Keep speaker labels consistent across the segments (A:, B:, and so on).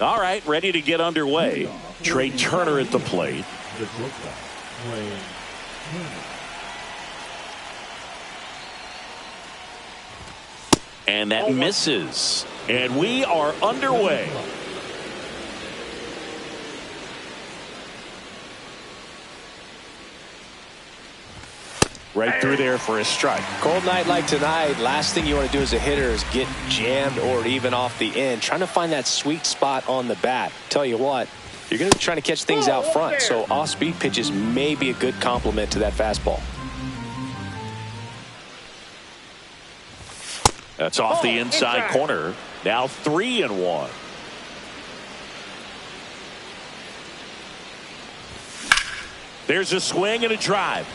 A: All right, ready to get underway. Trey Turner at the plate. And that misses. And we are underway. Right through there for a strike.
B: Cold night like tonight, last thing you want to do as a hitter is get jammed or even off the end. Trying to find that sweet spot on the bat. Tell you what, you're going to be trying to catch things out front, so off-speed pitches may be a good complement to that fastball.
A: That's off the inside corner. Now 3-1. There's a swing and a drive.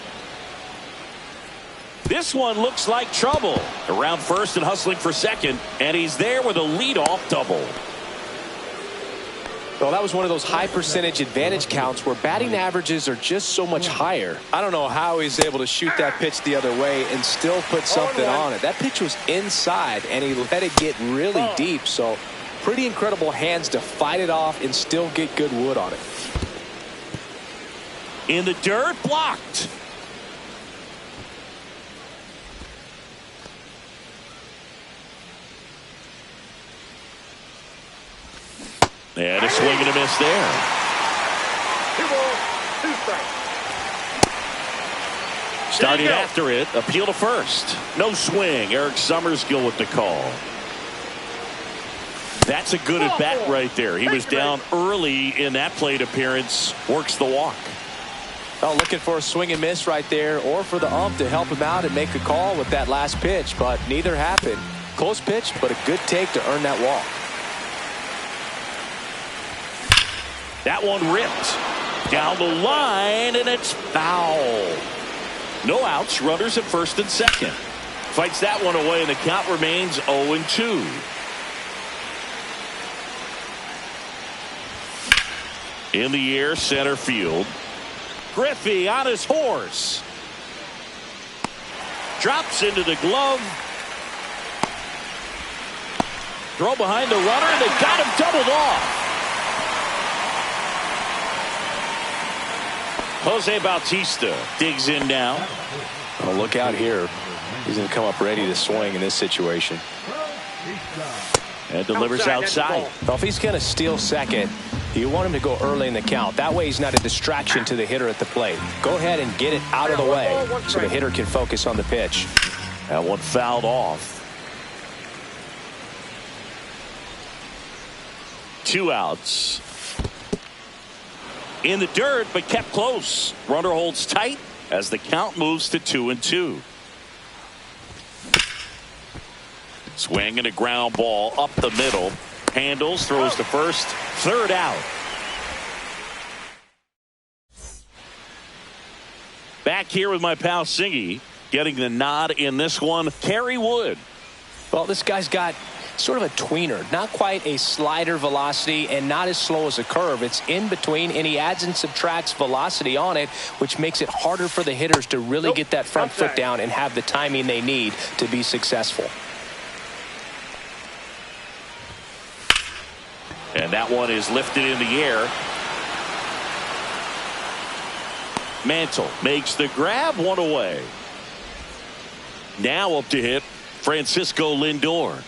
A: This one looks like trouble. Around first and hustling for second, and he's there with a leadoff double.
B: Well, that was one of those high percentage advantage counts where batting averages are just so much higher. I don't know how he's able to shoot that pitch the other way and still put something on it. That pitch was inside, and he let it get really deep. So pretty incredible hands to fight it off and still get good wood on it.
A: In the dirt, blocked. And a swing and a miss there.
C: 2 balls, 2 strikes.
A: Starting after it, appeal to first. No swing. Eric Summerskill with the call. That's a good at bat right there. He was down early in that plate appearance. Works the walk.
B: Well, looking for a swing and miss right there, or for the ump to help him out and make a call with that last pitch, but neither happened. Close pitch, but a good take to earn that walk.
A: That one ripped down the line, and it's foul. No outs, runners at first and second. Fights that one away, and the count remains 0-2. In the air, center field. Griffey on his horse. Drops into the glove. Throw behind the runner, and they got him doubled off. Jose Bautista digs in now.
B: Well, look out here. He's going to come up ready to swing in this situation.
A: And delivers outside.
B: Well, if he's going to steal second, you want him to go early in the count. That way he's not a distraction to the hitter at the plate. Go ahead and get it out of the way so the hitter can focus on the pitch.
A: That one fouled off. 2 outs. In the dirt, but kept close. Runner holds tight as the count moves to 2-2. Swing and a ground ball up the middle. Handles, throws to first. 3rd out. Back here with my pal Singy, getting the nod in this one. Kerry Wood.
B: Well, this guy's got sort of a tweener, not quite a slider velocity and not as slow as a curve. It's in between, and he adds and subtracts velocity on it, which makes it harder for the hitters to really get that front foot down and have the timing they need to be successful.
A: And that one is lifted in the air. Mantle makes the grab, one away. Now up to hit Francisco Lindor.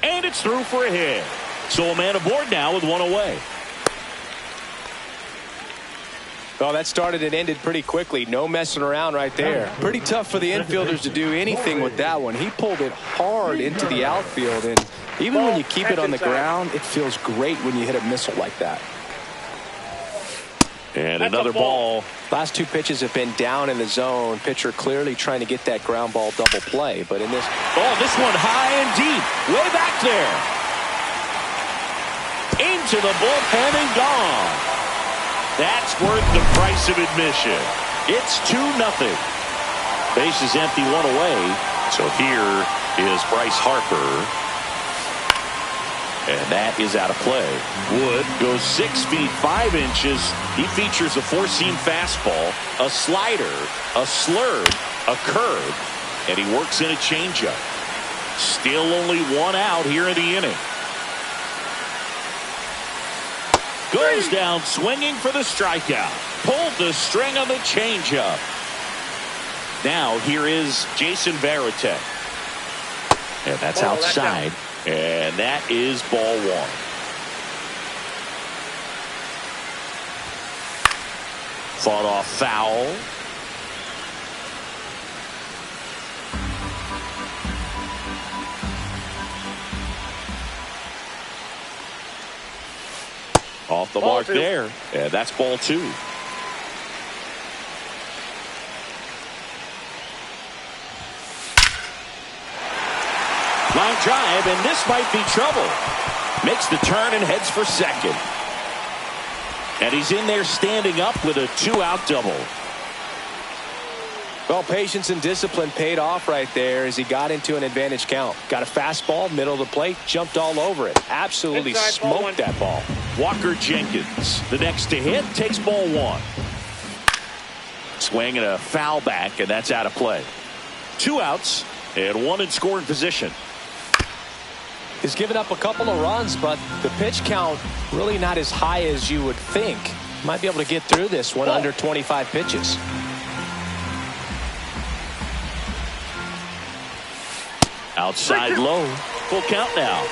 A: And it's through for a hit. So a man aboard now with 1 away.
B: Well, that started and ended pretty quickly. No messing around right there. Pretty tough for the infielders to do anything with that one. He pulled it hard into the outfield, and even when you keep it on the ground, it feels great when you hit a missile like that.
A: And another ball.
B: Last 2 pitches have been down in the zone. Pitcher clearly trying to get that ground ball double play, but in this...
A: Oh, this one high and deep. Way back there. Into the bullpen and gone. That's worth the price of admission. It's 2-0. Base is empty, 1 away. So here is Bryce Harper. And that is out of play. Wood goes 6 feet 5 inches. He features a 4-seam fastball, a slider, a slurve, a curve, and he works in a changeup. Still only one out here in the inning. Goes down swinging for the strikeout. Pulled the string on the changeup. Now here is Jason Varitek. And that's outside. And that is ball one. Fought off foul. Off the mark there. And that's ball two. Line drive, and this might be trouble. Makes the turn and heads for second. And he's in there standing up with a 2-out double.
B: Well, patience and discipline paid off right there as he got into an advantage count. Got a fastball, middle of the plate, jumped all over it. Absolutely smoked that ball.
A: Walker Jenkins, the next to hit, takes ball one. Swing and a foul back, and that's out of play. 2 outs and one in scoring position.
B: He's given up a couple of runs, but the pitch count really not as high as you would think. Might be able to get through this one under 25 pitches.
A: Outside low. Full count now.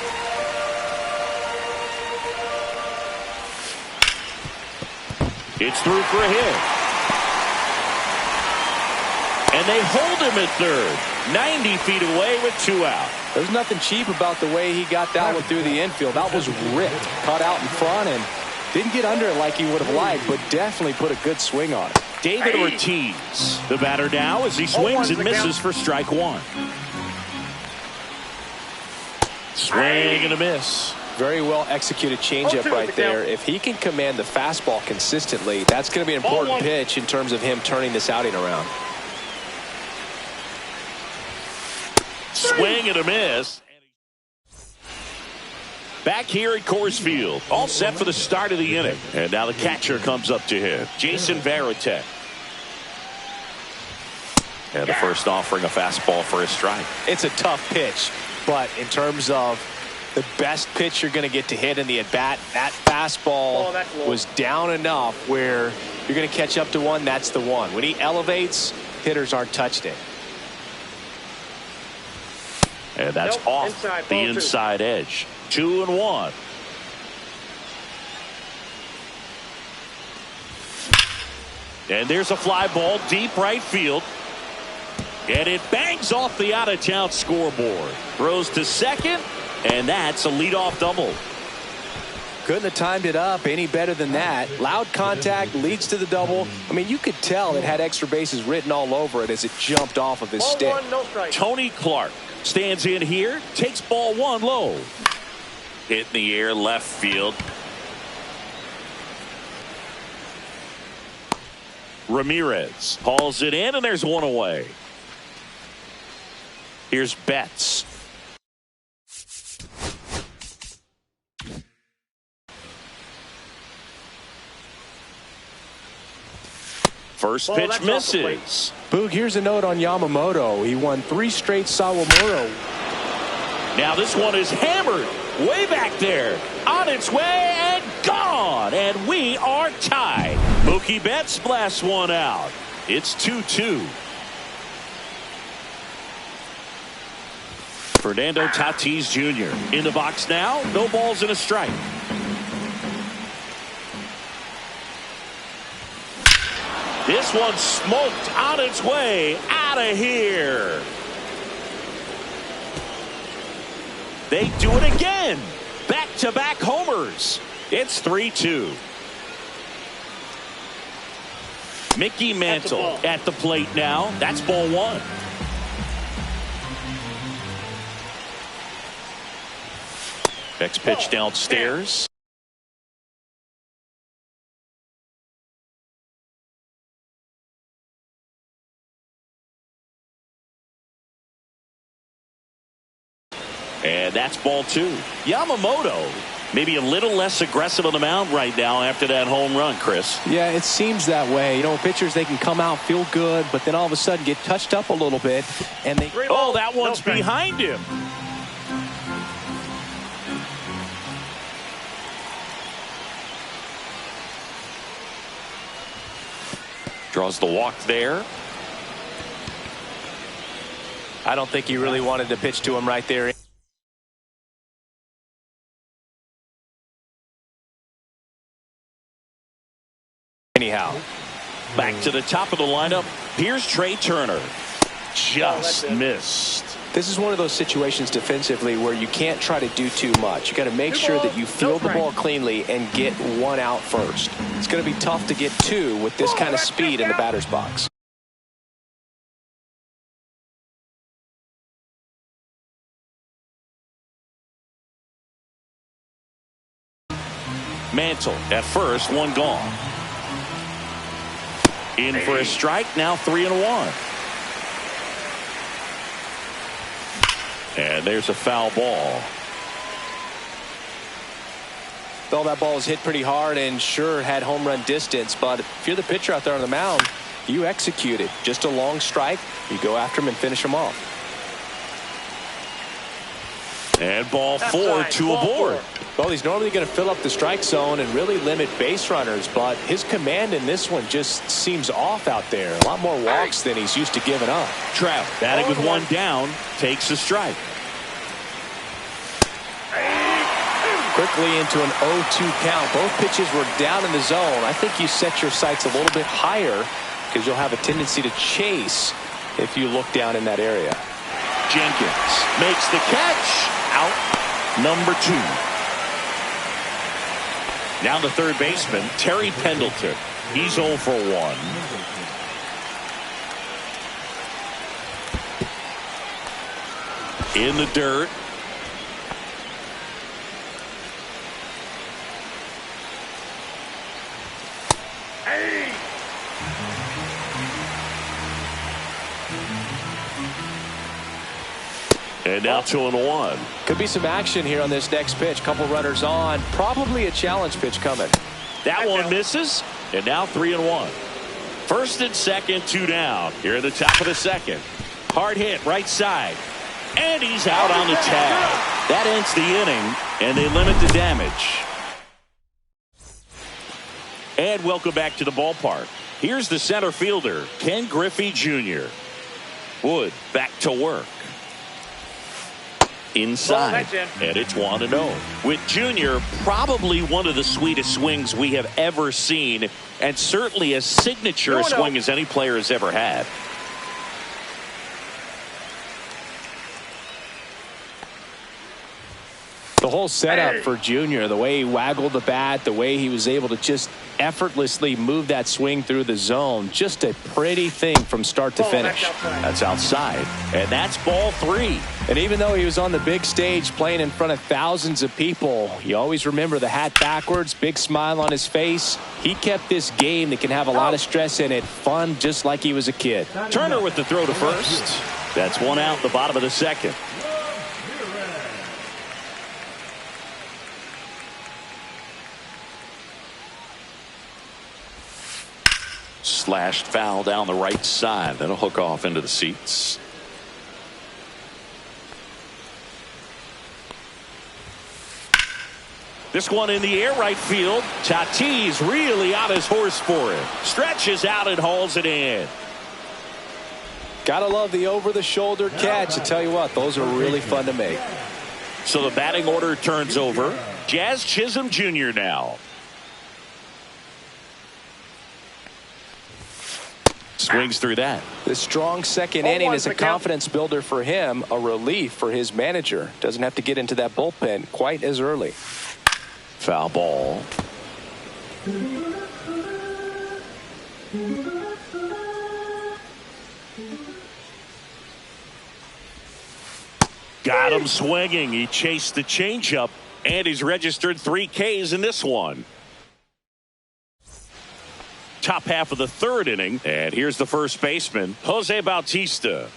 A: It's through for a hit. And they hold him at third. 90 feet away with 2 out.
B: There's nothing cheap about the way he got that one through the infield. That was ripped. Caught out in front and didn't get under it like he would have liked, but definitely put a good swing on it.
A: David Ortiz, the batter now as he swings and misses for strike one. Swing and a miss.
B: Very well executed changeup right there. If he can command the fastball consistently, that's going to be an important pitch in terms of him turning this outing around.
A: Swing and a miss. Back here at Coors Field, all set for the start of the inning. And now the catcher comes up to him, Jason Varitek. And the first offering a fastball for a strike.
B: It's a tough pitch, but in terms of the best pitch you're going to get to hit in the at-bat, that fastball was down enough where you're going to catch up to one, that's the one. When he elevates, hitters aren't touched it.
A: And that's off the inside edge. 2-1. And there's a fly ball deep right field. And it bangs off the out-of-town scoreboard. Throws to second, and that's a leadoff double.
B: Couldn't have timed it up any better than that. Loud contact leads to the double. I mean, you could tell it had extra bases written all over it as it jumped off of his stick.
A: Tony Clark stands in here, takes ball one low. Hit in the air left field. Ramirez hauls it in, and there's one away. Here's Betts. First pitch misses.
B: Boog, here's a note on Yamamoto. He won 3 straight Sawamura.
A: Now this one is hammered way back there. On its way and gone. And we are tied. Mookie Betts blasts one out. It's 2-2. Fernando Tatis Jr. in the box now. No balls and a strike. This one smoked on its way out of here. They do it again. Back-to-back homers. It's 3-2. Mickey Mantle at the plate now. That's ball one. Next pitch downstairs. And that's ball two. Yamamoto maybe a little less aggressive on the mound right now after that home run, Chris.
B: Yeah, it seems that way. You know, pitchers, they can come out, feel good, but then all of a sudden get touched up a little bit. And they...
A: Oh, that one's behind him. Draws the walk there.
B: I don't think he really wanted to pitch to him right there. Anyhow,
A: back to the top of the lineup. Here's Trey Turner. Just missed.
B: This is one of those situations defensively where you can't try to do too much. You got to make sure that you field the ball cleanly and get one out first. It's going to be tough to get two with this kind of speed in the batter's box.
A: Mantle at first, one gone. In for a strike, now 3-1. And there's a foul ball.
B: Though that ball was hit pretty hard and sure had home run distance, but if you're the pitcher out there on the mound, you execute it. Just a long strike, you go after him and finish him off.
A: And ball four, two aboard.
B: Well, he's normally going to fill up the strike zone and really limit base runners, but his command in this one just seems off out there. A lot more walks than he's used to giving up.
A: Trout batting with one down, takes a strike.
B: Quickly into an 0-2 count. Both pitches were down in the zone. I think you set your sights a little bit higher because you'll have a tendency to chase if you look down in that area.
A: Jenkins makes the catch. Out number 2. Now the third baseman, Terry Pendleton. He's 0 for 1. In the dirt. And now 2-1.
B: Could be some action here on this next pitch. Couple runners on. Probably a challenge pitch coming.
A: That one misses. And now 3-1. First and second, 2 down. Here at the top of the second. Hard hit right side. And he's out on the tag. That ends the inning. And they limit the damage. And welcome back to the ballpark. Here's the center fielder, Ken Griffey Jr. Wood back to work. Inside, and it's 1-0. With Junior, probably one of the sweetest swings we have ever seen, and certainly as signature a swing as any player has ever had.
B: The whole setup for Junior, the way he waggled the bat, the way he was able to just effortlessly move that swing through the zone, just a pretty thing from start to finish.
A: That's outside, and that's ball 3.
B: And even though he was on the big stage playing in front of thousands of people, you always remember the hat backwards, big smile on his face. He kept this game that can have a lot of stress in it fun, just like he was a kid.
A: Turner with the throw to first. That's one out, the bottom of the second. Slashed foul down the right side. That'll hook off into the seats. This one in the air right field. Tatis really out his horse for it. Stretches out and hauls it in.
B: Gotta love the over-the-shoulder catch. I tell you what, those are really fun to make.
A: So the batting order turns over. Jazz Chisholm Jr. now. Swings through that.
B: The strong second inning is a confidence builder for him, a relief for his manager. Doesn't have to get into that bullpen quite as early.
A: Foul ball. Got him swinging. He chased the changeup, and he's registered 3 Ks in this one. Top half of the third inning, and here's the first baseman, Jose Bautista.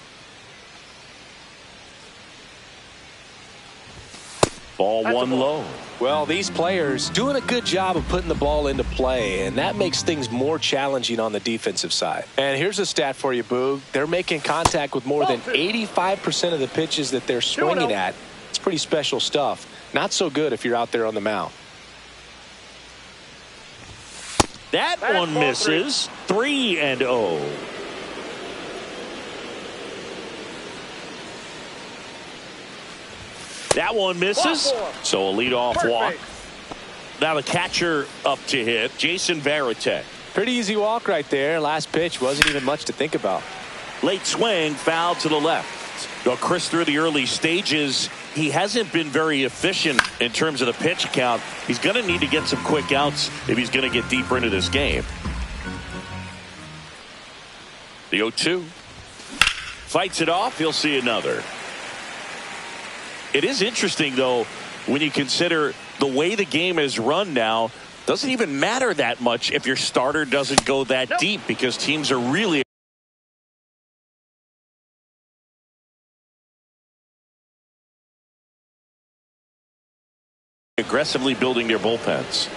A: Ball
C: That's a
A: one
C: ball.
A: low.
B: Well, these players doing a good job of putting the ball into play, and that makes things more challenging on the defensive side. And here's a stat for you, Boog. They're making contact with more than 85% of the pitches that they're swinging at. It's pretty special stuff. Not so good if you're out there on the mound.
A: That
C: That's
A: one
C: ball
A: misses. 3-0. That one misses.
C: Walk.
A: So a leadoff
C: First
A: walk.
C: base.
A: Now the catcher up to hit, Jason Varitek.
B: Pretty easy walk right there. Last pitch wasn't even much to think about.
A: Late swing, foul to the left. Well, Chris, through the early stages, he hasn't been very efficient in terms of the pitch count. He's going to need to get some quick outs if he's going to get deeper into this game. The 0-2. Fights it off. He'll see another. It is interesting, though, when you consider the way the game is run now. Doesn't even matter that much if your starter doesn't go that deep, because teams are really aggressively building their bullpens.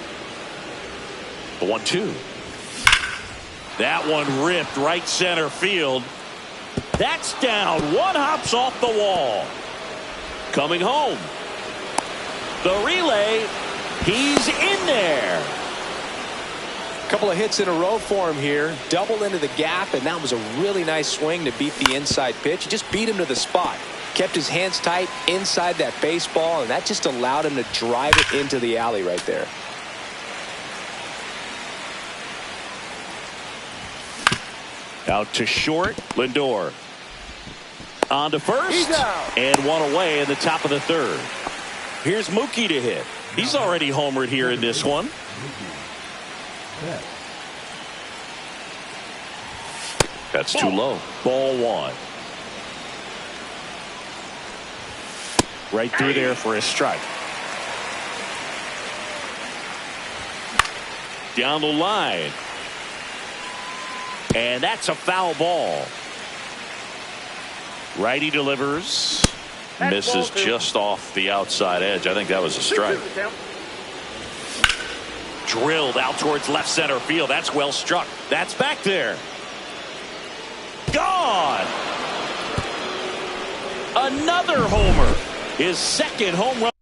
A: The 1-2. That one ripped right center field. That's down. One hops off the wall. Coming home. The relay. He's in there.
B: A couple of hits in a row for him here. Double into the gap, and that was a really nice swing to beat the inside pitch. He just beat him to the spot. Kept his hands tight inside that baseball, and that just allowed him to drive it into the alley right there.
A: Out to short. Lindor. On to first.
C: He's out.
A: And one away in the top of the third. Here's Mookie to hit. He's already homered here in this one. That's too low. Ball one. Right through there for a strike. Down the line. And that's a foul ball. Righty delivers.
C: That's
A: Misses
C: ball two.
A: just off the outside edge. I think that was a strike.
C: 2-2 count.
A: Drilled out towards left center field. That's well struck. That's back there. Gone. Another homer. His second home run.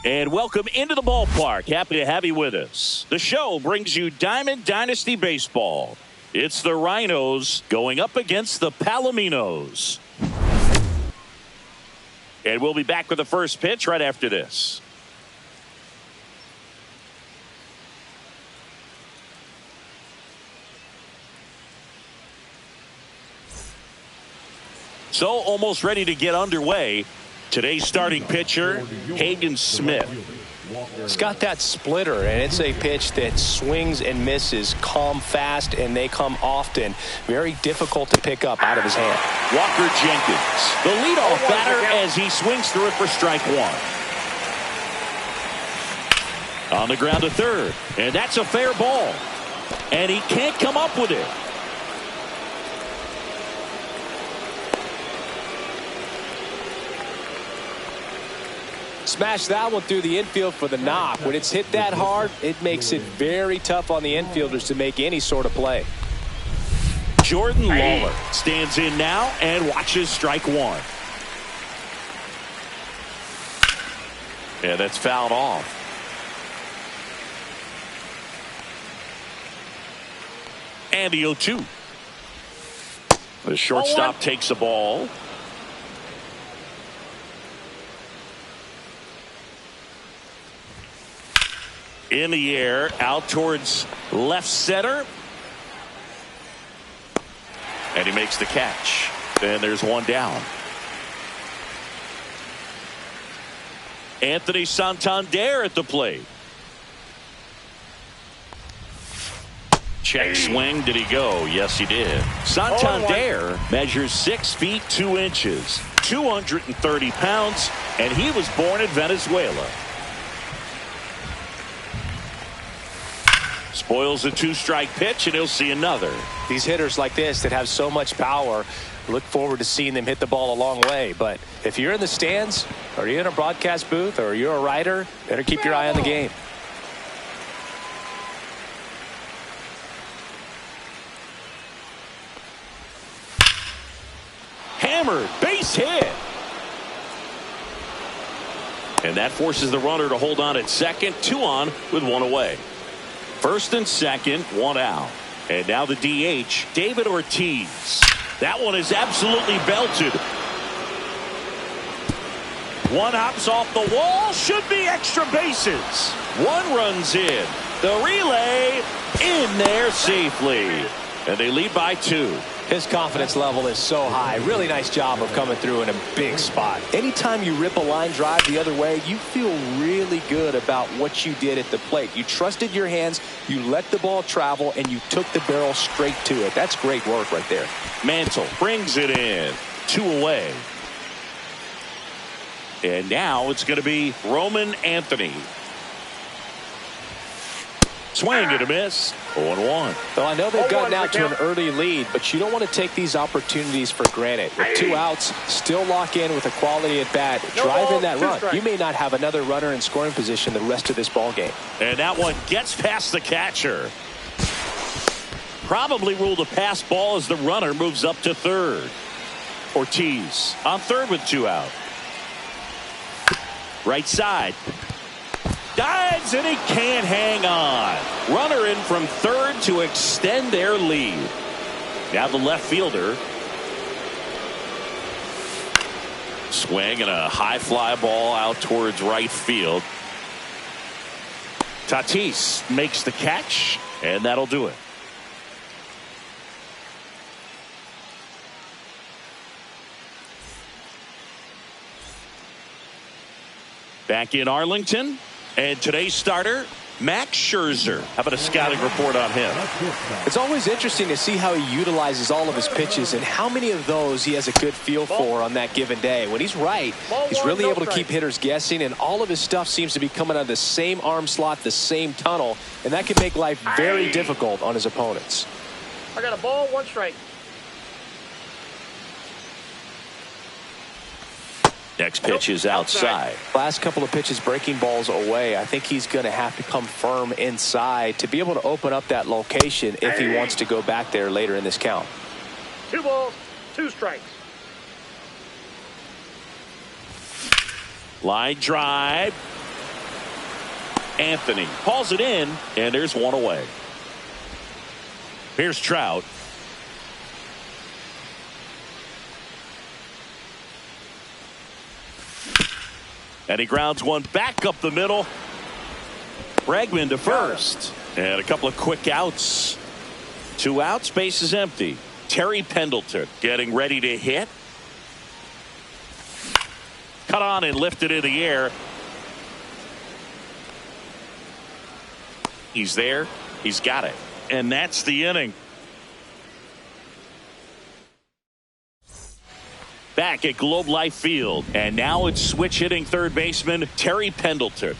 A: And welcome into the ballpark. Happy to have you with us. The show brings you Diamond Dynasty Baseball. It's the Rhinos going up against the Palominos. And we'll be back with the first pitch right after this. So almost ready to get underway. Today's starting pitcher, Hayden Smith.
B: It's got that splitter, and it's a pitch that swings and misses, come fast, and they come often. Very difficult to pick up out of his hand.
A: Walker Jenkins, the leadoff batter as he swings through it for strike one. On the ground to third, and that's a fair ball. And he can't come up with it.
B: Smash that one through the infield for the knock. When it's hit that hard, it makes it very tough on the infielders to make any sort of play.
A: Jordan Lawler stands in now and watches strike one. Yeah, that's fouled off. And the 0-2. The shortstop takes the ball. In the air, out towards left center. And he makes the catch. And there's one down. Anthony Santander at the plate. Check swing. Did he go? Yes, he did. Santander measures 6 feet 2 inches, 230 pounds, and he was born in Venezuela. Spoils a 2-strike pitch, and he'll see another.
B: These hitters like this that have so much power, look forward to seeing them hit the ball a long way. But if you're in the stands, or you're in a broadcast booth, or you're a writer, better keep your eye on the game.
A: Hammered, base hit. And that forces the runner to hold on at second. 2 on with 1 away. First and second, 1 out. And now the DH, David Ortiz. That one is absolutely belted. One hops off the wall, should be extra bases. One runs in. The relay in there safely. And they lead by 2.
B: His confidence level is so high. Really nice job of coming through in a big spot. Anytime you rip a line drive the other way, you feel really good about what you did at the plate. You trusted your hands, you let the ball travel, and you took the barrel straight to it. That's great work right there.
A: Mantle brings it in. 2 away. And now it's going to be Roman Anthony. Swing and a miss. 0-1.
B: Well, I know they've gotten out to an early lead, but you don't want to take these opportunities for granted. With 2 outs, still lock in with a quality at bat. Drive in that run. You may not have another runner in scoring position the rest of this ball game.
A: And that one gets past the catcher. Probably ruled a pass ball as the runner moves up to third. Ortiz on third with 2 out. Right side. Dives and he can't hang on. Runner in from third to extend their lead. Now the left fielder. Swing and a high fly ball out towards right field. Tatis makes the catch, and that'll do it. Back in Arlington. And today's starter, Max Scherzer. How about a scouting report on him?
B: It's always interesting to see how he utilizes all of his pitches and how many of those he has a good feel for on that given day. When he's right, he's really able to keep hitters guessing, and all of his stuff seems to be coming out of the same arm slot, the same tunnel, and that can make life very difficult on his opponents.
C: I got a ball, 1 strike.
A: Next pitch is outside.
B: Last couple of pitches breaking balls away. I think he's going to have to come firm inside to be able to open up that location if he wants to go back there later in this count.
C: 2 balls, 2 strikes.
A: Line drive. Anthony hauls it in, and there's 1 away. Here's Trout. And he grounds one back up the middle. Bregman to first. And a couple of quick outs. 2 outs, base is empty. Terry Pendleton getting ready to hit. Cut on and lifted in the air. He's there. He's got it. And that's the inning. Back at Globe Life Field. And now it's switch hitting third baseman Terry Pendleton.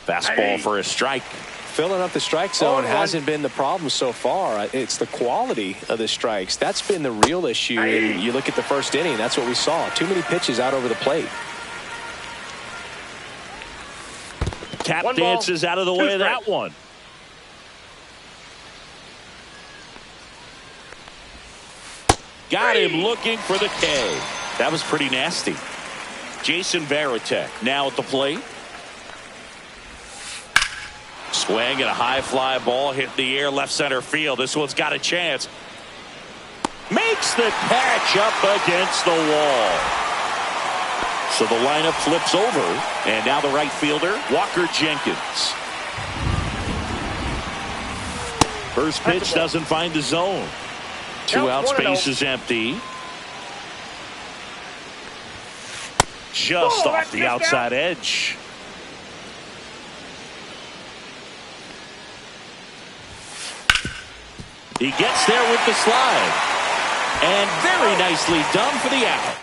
A: Fastball for a strike.
B: Filling up the strike zone hasn't been the problem so far. It's the quality of the strikes. That's been the real issue. And you look at the first inning, that's what we saw. Too many pitches out over the plate.
A: Tap
C: One ball,
A: dances out of the
C: two
A: way of
C: strikes.
A: that one. Got him looking for the K. That was pretty nasty. Jason Varitek now at the plate. Swing and a high fly ball hit the air left center field. This one's got a chance. Makes the catch up against the wall. So the lineup flips over, and now the right fielder, Walker Jenkins. First pitch doesn't find the zone. Two out, space is empty. Just off the outside edge. He gets there with the slide. And very nicely done for the out.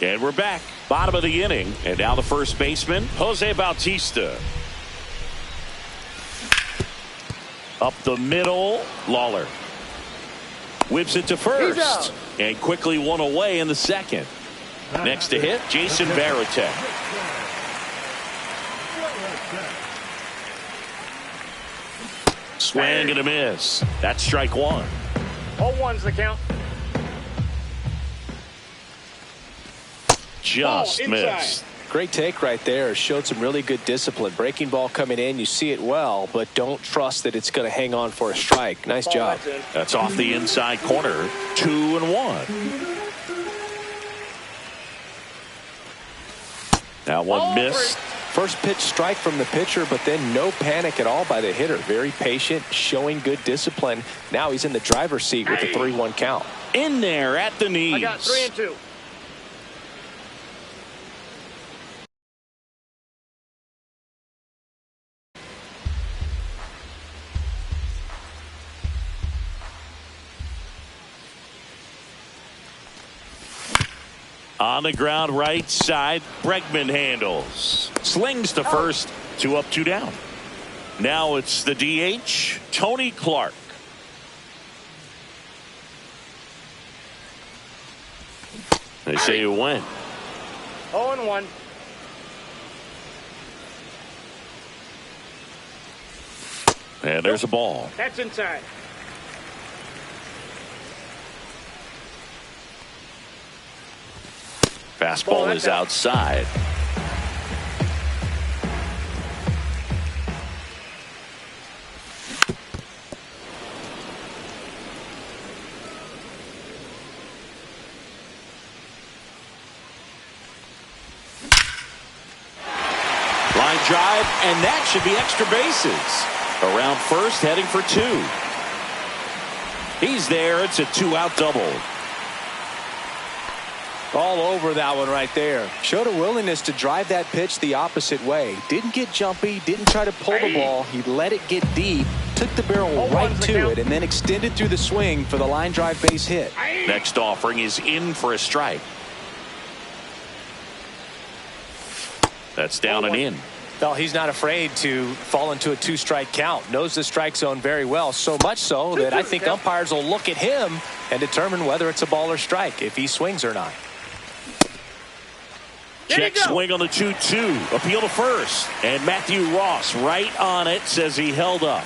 A: And we're back. Bottom of the inning. And now the first baseman, Jose Bautista. Up the middle, Lawler. Whips it to first. And quickly one away in the second. Next to hit, Jason Varitek. Swing and a miss. That's strike one.
C: 0-1's the count.
A: Just missed.
B: Great take right there. Showed some really good discipline. Breaking ball coming in. You see it well, but don't trust that it's going to hang on for a strike. Nice job.
A: That's off the inside corner. 2-1. That one missed.
B: First pitch strike from the pitcher, but then no panic at all by the hitter. Very patient, showing good discipline. Now he's in the driver's seat with the 3-1 count.
A: In there at the knees.
C: I got 3-2.
A: On the ground right side, Bregman handles. Slings to first, 2 up, 2 down. Now it's the DH, Tony Clark. They say you win.
C: 0-1.
A: And there's a ball.
C: That's inside.
A: Fastball is outside. Line drive, and that should be extra bases. Around first, heading for 2. He's there. It's a 2-out double.
B: All over that one right there. Showed a willingness to drive that pitch the opposite way. Didn't get jumpy, didn't try to pull the ball. He let it get deep, took the barrel right to it, and then extended through the swing for the line drive base hit.
A: Next offering is in for a strike. That's down and in.
B: Well, he's not afraid to fall into a 2-strike count. Knows the strike zone very well, so much so that I think umpires will look at him and determine whether it's a ball or strike, if he swings or not.
A: Check swing on the 2-2. Appeal to first. And Matthew Ross right on it, says he held up.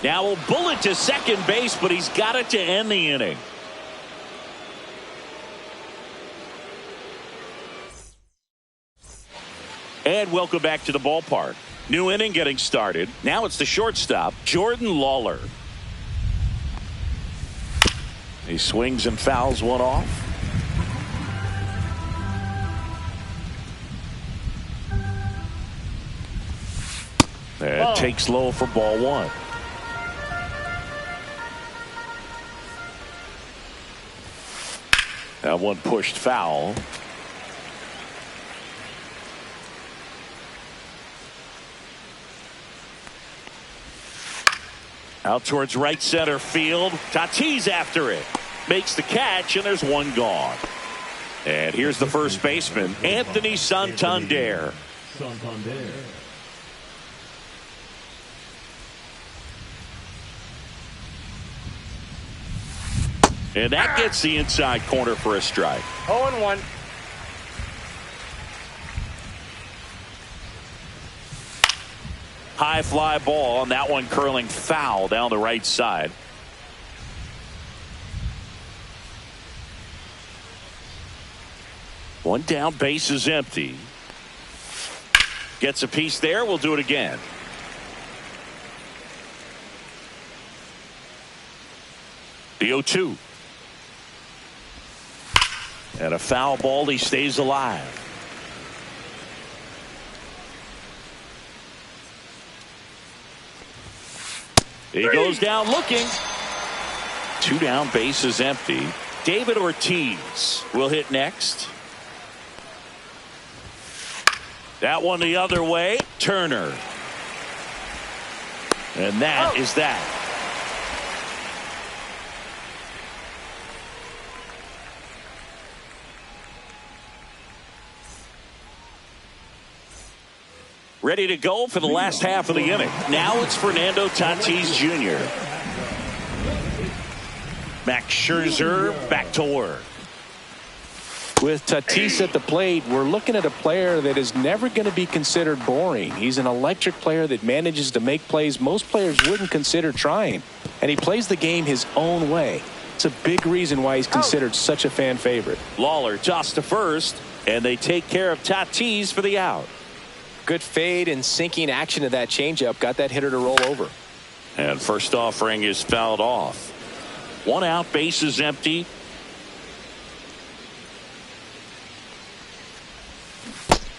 A: Now a bullet to second base, but he's got it to end the inning. And welcome back to the ballpark. New inning getting started. Now it's the shortstop, Jordan Lawler. He swings and fouls one off. And takes low for ball 1. That one pushed foul. Out towards right center field. Tatis after it. Makes the catch, and there's one gone. And here's the first baseman, Anthony Santander. And that gets the inside corner for a strike.
C: 0-1.
A: High fly ball, and that one curling foul down the right side. One down, base is empty. Gets a piece there. We'll do it again. The 0-2. And a foul ball. He stays alive. He goes down looking. Two down, base is empty. David Ortiz will hit next. That one the other way. Turner. And that is that. Ready to go for the last half of the inning. Now it's Fernando Tatis Jr. Max Scherzer back to work.
B: With Tatis at the plate, we're looking at a player that is never going to be considered boring. He's an electric player that manages to make plays most players wouldn't consider trying. And he plays the game his own way. It's a big reason why he's considered such a fan favorite.
A: Lawler tossed to first, and they take care of Tatis for the out.
B: Good fade and sinking action of that changeup got that hitter to roll over.
A: And first offering is fouled off. One out, base is empty.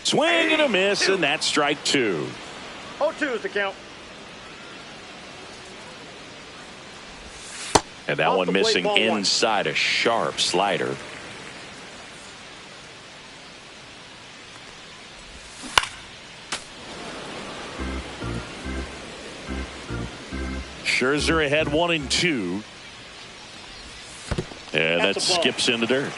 A: Swing and a miss, and that's strike two.
C: 0-2 is the count.
A: And that one missing inside, a sharp slider. Scherzer ahead 1-2. And that skips in the dirt.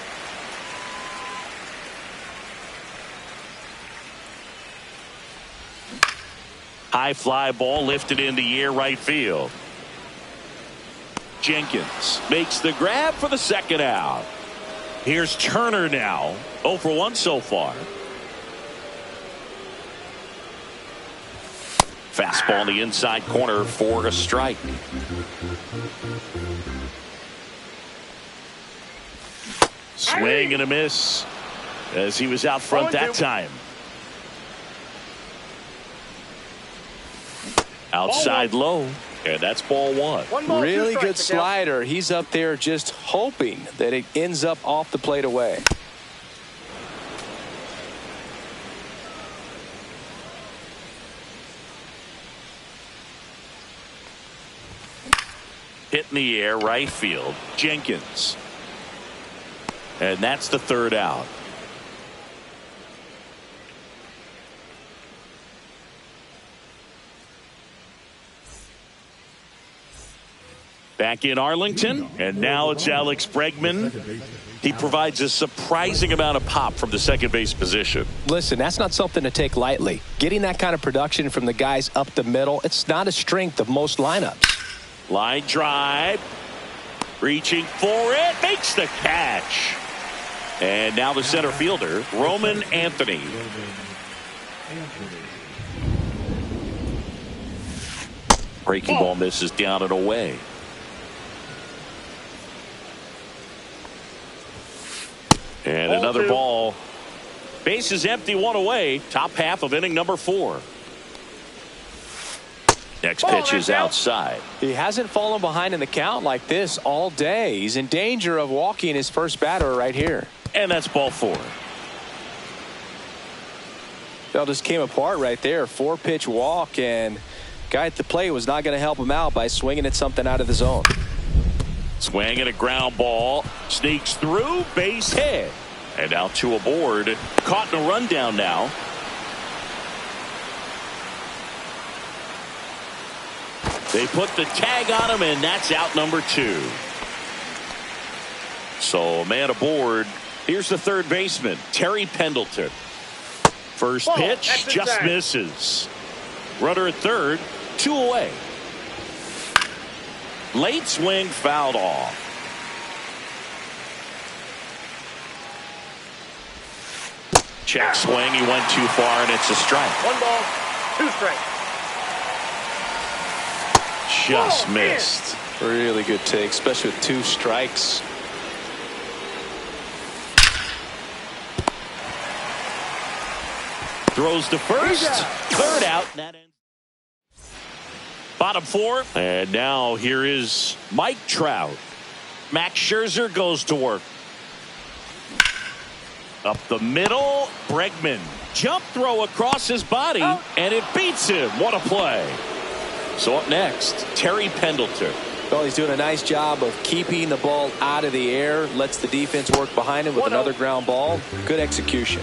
A: High fly ball lifted in the air right field. Jenkins makes the grab for the second out. Here's Turner now. 0 for 1 so far. Fastball in the inside corner for a strike. Swing and a miss as he was out front that time. Outside low, and that's ball one.
B: Really good slider. He's up there just hoping that it ends up off the plate away.
A: Hit in the air right field. Jenkins. And that's the third out. Back in Arlington, and now it's Alex Bregman. He provides a surprising amount of pop from the second base position.
B: Listen, that's not something to take lightly. Getting that kind of production from the guys up the middle, it's not a strength of most lineups.
A: Line drive. Reaching for it. Makes the catch. And now the center fielder, Roman Anthony. Breaking ball misses down and away. And another ball. Base is empty, one away. Top half of inning number 4. Next pitch is outside.
B: He hasn't fallen behind in the count like this all day. He's in danger of walking his first batter right here.
A: And that's ball 4.
B: That just came apart right there. 4-pitch walk, and guy at the plate was not going to help him out by swinging at something out of the zone.
A: Swing and a ground ball. Sneaks through. Base hit. And now 2 aboard. Caught in a rundown now. They put the tag on him, and that's out number 2. So, man aboard. Here's the third baseman, Terry Pendleton. First pitch just misses. Runner at third, 2 away. Late swing fouled off. Check swing. He went too far, and it's a strike.
C: 1 ball, 2 strikes.
A: Just missed.
B: Really good take, especially with 2 strikes.
A: Throws to first. Third out. That ends. Bottom 4. And now here is Mike Trout. Max Scherzer goes to work. Up the middle. Bregman. Jump throw across his body. And it beats him. What a play. So up next, Terry Pendleton.
B: Well, he's doing a nice job of keeping the ball out of the air. Lets the defense work behind him with another ground ball. Good execution.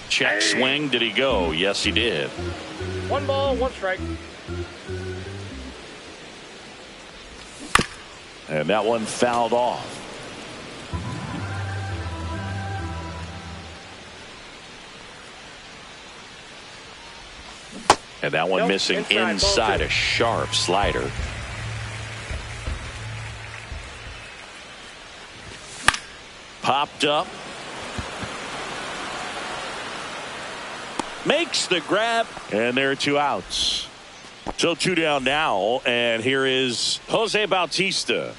A: Check swing. Did he go? Yes, he did.
C: 1 ball, 1 strike.
A: And that one fouled off. And that one missing inside a sharp slider. Popped up. Makes the grab. And there are 2 outs. So 2 down now. And here is Jose Bautista.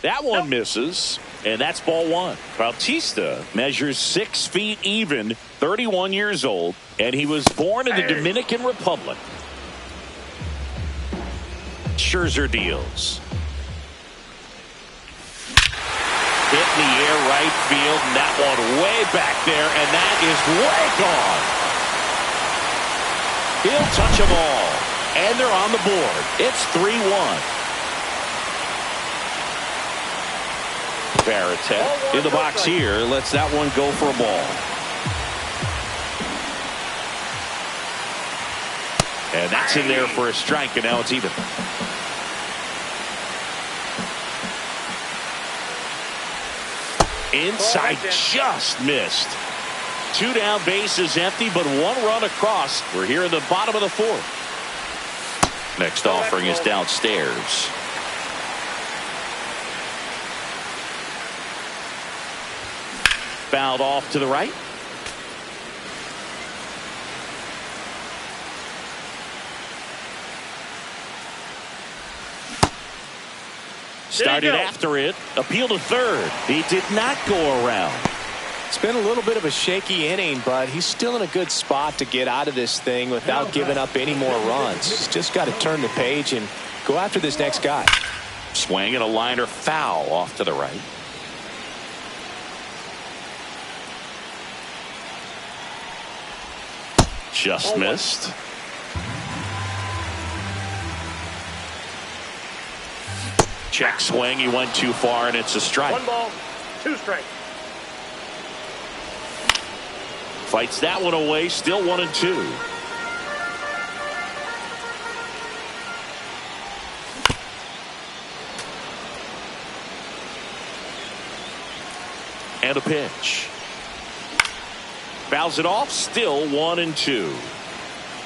A: That one misses. And that's ball 1. Bautista measures 6 feet even, 31 years old, and he was born in the Dominican Republic. Scherzer deals. Hit in the air right field, and that one way back there, and that is way gone. He'll touch them all, and they're on the board. It's 3-1. Varitek in the box here, lets that one go for a ball. And that's in there for a strike, and now it's even. Inside, just missed. 2 down, bases empty, but 1 run across. We're here in the bottom of the 4th. Next offering is downstairs. Fouled off to the right. Started after it. Appeal to third. He did not go around.
B: It's been a little bit of a shaky inning, but he's still in a good spot to get out of this thing without giving up any more runs. He's just got to turn the page and go after this next guy.
A: Swing and a liner foul off to the right. Just missed. Check swing. He went too far, and it's a strike.
C: 1 ball, 2 strikes.
A: Fights that one away. Still 1-2. And a pitch. Fouls it off. Still 1-2.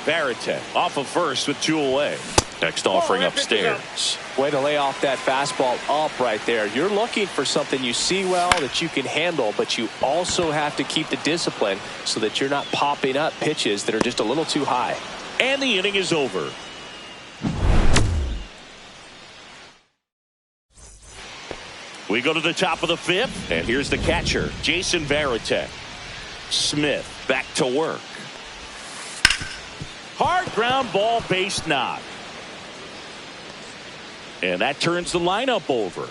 A: Varitek off of first with 2 away. Next offering upstairs.
B: Way to lay off that fastball up right there. You're looking for something you see well that you can handle, but you also have to keep the discipline so that you're not popping up pitches that are just a little too high.
A: And the inning is over. We go to the top of the 5th, and here's the catcher, Jason Varitek. Smith back to work. Hard ground ball, base knock. And that turns the lineup over.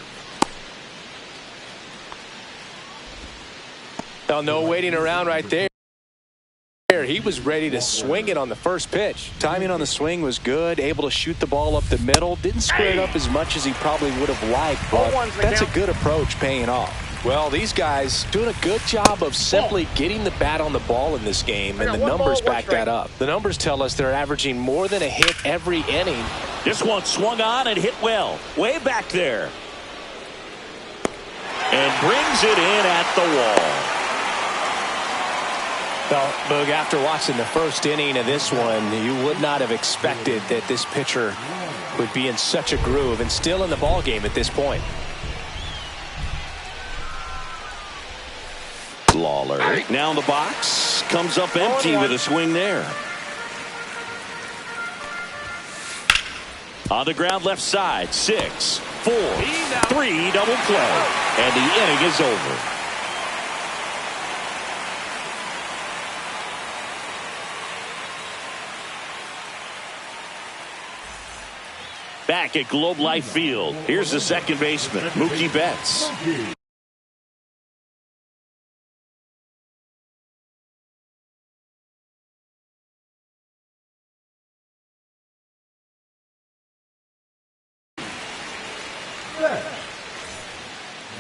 B: Now, no waiting around right there. He was ready to swing it on the first pitch. Timing on the swing was good, able to shoot the ball up the middle. Didn't square it up as much as he probably would have liked, but that's a good approach paying off. Well, these guys doing a good job of simply getting the bat on the ball in this game, and the numbers back that up. The numbers tell us they're averaging more than a hit every inning.
A: This one swung on and hit well. Way back there. And brings it in at the wall.
B: Well, Boog, after watching the first inning of this one, you would not have expected that this pitcher would be in such a groove and still in the ball game at this point.
A: Lawler now in the box, comes up empty with a swing there. On the ground left side, 6, 4, 3, double play, and the inning is over. Back at Globe Life Field, here's the second baseman, Mookie Betts.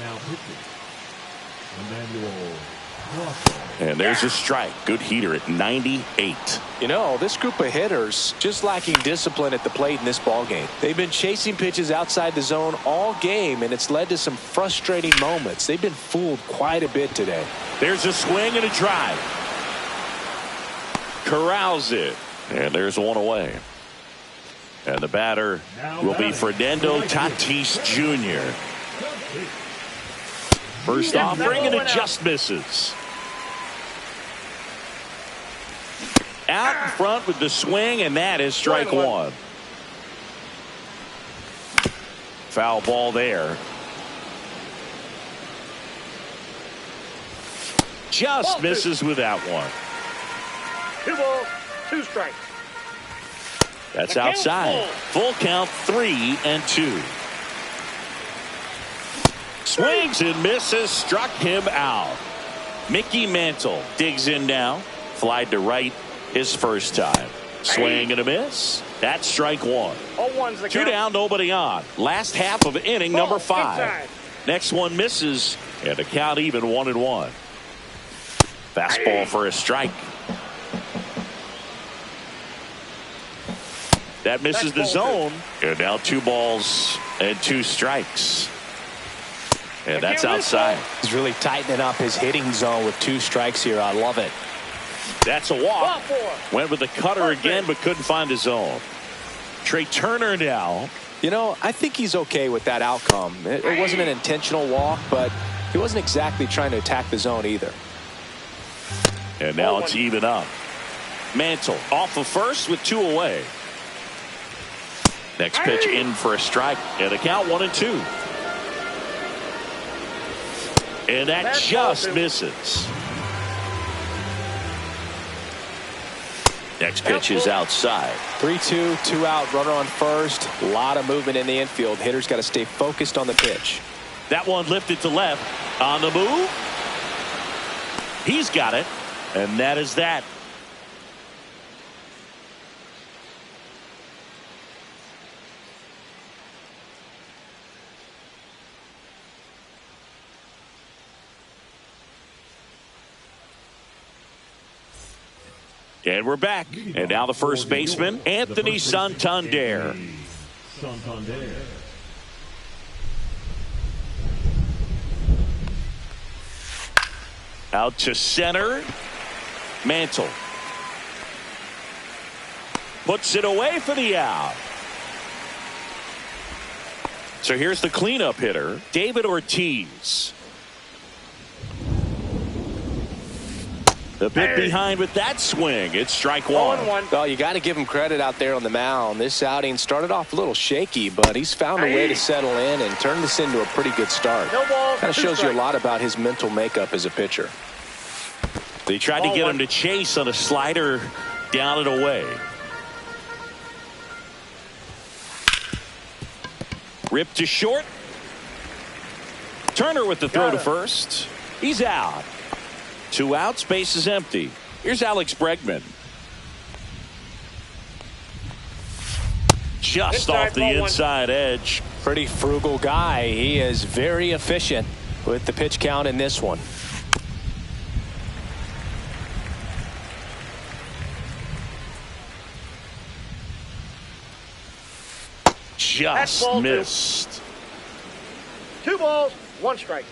D: Now pitching, Emmanuel.
A: And there's a strike. Good heater at 98.
B: You know, this group of hitters just lacking discipline at the plate in this ball game. They've been chasing pitches outside the zone all game, and it's led to some frustrating moments. They've been fooled quite a bit today.
A: There's a swing and a drive. Corrals it. And there's one away. And the batter will be Fernando Tatis Jr. First offering, and it just misses. Out in front with the swing, and that is strike one. Foul ball there. Just misses with that one.
C: 2 balls, 2 strikes.
A: That's outside. Full count, 3-2. Swings and misses, struck him out. Mickey Mantle digs in now. Flied to right his first time. Swing and a miss. That's strike one.
C: 0-1's the
A: 2
C: count.
A: down, nobody on. Last half of inning number 5. Next one misses, and the count even 1-1. Fastball for a strike. That misses the zone. And now 2 balls and 2 strikes. And that's outside.
B: He's really tightening up his hitting zone with 2 strikes here. I love it.
A: That's a walk. Went with the cutter again, but couldn't find his zone. Trey Turner now.
B: You know, I think he's okay with that outcome. It wasn't an intentional walk, but he wasn't exactly trying to attack the zone either.
A: And now it's even up. Mantle off of first with 2 away. Next pitch in for a strike, and a count 1-2. And that just misses. Next pitch is outside.
B: 3-2, 2 out, runner on first. A lot of movement in the infield. Hitters got to stay focused on the pitch.
A: That one lifted to left. On the move. He's got it. And that is that. And we're back. And now the first baseman, Anthony Santander. Out to center. Mantle. Puts it away for the out. So here's the cleanup hitter, David Ortiz. A bit behind with that swing. It's strike one.
B: Well, you got to give him credit out there on the mound. This outing started off a little shaky, but he's found a way to settle in and turn this into a pretty good start. Kind of shows you a lot about his mental makeup as a pitcher.
A: They tried to get him to chase on a slider down and away. Ripped to short. Turner with the throw to first. He's out. 2 outs, base is empty. Here's Alex Bregman. Just off the inside edge.
B: Pretty frugal guy. He is very efficient with the pitch count in this one.
A: Just missed.
C: 2 balls, 1 strike.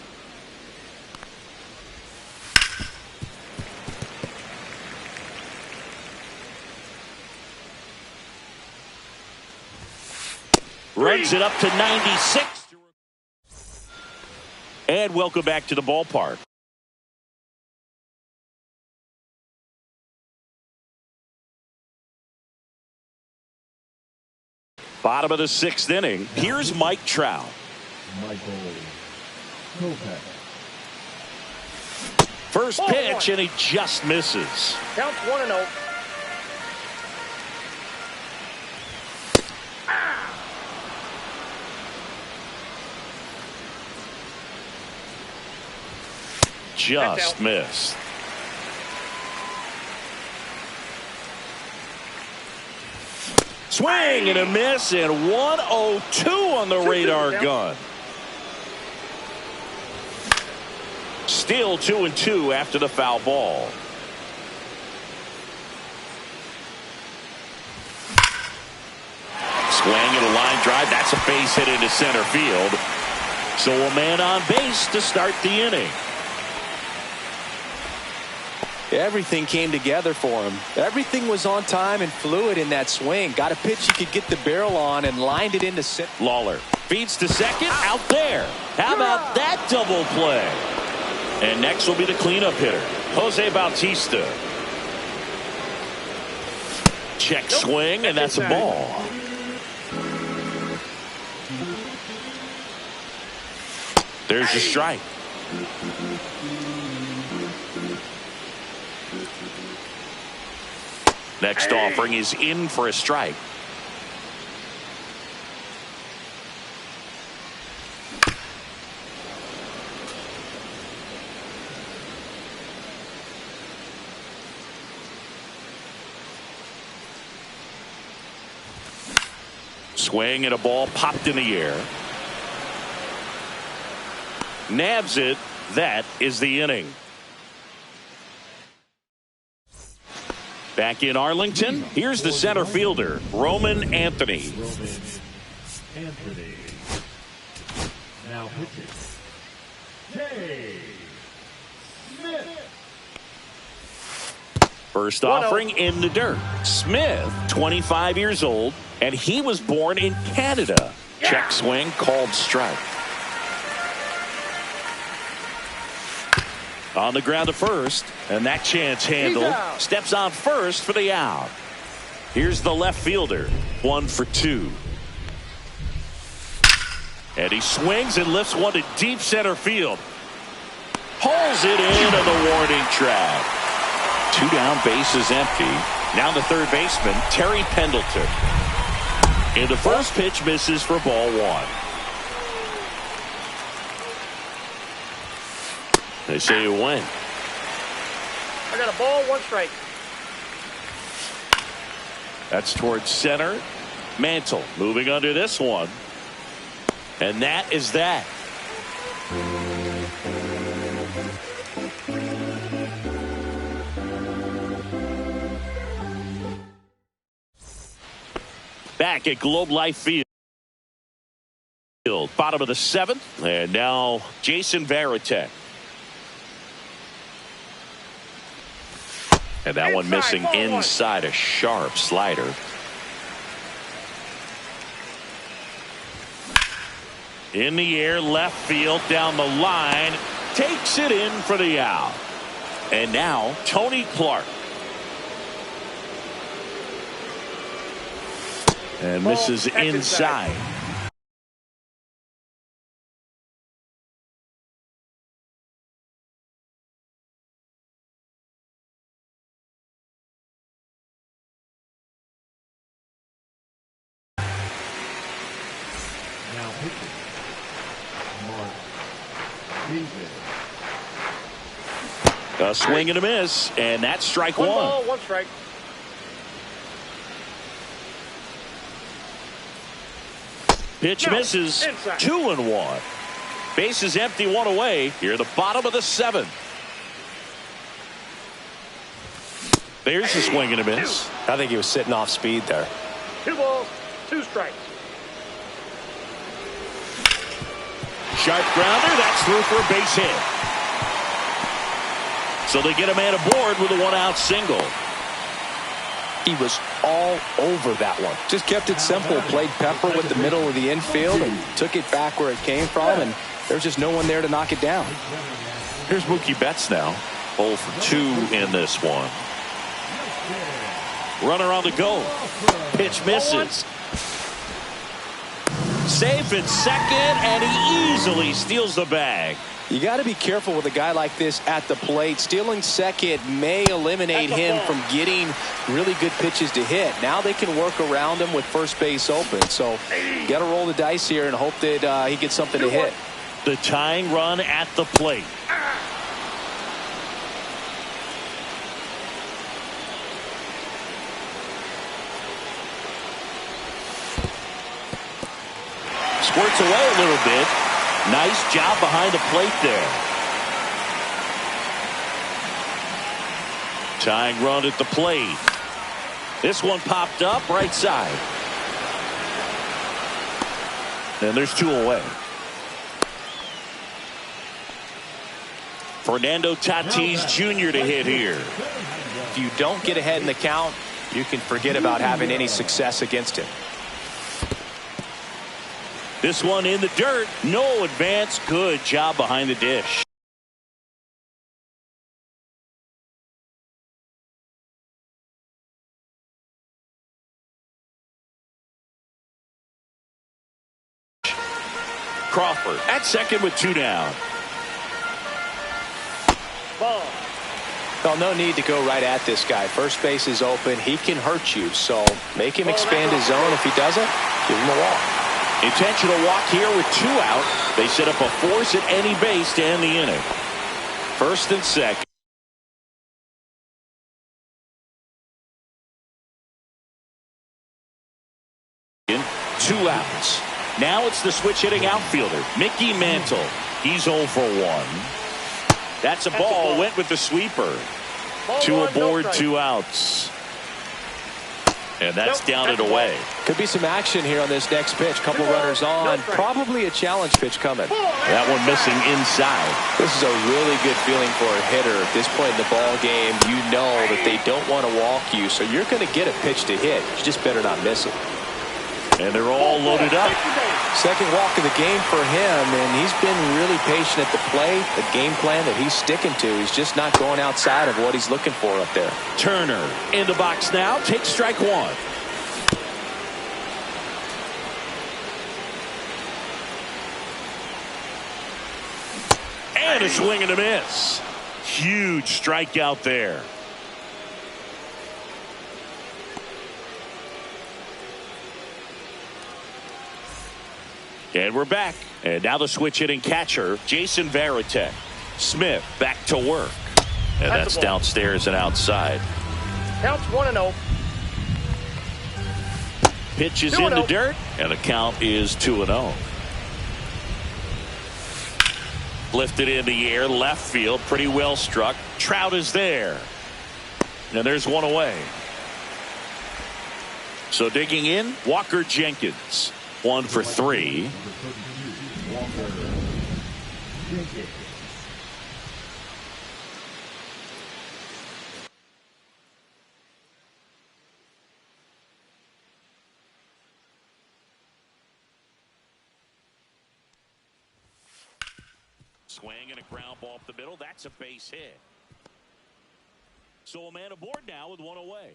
A: Runs it up to 96. And welcome back to the ballpark. Bottom of the 6th inning. Here's Mike Trout.
D: Michael Kopech.
A: First pitch, and he just misses.
C: Counts 1-0.
A: Just missed. Swing and a miss, and 102 on the radar gun. Still 2-2 after the foul ball. Swing and a line drive. That's a base hit into center field. So a man on base to start the inning.
B: Everything came together for him. Everything was on time and fluid in that swing. Got a pitch he could get the barrel on and lined it into center.
A: Lawler feeds to second, out there. How about that double play? And next will be the cleanup hitter, Jose Bautista. Check swing, and that's a ball. There's the strike. Next offering is in for a strike. Swing and a ball popped in the air. Nabs it. That is the inning. Back in Arlington, here's the center fielder, Roman Anthony.
D: Roman Anthony. Now pitching. K. Smith.
A: First offering in the dirt. Smith, 25 years old, and he was born in Canada. Check swing, called strike. On the ground to first, and that chance handled. Steps on first for the out. Here's the left fielder, 1 for 2. And he swings and lifts one to deep center field. Pulls it in on the warning track. 2 down, bases empty. Now the third baseman, Terry Pendleton. And the first pitch misses for ball 1. They say you win.
C: I got a ball, 1 strike.
A: That's towards center. Mantle moving under this one. And that is that. Back at Globe Life Field. Bottom of the 7th. And now Jason Varitek. And that one missing inside, a sharp slider. In the air, left field, down the line. Takes it in for the out. And now Tony Clark. And misses inside.
D: Now pitching. Mark Davis.
A: A swing and a miss, and that's strike 1.
C: 1 ball, 1 strike.
A: Pitch misses.
C: Inside.
A: 2-1. Bases empty, 1 away. Here, the bottom of the 7th. There's the swing and a miss.
B: I think he was sitting off speed there.
C: 2 balls, 2 strikes.
A: Sharp grounder, that's through for a base hit. So they get a man aboard with a 1-out single.
B: He was all over that one. Just kept it simple. Played pepper with the middle of the infield and took it back where it came from. And there's just no one there to knock it down.
A: Here's Mookie Betts now. 0 for 2 in this one. Runner on the go. Pitch misses. Safe at second, and he easily steals the bag.
B: You got to be careful with a guy like this at the plate. Stealing second may eliminate him from getting really good pitches to hit. Now they can work around him with first base open. So you got to roll the dice here and hope that he gets something to hit.
A: The tying run at the plate. Squirts away a little bit. Nice job behind the plate there. Tying run at the plate. This one popped up right side. And there's 2 away. Fernando Tatis Jr. to hit here.
B: If you don't get ahead in the count, you can forget about having any success against him.
A: This one in the dirt. No advance. Good job behind the dish. Crawford at second with 2 down.
C: Ball.
B: Well, no need to go right at this guy. First base is open. He can hurt you. So make him expand his zone. If he doesn't, give him a walk.
A: Intentional walk here with 2 out. They set up a force at any base to end the inning. First and second. Two outs. Now it's the switch hitting outfielder, Mickey Mantle. He's 0 for 1. That's a ball. Went with the sweeper.
C: Ball
A: 2
C: 1,
A: aboard,
C: no strike.
A: 2 outs. And that's down and away.
B: Could be some action here on this next pitch. Couple runners on. Probably a challenge pitch coming.
A: That one missing inside.
B: This is a really good feeling for a hitter. At this point in the ball game, you know that they don't want to walk you, so you're going to get a pitch to hit. You just better not miss it.
A: And they're all loaded up.
B: Second walk of the game for him, and he's been really patient at the plate. The game plan that he's sticking to, he's just not going outside of what he's looking for up there.
A: Turner in the box now. Takes strike 1. And a swing and a miss. Huge strikeout there. And we're back. And now the switch hitting catcher, Jason Varitek. Smith back to work. And that's downstairs and outside.
C: Counts 1-0.
A: Pitch is in the dirt. And the count is 2-0. Lifted in the air, left field, pretty well struck. Trout is there. And there's 1 away. So digging in, Walker Jenkins. 1 for 3. Swing and a ground ball up the middle. That's a base hit. So a man aboard now with 1 away.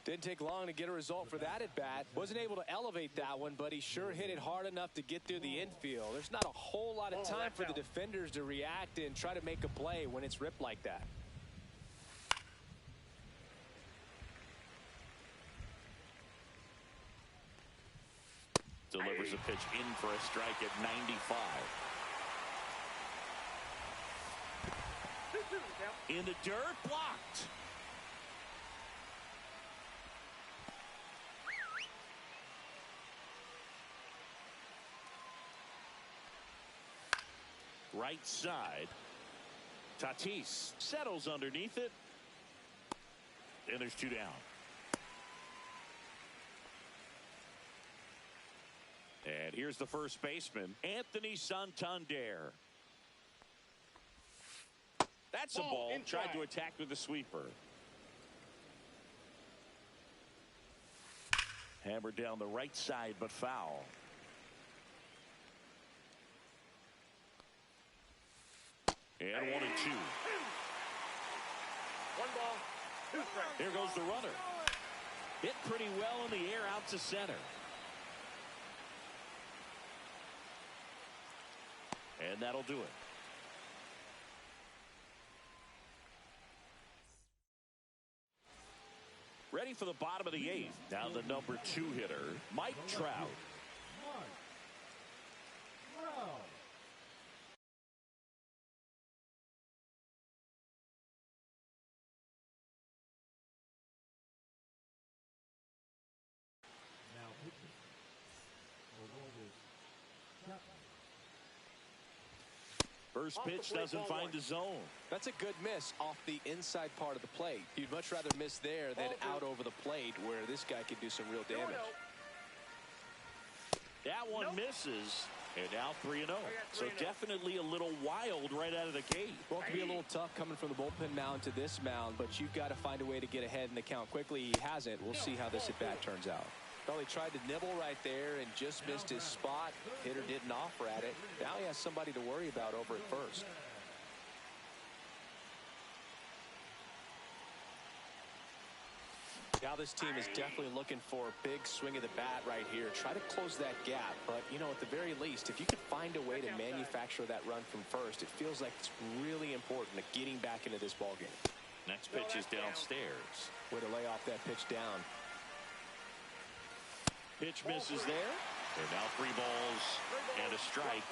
B: Didn't take long to get a result for that at bat. Wasn't able to elevate that one, but he sure hit it hard enough to get through the infield. There's not a whole lot of time for the defenders to react and try to make a play when it's ripped like that.
A: Delivers a pitch in for a strike at 95. In the dirt, blocked. Right side. Tatis settles underneath it. And there's 2 down. And here's the first baseman, Anthony Santander. That's a ball. Tried to attack with the sweeper. Hammered down the right side, but foul. And 1-2.
C: 1 ball, 2 strikes.
A: Here goes the runner. Hit pretty well in the air out to center. And that'll do it. Ready for the bottom of the 8th. Now the number 2 hitter, Mike Trout.
D: Mike Trout. Now pitching. Aroldis Chapman.
A: First
C: Off the
A: pitch
C: plate,
A: doesn't
C: ball
A: find
C: 1.
A: the zone.
B: That's a good miss off the inside part of the plate. You'd much rather miss there than
C: Ball 2.
B: out over the plate where this guy could do some real damage.
C: 2-0.
A: That one
C: Nope.
A: misses. And now 3-0. So
C: 3-0.
A: definitely a little wild right out of the gate.
B: Well, it can be a little tough coming from the bullpen mound to this mound, but you've got to find a way to get ahead in the count quickly. He hasn't. We'll see how this at bat turns out. Well, he tried to nibble right there and just missed his spot. Hitter didn't offer at it. Now he has somebody to worry about over at first. Now this team is definitely looking for a big swing of the bat right here. Try to close that gap. But, you know, at the very least, if you could find a way to manufacture that run from first, it feels like it's really important to getting back into this ballgame.
A: Next pitch is downstairs.
B: Way to lay off that pitch down.
A: Pitch misses there. And now 3 balls and a strike.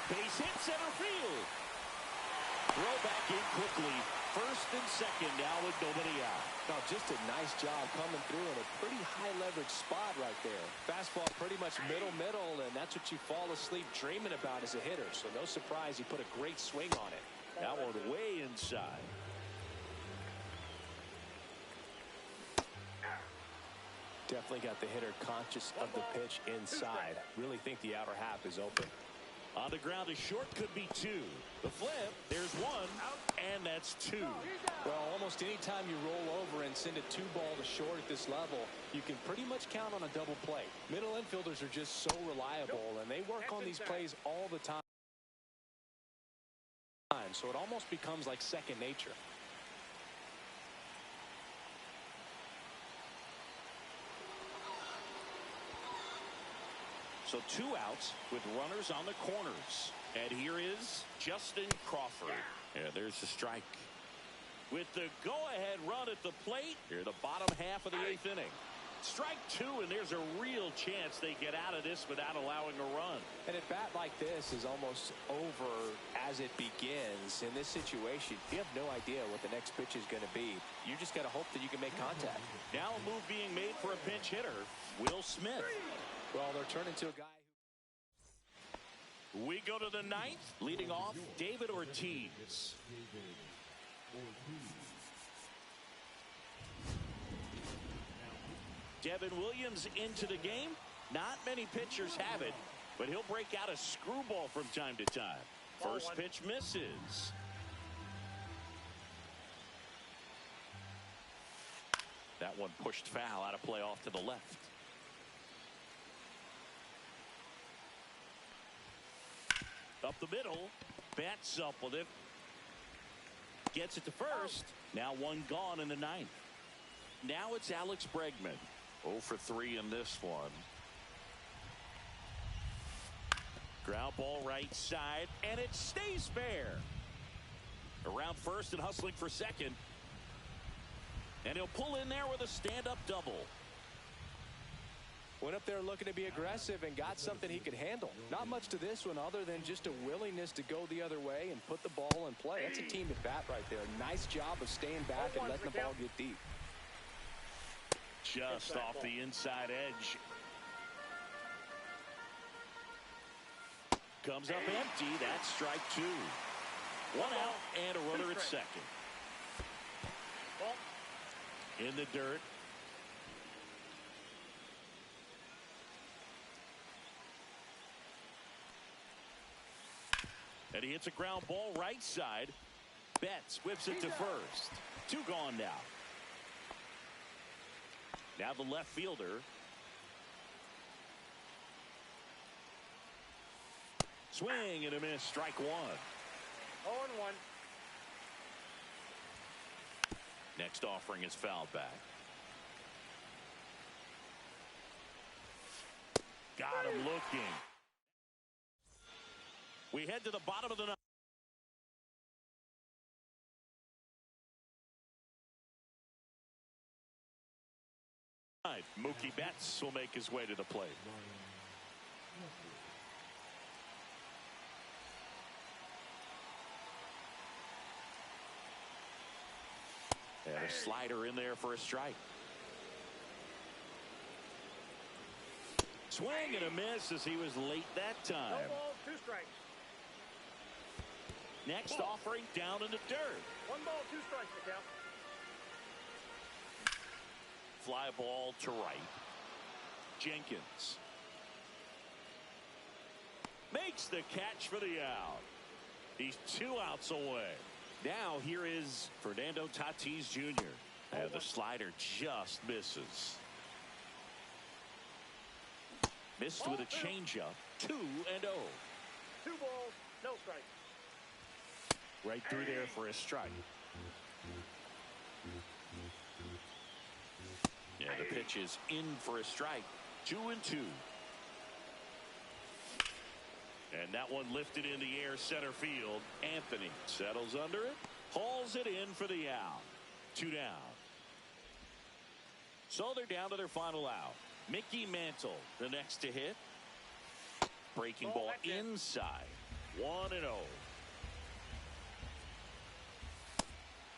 A: Base hit center field. Throw back in quickly. First and second now with nobody out.
B: Now just a nice job coming through in a pretty high leverage spot right there. Fastball pretty much middle, and that's what you fall asleep dreaming about as a hitter. So no surprise he put a great swing on it.
A: That one way inside.
B: Definitely got the hitter conscious of the pitch inside. Really think the outer half is open.
A: On the ground, a short could be 2. The flip, there's 1, and that's 2.
B: Well, almost any time you roll over and send a 2-ball to short at this level, you can pretty much count on a double play. Middle infielders are just so reliable, and they work on these plays all the time. So it almost becomes like second nature.
A: So 2 outs with runners on the corners. And here is Justin Crawford. And there's the strike. With the go-ahead run at the plate, here the bottom half of the 8th inning. Strike 2, and there's a real chance they get out of this without allowing a run.
B: And a bat like this is almost over as it begins. In this situation, you have no idea what the next pitch is going to be. You just got to hope that you can make contact.
A: Now a move being made for a pinch hitter, Will Smith.
B: Well, they're turning to a guy
A: We go to the 9th, leading off David Ortiz.
D: David Ortiz.
A: Devin Williams into the game. Not many pitchers have it, but he'll break out a screwball from time to time. First pitch misses. That one pushed foul, out of play off to the left. Up the middle, bats up with it. Gets it to first. Now 1 gone in the 9th. Now it's Alex Bregman. 0 for 3 in this one. Ground ball right side, and it stays fair. Around first and hustling for second. And he'll pull in there with a stand-up double.
B: went up there looking to be aggressive and got something he could handle. Not much to this one other than just a willingness to go the other way and put the ball in play. That's a team at bat right there. Nice job of staying back and letting the ball get deep.
A: Just off the inside edge. Comes up empty. That's strike 2. 1 out and a runner at second. In the dirt. And he hits a ground ball right side. Betts whips it to first. 2 gone now. Now the left fielder. Swing and a miss. Strike one.
C: 0-1.
A: Next offering is fouled back. Got him looking. We head to the bottom of the ninth. Mookie Betts will make his way to the plate. And a slider in there for a strike. Swing and a miss as he was late that
C: No
A: time.
C: balls, 2 strikes.
A: Next offering down in the dirt.
C: 1 ball, 2 strikes to count.
A: Fly ball to right. Jenkins makes the catch for the out. He's 2 outs away. Now here is Fernando Tatis Jr. And the slider just misses. Missed with a changeup. 2-0.
C: 2 balls, no strikes.
A: Right through there for a strike. Yeah, the pitch is in for a strike. 2-2. And that one lifted in the air center field. Anthony settles under it. Hauls it in for the out. 2 down. So they're down to their final out. Mickey Mantle, the next to hit. Breaking ball inside. 1-0.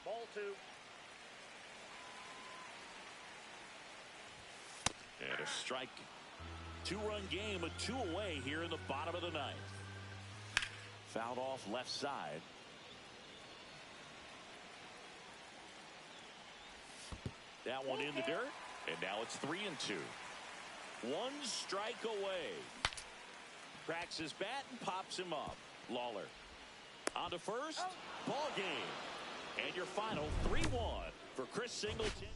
C: Ball 2.
A: And a strike. 2-run game with 2 away here in the bottom of the ninth. Fouled off left side. That one in the dirt. And now it's 3-2. 1 strike away. Cracks his bat and pops him up. Lawler on to first. Ball game. And your final 3-1 for Chris Singleton.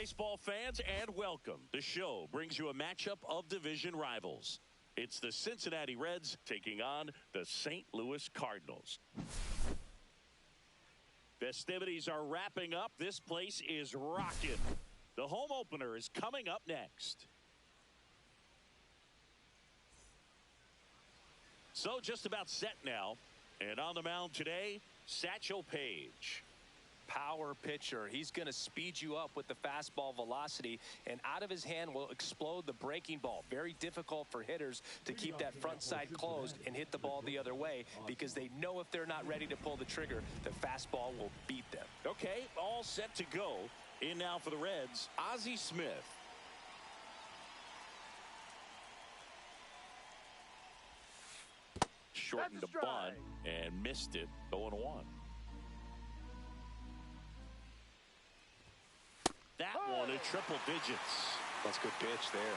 A: baseball fans, and welcome. The show brings you a matchup of division rivals. It's the Cincinnati Reds taking on the St. Louis Cardinals. Festivities are wrapping up. This place is rocking. The home opener is coming up next. So just about set now. And on the mound today, Satchel Paige.
B: Power pitcher. He's going to speed you up with the fastball velocity, and out of his hand will explode the breaking ball. Very difficult for hitters to keep that front side closed and hit the ball the other way, because they know if they're not ready to pull the trigger, the fastball will beat them.
A: Okay, all set to go. In now for the Reds, Ozzie Smith. Shortened the bunt and missed it. 0-1. That one in triple digits.
B: That's a good pitch there.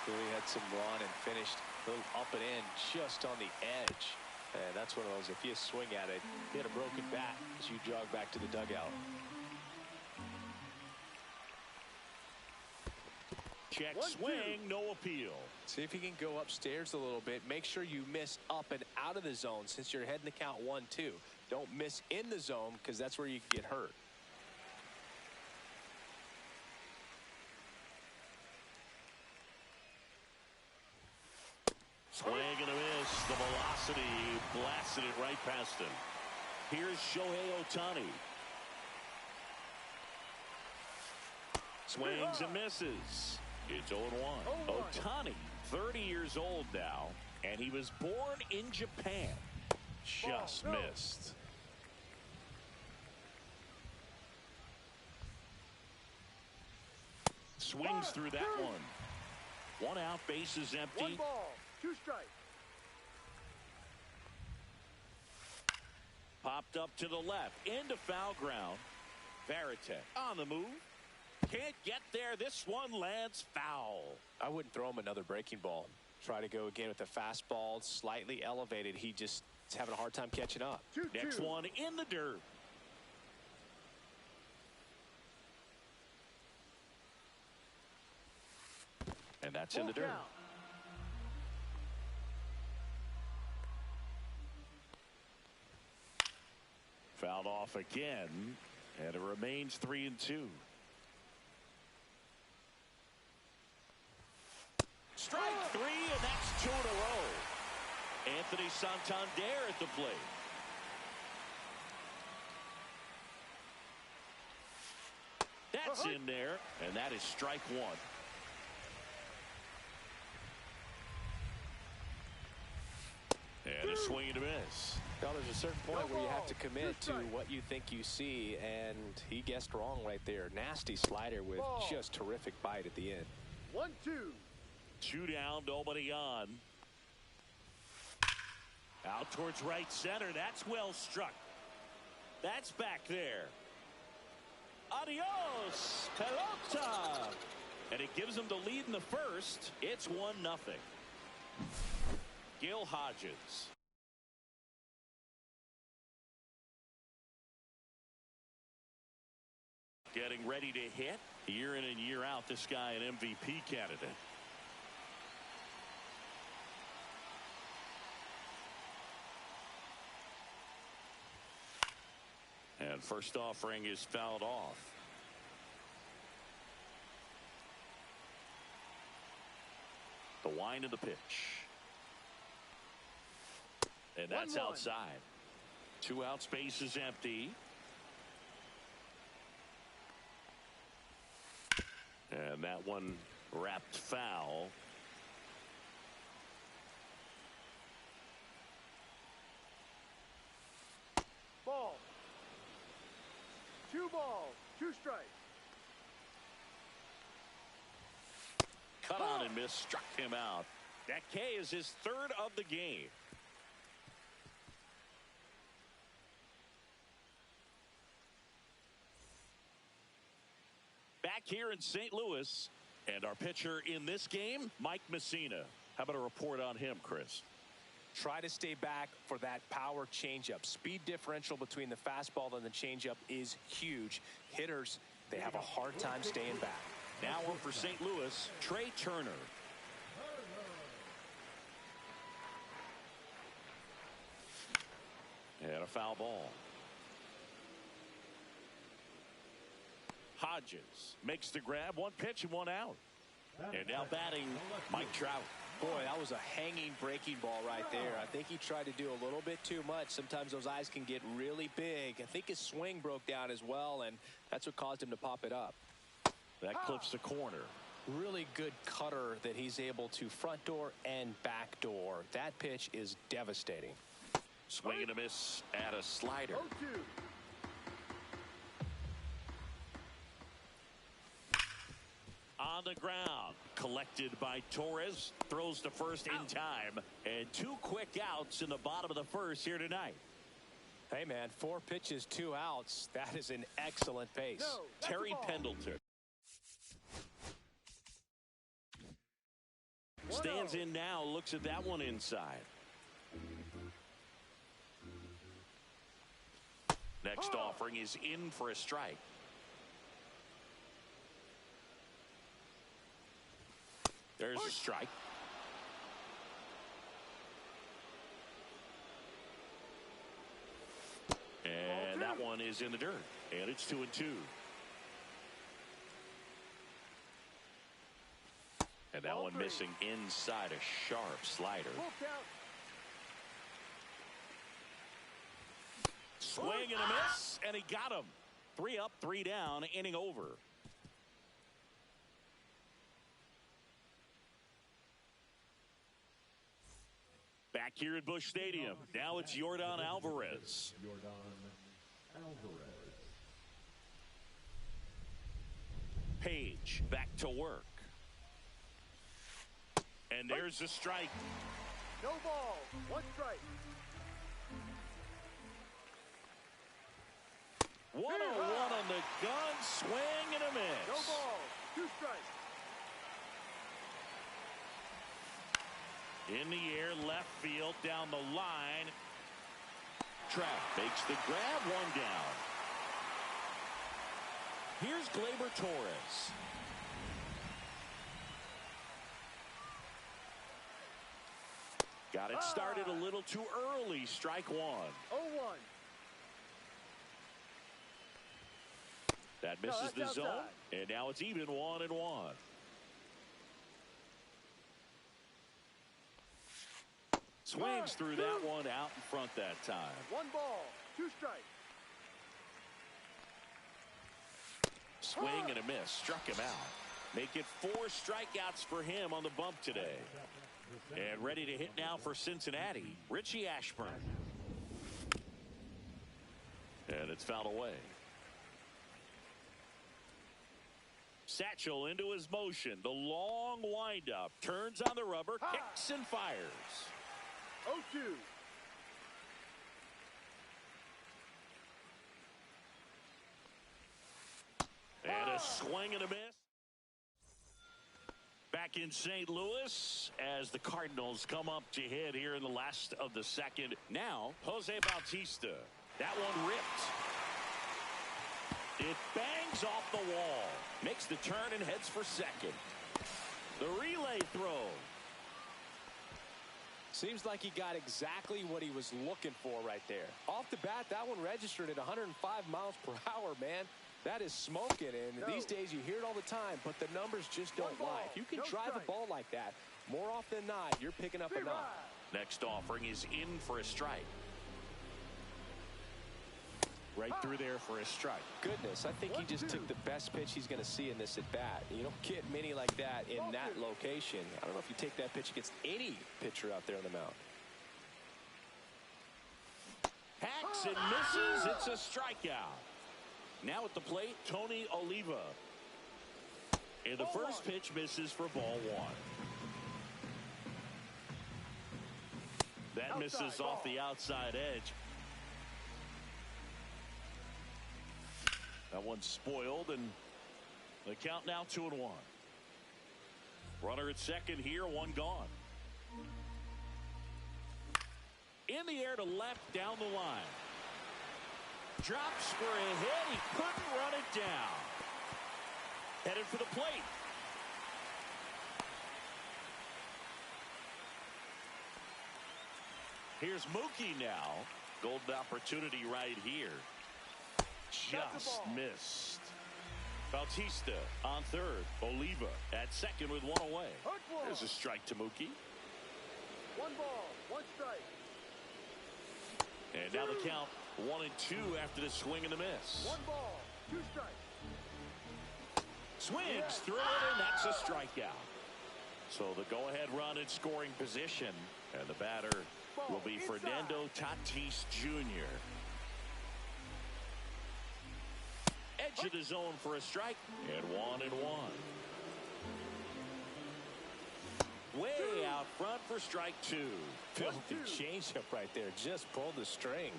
B: Really had some run and finished a little up and in, just on the edge. And that's one of those, if you swing at it, you hit a broken bat as you jog back to the dugout.
A: Check swing, no appeal.
B: See if you can go upstairs a little bit. Make sure you miss up and out of the zone since you're heading to count 1-2. Don't miss in the zone, because that's where you can get hurt.
A: Swing and a miss. The velocity blasted it right past him. Here's Shohei Ohtani. Swings and misses. It's 0-1. Ohtani, 30 years old now, and he was born in Japan. Just missed. Swings through that one. One out, bases empty.
C: 1 ball, 2 strikes.
A: Popped up to the left, into foul ground. Varitek on the move. Can't get there. This one lands foul.
B: I wouldn't throw him another breaking ball. Try to go again with the fastball, slightly elevated. He just is having a hard time catching up.
C: 2-2.
A: Next one in the dirt. And that's in the dirt.
C: Count.
A: Fouled off again, and it remains 3-2. Strike 3, and that's 2 in a row. Anthony Santander at the plate. That's in there, and that is strike 1. And a swing and a miss.
B: Now there's a certain point where you have to commit to what you think you see, and he guessed wrong right there. Nasty slider with just terrific bite at the end.
C: 1-2.
A: 2 down, nobody on. Out towards right center. That's well struck. That's back there. Adios, pelota. And it gives them the lead in the first. It's 1-0. Gil Hodges. Getting ready to hit. Year in and year out, this guy an MVP candidate. And first offering is fouled off. The wind of the pitch. And that's
C: 1-1.
A: outside. 2 out, space is empty. And that one wrapped foul.
C: Ball. 2 balls, 2 strikes.
A: Cut on and miss, struck him out. That K is his 3rd of the game. Back here in St. Louis, and our pitcher in this game, Mike Mussina. How about a report on him, Chris?
B: Try to stay back for that power changeup. Speed differential between the fastball and the changeup is huge. Hitters, They have a hard time staying back.
A: Now one for St. Louis, Trey Turner. And a foul ball. Hodges makes the grab. One pitch and one out. And now batting, Mike Trout.
B: Boy, that was a hanging breaking ball right there. I think he tried to do a little bit too much. Sometimes those eyes can get really big. I think his swing broke down as well, and that's what caused him to pop it up.
A: That clips the corner.
B: Really good cutter that he's able to front door and back door. That pitch is devastating.
A: Swing and a miss at a slider.
C: 0-2.
A: On the ground, collected by Torres, throws to first in time, and 2 quick outs in the bottom of the first here tonight.
B: Hey man, 4 pitches, 2 outs. That is an excellent pace.
C: No, that's
A: Terry
C: a ball.
A: Pendleton stands in now, looks at that one inside. Next offering is in for a strike. There's a strike. And that one is in the dirt. And it's 2-2. And that one missing inside a sharp slider.
C: Full count.
A: Swing and a miss, and he got him. 3 up, 3 down, inning over. Back here at Busch Stadium, now it's Yordan Alvarez.
D: Yordan Alvarez.
A: Page back to work. And there's the strike.
C: No ball. 1 strike.
A: 1-0-1 on the gun, swing and a miss.
C: No ball. 2 strikes.
A: In the air, left field, down the line. Trout makes the grab, 1 down. Here's Gleyber Torres. Got it started a little too early. Strike 1.
C: 0-1.
A: That misses the
C: that's
A: zone,
C: outside.
A: and now it's even 1-1. Swings through that one out in front that time.
C: 1 ball. 2 strikes.
A: Swing and a miss. Struck him out. Make it 4 strikeouts for him on the bump today. And ready to hit now for Cincinnati, Richie Ashburn. And it's fouled away. Satchel into his motion. The long windup. Turns on the rubber. Kicks and fires.
C: 0-2.
A: And a swing and a miss. Back in St. Louis as the Cardinals come up to hit here in the last of the second. Now, Jose Bautista. That one ripped. It bangs off the wall. Makes the turn and heads for second. The relay throw.
B: Seems like he got exactly what he was looking for right there. Off the bat, that one registered at 105 miles per hour, man. That is smoking, and these days you hear it all the time, but the numbers just don't lie. If you can drive a ball like that, more often than not, you're picking up enough.
A: Next offering is in for a strike. Right through there for a strike.
B: Goodness, I think he just took the best pitch he's going to see in this at bat. You don't get many like that in that location. I don't know if you take that pitch against any pitcher out there on the mound.
A: Hacks and misses. It's a strikeout. Now at the plate, Tony Oliva. And the first pitch misses for ball 1. That misses off the outside edge. That one's spoiled, and the count now 2-1. Runner at second here, 1 gone. In the air to left, down the line. Drops for a hit. He couldn't run it down. Headed for the plate. Here's Mookie now. Golden opportunity right here. Just missed. Bautista on third. Oliva at second with one away. There's a strike to Mookie.
C: 1 ball, 1 strike.
A: And now the count 1-2 after the swing and the miss.
C: 1 ball, 2 strikes.
A: Swings through it, and that's a strikeout. So the go-ahead run in scoring position, and the batter will be Fernando Tatis Jr. Edge of the zone for a strike, and 1-1. Way out front for strike 2.
B: Filthy changeup right there. Just pulled the string.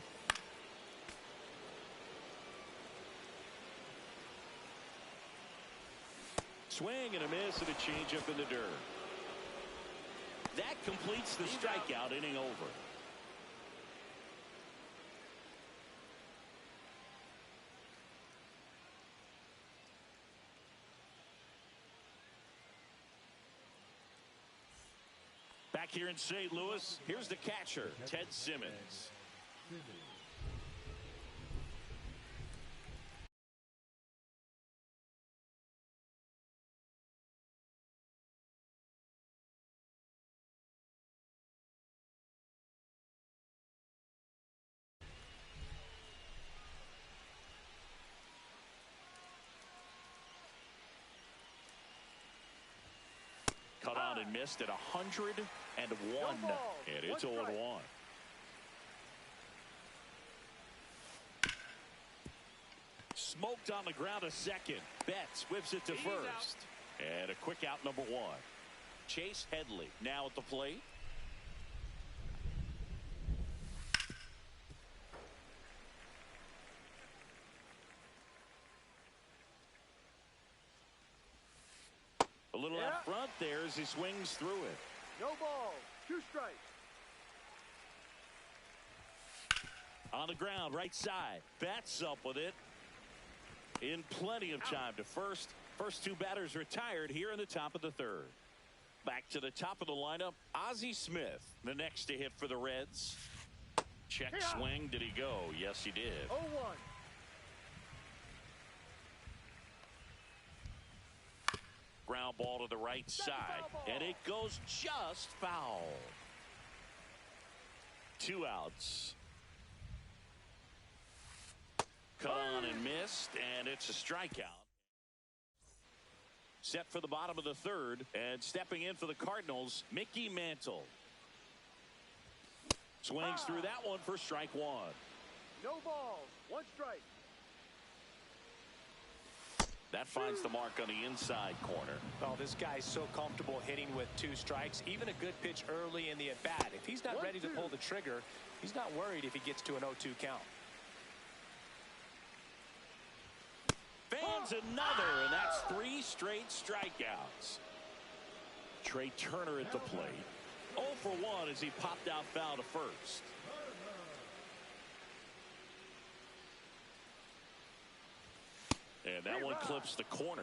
A: Swing and a miss and a changeup in the dirt. That completes the strikeout inning over. Back here in St. Louis, here's the catcher, Ted Simmons. Cut on and missed at 101. And it's 0-1. Smoked on the ground to second. Betts whips it to first. And a quick out, number 1. Chase Headley now at the plate. A little out front there as he swings through it.
C: No balls, 2 strikes.
A: On the ground, right side. Bats up with it. In plenty of time to first. First 2 batters retired here in the top of the 3rd. Back to the top of the lineup, Ozzie Smith, the next to hit for the Reds. Check swing. Did he go? Yes, he did.
C: 0-1.
A: Ground ball to the right side, and it goes just foul. 2 outs. Cut on and missed, and it's a strikeout. Set for the bottom of the 3rd, and stepping in for the Cardinals, Mickey Mantle. Swings through that one for strike 1.
C: No balls, 1 strike.
A: That finds the mark on the inside corner.
B: Oh, this guy's so comfortable hitting with 2 strikes. Even a good pitch early in the at-bat. If he's not ready to pull the trigger, he's not worried if he gets to an 0-2 count.
A: Fans another, and that's 3 straight strikeouts. Trey Turner at the plate. 0 for 1 as he popped out foul to first. And that one clips the corner.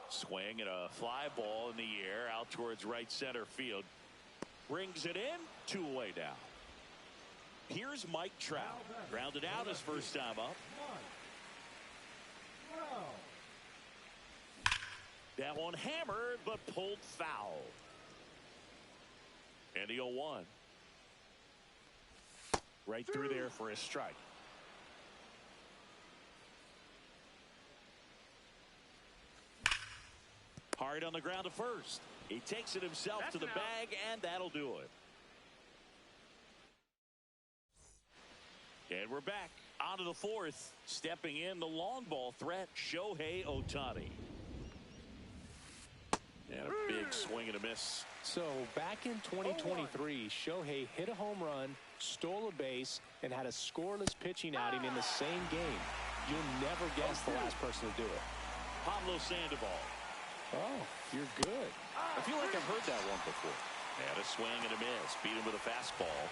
A: Swing and a fly ball in the air out towards right center field. Brings it in. 2 away now. Here's Mike Trout. Grounded out his first time up. That one hammered but pulled foul. And the 0-1. Right through there for a strike. Hard on the ground to first. He takes it himself to the bag, and that'll do it. And we're back onto the fourth. Stepping in, the long ball threat, Shohei Ohtani. And a big swing and a miss.
B: So back in 2023, Shohei hit a home run, stole a base, and had a scoreless pitching outing in the same game. You'll never guess the last person to do it.
A: Pablo Sandoval.
B: Oh, you're good.
A: I feel like I've heard that one before. And a swing and a miss. Beat him with a fastball.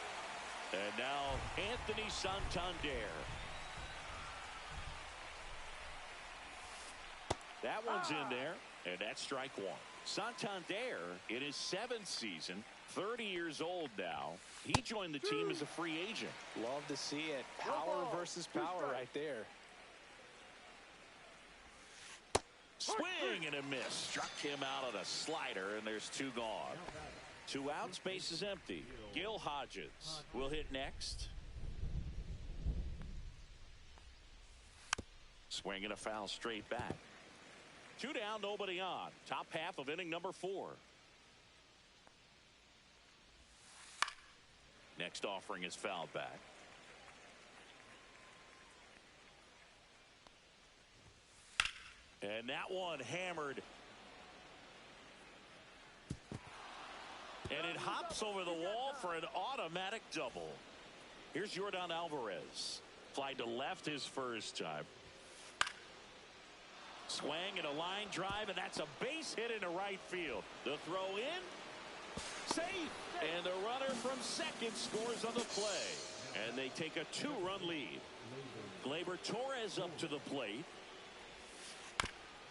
A: And now Anthony Santander. That one's in there. And that's strike one. Santander, in his 7th season, 30 years old now. He joined the team as a free agent.
B: Love to see it. Power versus power right there.
A: Swing and a miss. Struck him out on a slider, and there's 2 gone. 2 outs, base is empty. Gil Hodges will hit next. Swing and a foul straight back. 2 down, nobody on. Top half of inning number 4. Next offering is fouled back. And that one hammered. And it hops over the wall for an automatic double. Here's Yordan Alvarez. Fly to left his first time. Swing and a line drive, and that's a base hit into right field. The throw in. Safe. And the runner from second scores on the play. And they take a 2-run lead. Gleyber Torres up to the plate.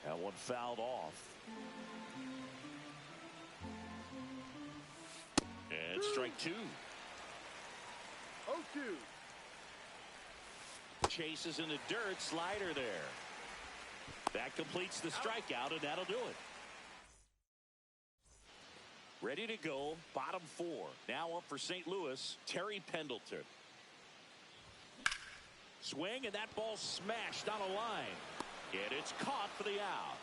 A: That one fouled off. And strike 2.
C: 0-2.
A: Chases in the dirt. Slider there. That completes the strikeout, and that'll do it. Ready to go. Bottom 4. Now up for St. Louis. Terry Pendleton. Swing, and that ball smashed on a line. And it's caught for the out.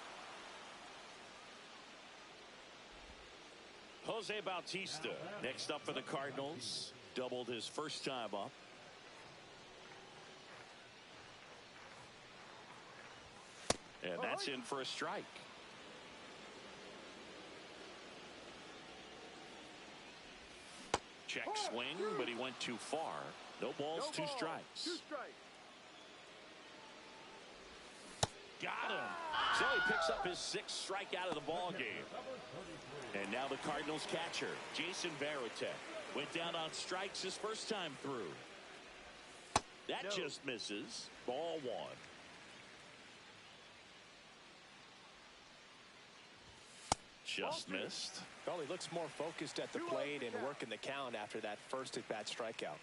A: Jose Bautista next up for the Cardinals. Doubled his first time up. And that's in for a strike. Check swing, but he went too far. No balls, 2 strikes.
C: 2 strikes.
A: Got him. So he picks up his 6th strikeout of the ball game. And now the Cardinals catcher, Jason Varitek, went down on strikes his first time through. That just misses. Ball 1. Just missed.
B: Well, he looks more focused at the plate and working the count after that first at-bat strikeout.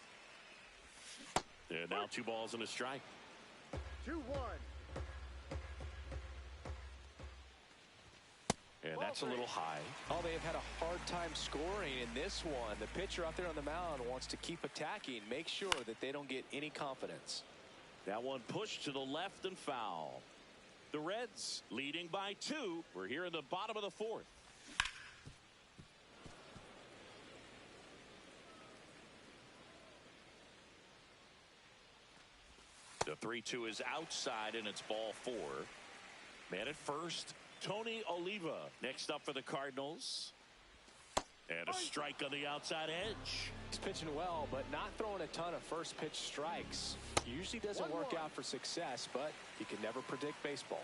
A: And now 2 balls and a strike.
C: 2-1.
A: And that's a little high.
B: Oh, they have had a hard time scoring in this one. The pitcher out there on the mound wants to keep attacking, make sure that they don't get any confidence.
A: That one pushed to the left and foul. The Reds leading by 2. We're here in the bottom of the 4th. The 3-2 is outside, and it's ball 4. Man at first, Tony Oliva next up for the Cardinals. And a strike on the outside edge.
B: He's pitching well, but not throwing a ton of first pitch strikes. Usually doesn't work out for success, but you can never predict baseball.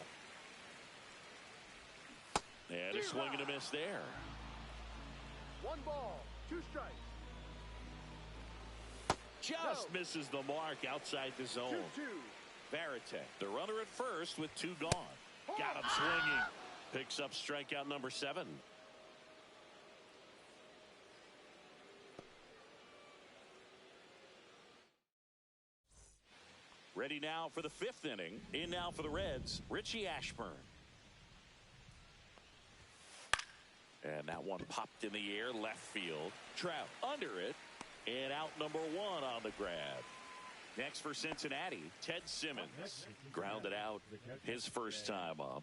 A: And a swing and a miss there.
C: 1 ball, 2 strikes.
A: Just misses the mark outside the zone.
C: 2-2.
A: Varitek, the runner at first with 2 gone. Got him swinging. Picks up strikeout number 7. Ready now for the 5th inning. In now for the Reds, Richie Ashburn. And that one popped in the air left field. Trout under it. And out number one on the grab. Next for Cincinnati, Ted Simmons. Grounded out his first time up.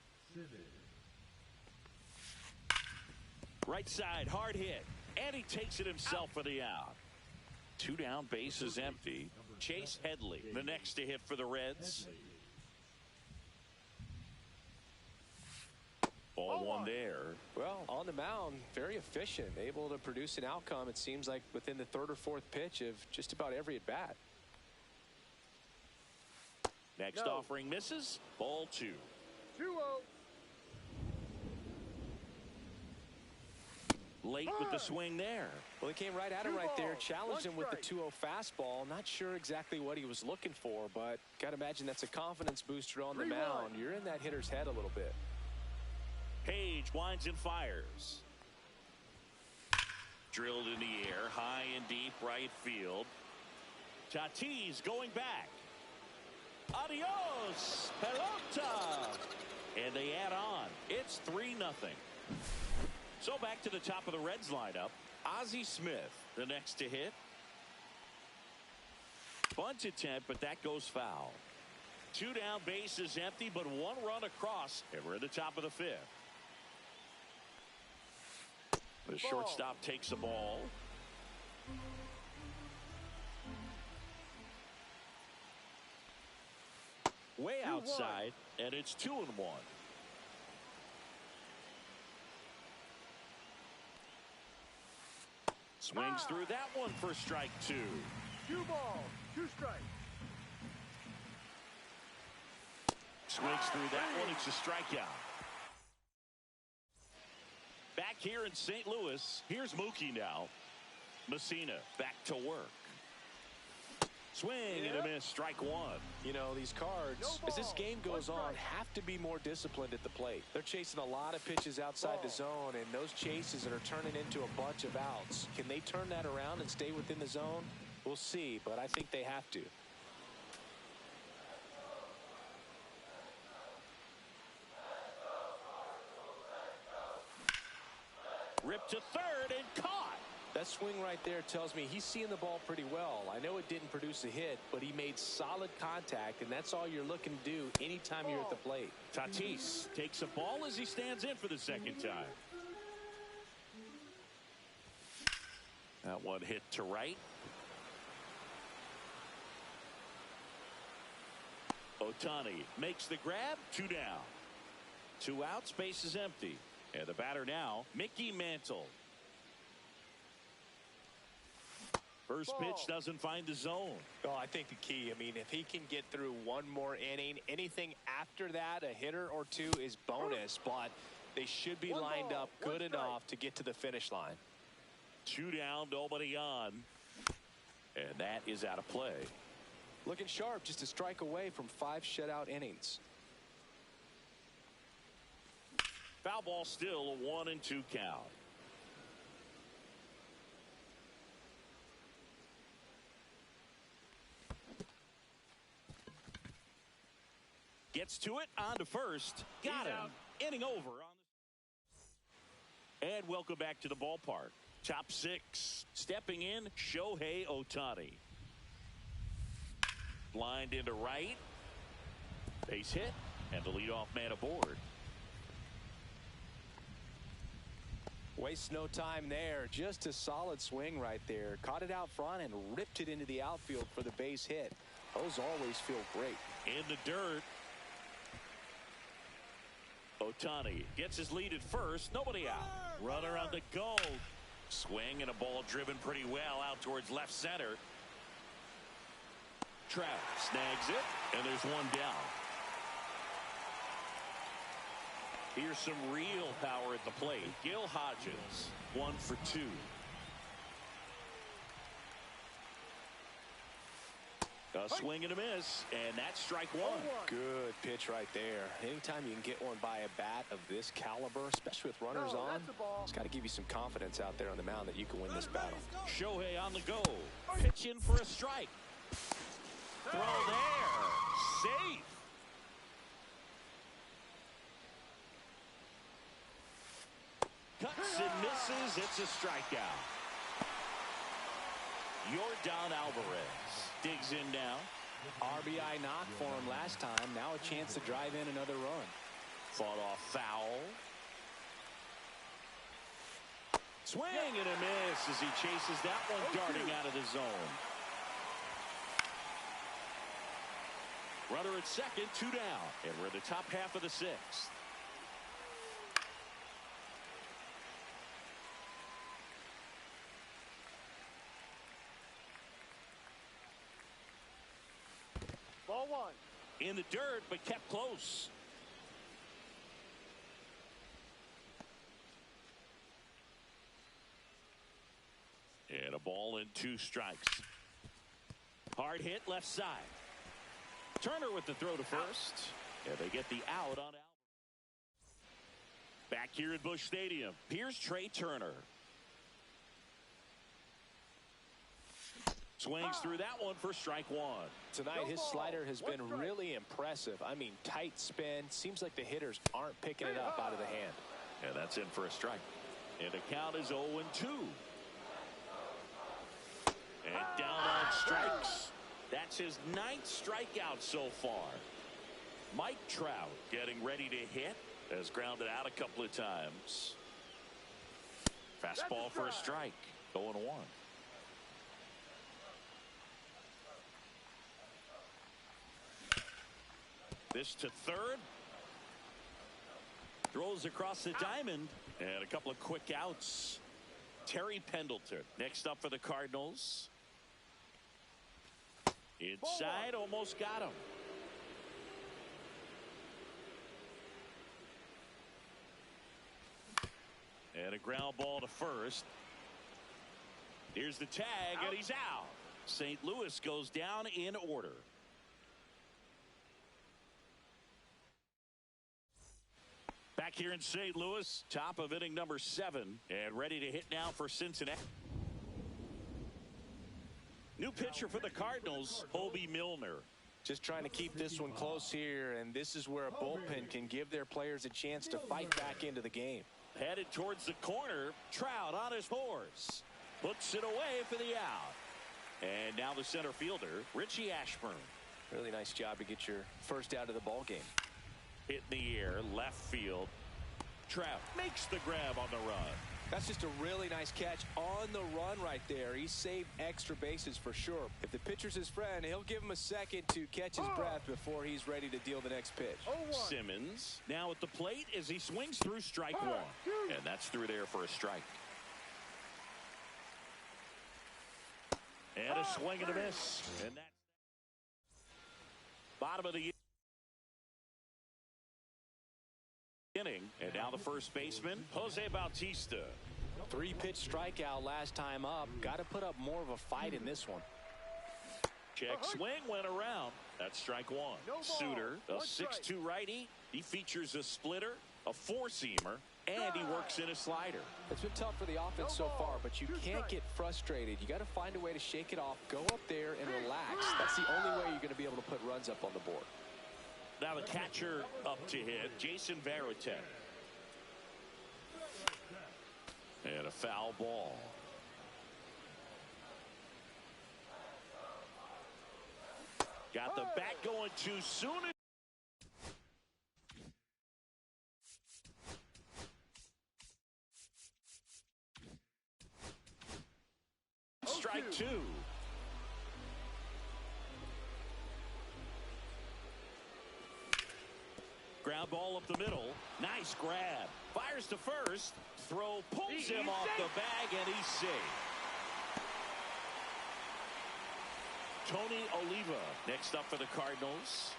A: Right side, hard hit. And he takes it himself for the out. 2 down, bases empty. Chase Headley, the next to hit for the Reds. Ball one there.
B: Well, on the mound, very efficient, able to produce an outcome, it seems like, within the 3rd or 4th pitch of just about every at bat.
A: Next offering misses. Ball 2.
C: 2-0.
A: Late with the swing there.
B: Well, he came right at him right there, challenged him with the 2-0 fastball. Not sure exactly what he was looking for, but got to imagine that's a confidence booster on the mound. You're in that hitter's head a little bit.
A: Page winds and fires. Drilled in the air, high and deep right field. Tatis going back. Adios, pelota. And they add on. It's 3-0. So back to the top of the Reds lineup. Ozzie Smith, the next to hit. Bunt attempt, but that goes foul. 2 down, bases empty, but 1 run across. And we're at the top of the 5th. The shortstop takes the ball. Way outside, and it's 2-1. Swings through that one for strike 2.
C: 2 balls, 2 strikes.
A: Swings through that one. It's a strikeout. Back here in St. Louis, here's Mookie now. Messina back to work. Swing and a miss, strike 1.
B: You know, these Cards, as this game goes on, have to be more disciplined at the plate. They're chasing a lot of pitches outside the zone, and those chases that are turning into a bunch of outs. Can they turn that around and stay within the zone? We'll see, but I think they have to.
A: Ripped to third and caught.
B: That swing right there tells me he's seeing the ball pretty well. I know it didn't produce a hit, but he made solid contact, and that's all you're looking to do anytime you're at the plate.
A: Tatis takes a ball as he stands in for the second time. That one hit to right. Ohtani makes the grab. 2 down. 2 outs, base is empty. And the batter now, Mickey Mantle. First pitch doesn't find the zone.
B: Oh, I think the key, I mean, if he can get through 1 more inning, anything after that, a hitter or 2 is bonus, but they should be lined up good enough to get to the finish line.
A: 2 down, nobody on. And that is out of play.
B: Looking sharp, just a strike away from 5 shutout innings.
A: Foul ball, still a 1-2 count. Gets to it, on to first. Got him. Inning over. And welcome back to the ballpark. Top 6. Stepping in, Shohei Ohtani. Blind into right. Base hit. And the leadoff man aboard.
B: Waste no time there. Just a solid swing right there. Caught it out front and ripped it into the outfield for the base hit. Those always feel great.
A: In the dirt. Ohtani gets his lead at first. Nobody out. Runner on the go. Swing and a ball driven pretty well out towards left center. Trout snags it, and there's 1 down. Here's some real power at the plate. Gil Hodges, 1 for 2. A swing and a miss, and that's strike 1.
B: Good pitch right there. Anytime you can get one by a bat of this caliber, especially with runners on, it's got to give you some confidence out there on the mound that you can win this battle.
A: Shohei on the go. Pitch in for a strike. Throw there. Safe. Cuts and misses. It's a strikeout. Yordan Alvarez digs in now.
B: RBI knock for him last time. Now a chance to drive in another run.
A: Fought off foul. Swing and a miss as he chases that one darting out of the zone. Runner at second, 2 down. And we're in the top half of the 6th.
C: Ball 1.
A: In the dirt, but kept close. And a ball and 2 strikes. Hard hit left side. Turner with the throw to first. And they get the out on Alvarez. Back here at Busch Stadium, here's Trey Turner. Swings through that one for strike 1.
B: Tonight his slider has been really impressive. I mean, tight spin. Seems like the hitters aren't picking it up out of the hand.
A: And that's in for a strike. And the count is 0-2. And down on strikes. That's his 9th strikeout so far. Mike Trout getting ready to hit. Has grounded out a couple of times. Fastball for a strike. 0-1. This to third. Throws across the diamond. And a couple of quick outs. Terry Pendleton next up for the Cardinals. Inside, almost got him. And a ground ball to first. Here's the tag, and he's out. St. Louis goes down in order. Back here in St. Louis, top of inning number 7, and ready to hit now for Cincinnati. New pitcher for the Cardinals, Hoby Milner.
B: Just trying to keep this one close here, and this is where a bullpen can give their players a chance to fight back into the game.
A: Headed towards the corner. Trout on his horse. Puts it away for the out. And now the center fielder, Richie Ashburn.
B: Really nice job to get your first out of the ball game.
A: Hit in the air, left field. Trout makes the grab on the run.
B: That's just a really nice catch on the run right there. He saved extra bases for sure. If the pitcher's his friend, he'll give him a second to catch his breath before he's ready to deal the next pitch.
A: Simmons now at the plate as he swings through strike 1. And that's through there for a strike. And a swing and a miss. And that's bottom of the inning. And now the first baseman, Jose Bautista.
B: 3-pitch strikeout last time up. Got to put up more of a fight in this one.
A: Check swing went around. That's strike 1. Suter, a 6'2 righty. He features a splitter, a 4-seamer, and he works in a slider.
B: It's been tough for the offense so far, but you can't get frustrated. You got to find a way to shake it off, go up there and relax. That's the only way you're going to be able to put runs up on the board.
A: Now the catcher up to hit, Jason Varitek. And a foul ball. Got the bat going too soon. Strike 2. Ground ball up the middle. Nice grab. Fires to first. Throw pulls him off the bag, and he's safe. Tony Oliva next up for the Cardinals.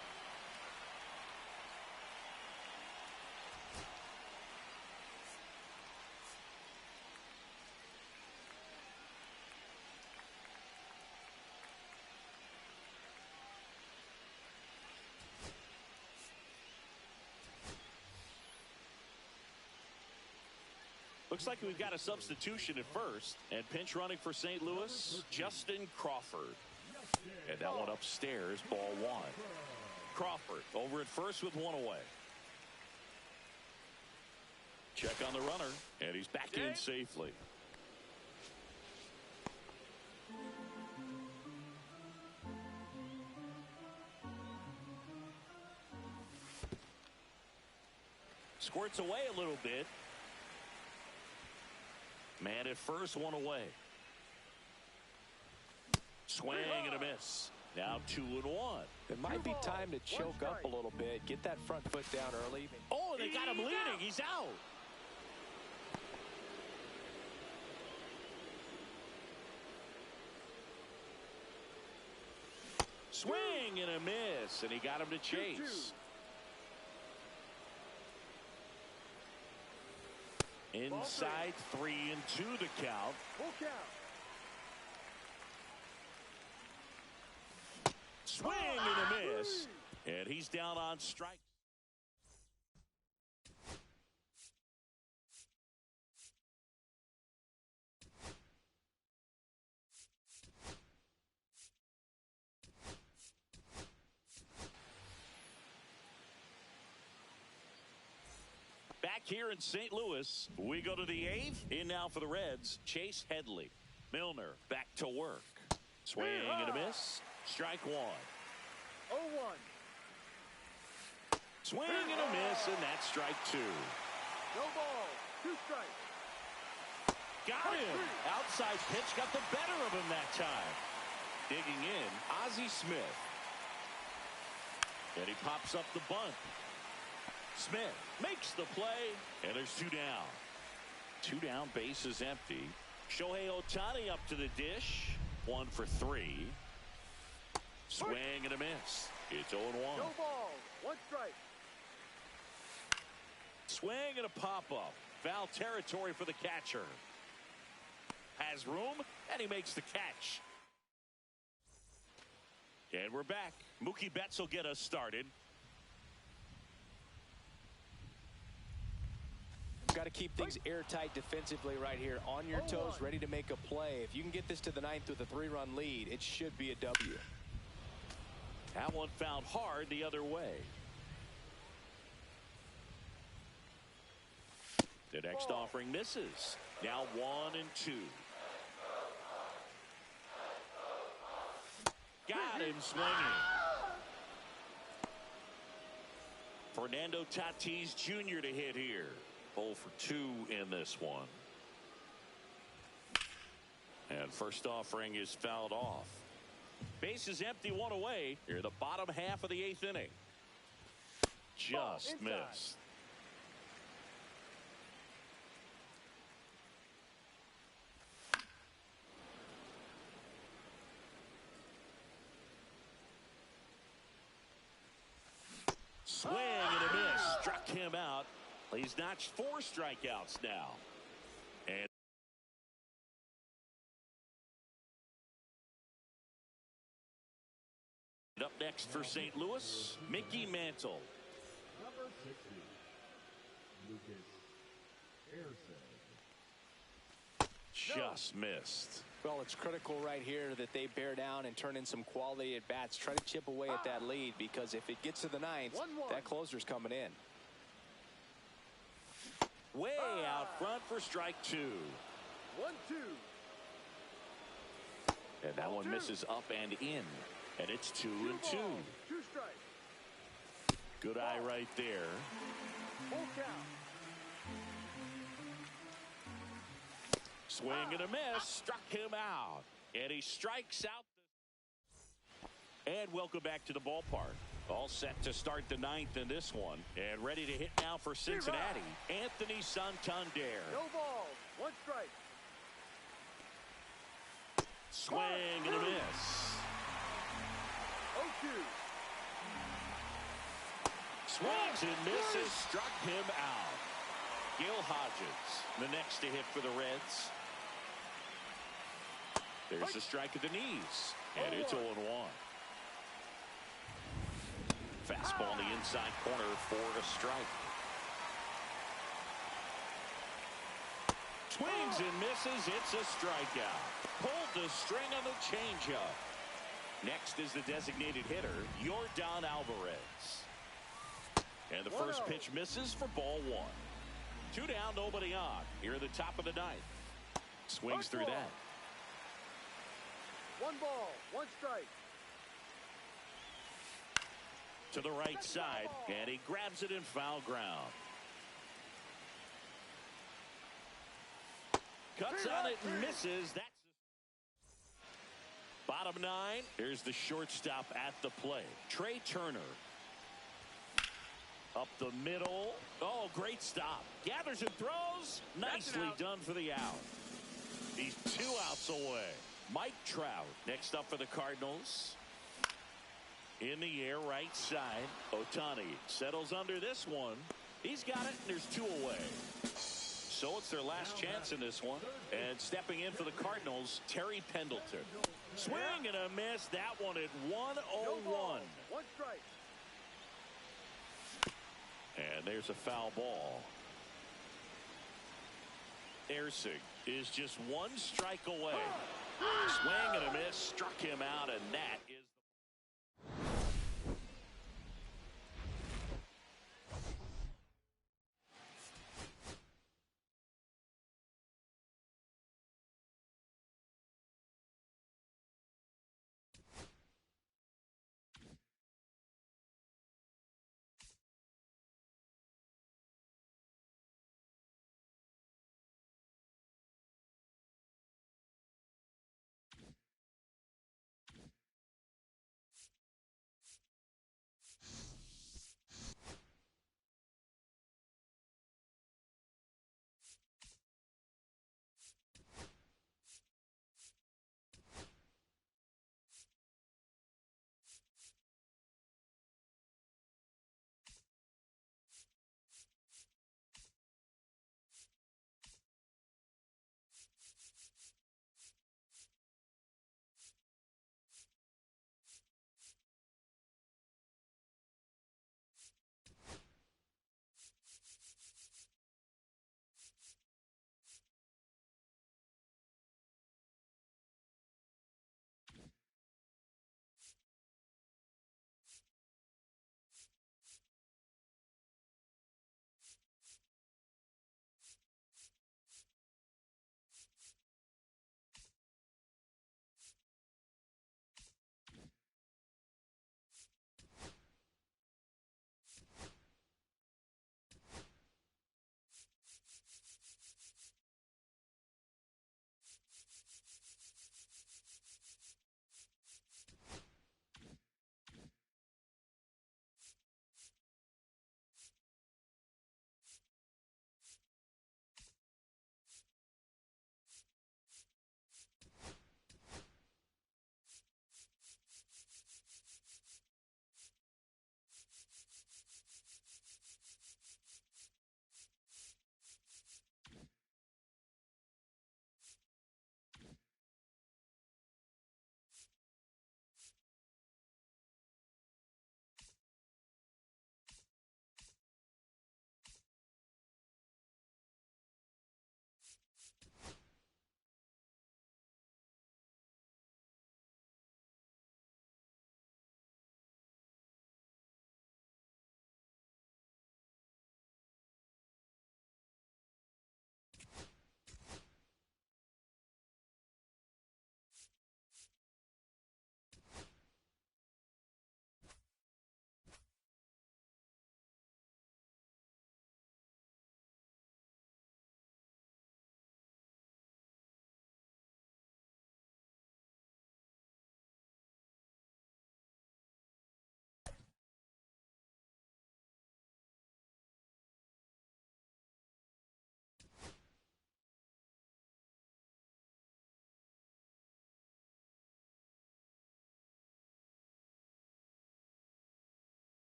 A: Looks like we've got a substitution at first. And pinch running for St. Louis, Justin Crawford. And that one upstairs, ball 1. Crawford over at first with 1 away. Check on the runner, and he's back in safely. Squirts away a little bit. Man at first, one away. Swing and a miss. Now 2-1.
B: It might be time to choke up a little bit. Get that front foot down early.
A: Oh, they got him leading. He's out. Swing and a miss, and he got him to chase. Inside 3-2 to count.
C: Full count.
A: Swing and a miss. And he's down on strikes. Back here in St. Louis, we go to the 8th. In now for the Reds, Chase Headley. Milner back to work. Swing and a miss. Strike one.
C: 0-1.
A: Swing and a miss, and that's strike two.
C: No ball. 2 strikes.
A: Got him. Outside pitch got the better of him that time. Digging in, Ozzie Smith. And he pops up the bunt. Smith makes the play, and there's 2 down. 2 down, base is empty. Shohei Ohtani up to the dish. 1 for 3. Swing and a miss. It's 0-1.
C: No ball. 1 strike.
A: Swing and a pop-up. Foul territory for the catcher. Has room, and he makes the catch. And we're back. Mookie Betts will get us started.
B: Got to keep things airtight defensively right here. On your toes, ready to make a play. If you can get this to the 9th with a 3-run lead, it should be a W.
A: That one found hard the other way. The next offering misses. Now 1-2. Got him swinging. Fernando Tatis Jr. to hit here. 0 for 2 in this one. And first offering is fouled off. Base is empty, 1 away. Here, the bottom half of the 8th inning. Just missed. Swing and a miss. Struck him out. He's notched 4 strikeouts now. And up next for St. Louis, Mickey Mantle.
D: Number 60, Lucas Erceg.
A: Just missed.
B: Well, it's critical right here that they bear down and turn in some quality at bats. Try to chip away at that lead, because if it gets to the 9th, that closer's coming in.
A: Way out front for strike 2.
C: 1-2.
A: And that one misses up and in. And it's 2-2.
C: 2 strikes.
A: Good eye right there.
C: Full count.
A: Swing and a miss. Struck him out. And he strikes out. And welcome back to the ballpark. All set to start the 9th in this one. And ready to hit now for Cincinnati, Anthony Santander.
C: No ball. 1 strike.
A: Swing and a miss.
C: 0-2.
A: Swings and misses. Struck him out. Gil Hodges, the next to hit for the Reds. There's a strike at the knees. And it's 0-1. Fastball in the inside corner for a strike. Swings and misses. It's a strikeout. Pulled the string on the changeup. Next is the designated hitter, Yordan Alvarez. And the first pitch misses for ball 1. Two down, nobody on. Here at the top of the ninth. Swings through that.
C: One ball, one strike.
A: To the right side, and he grabs it in foul ground. Cuts on it and misses. That's bottom nine. Here's the shortstop at the plate, Trey Turner. Up the middle. Oh, great stop. Gathers and throws. Nicely done for the out. He's 2 outs away. Mike Trout next up for the Cardinals. In the air, right side. Ohtani settles under this one. He's got it, and there's 2 away. So it's their last chance in this one. And stepping in for the Cardinals, Terry Pendleton. Swing and a miss. That one at 1-0-1.
C: One strike.
A: And there's a foul ball. Ersig is just 1 strike away. Swing and a miss. Struck him out, and that is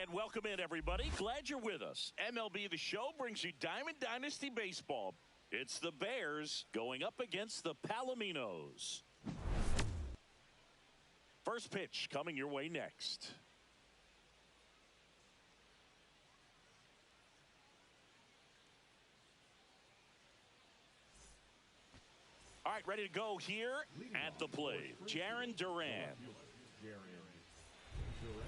A: And welcome in, everybody. Glad you're with us. MLB The Show brings you Diamond Dynasty Baseball. It's the Bears going up against the Palominos. First pitch coming your way next. right, ready to go here at the plate, Jarren Duran.
D: Jarren Duran.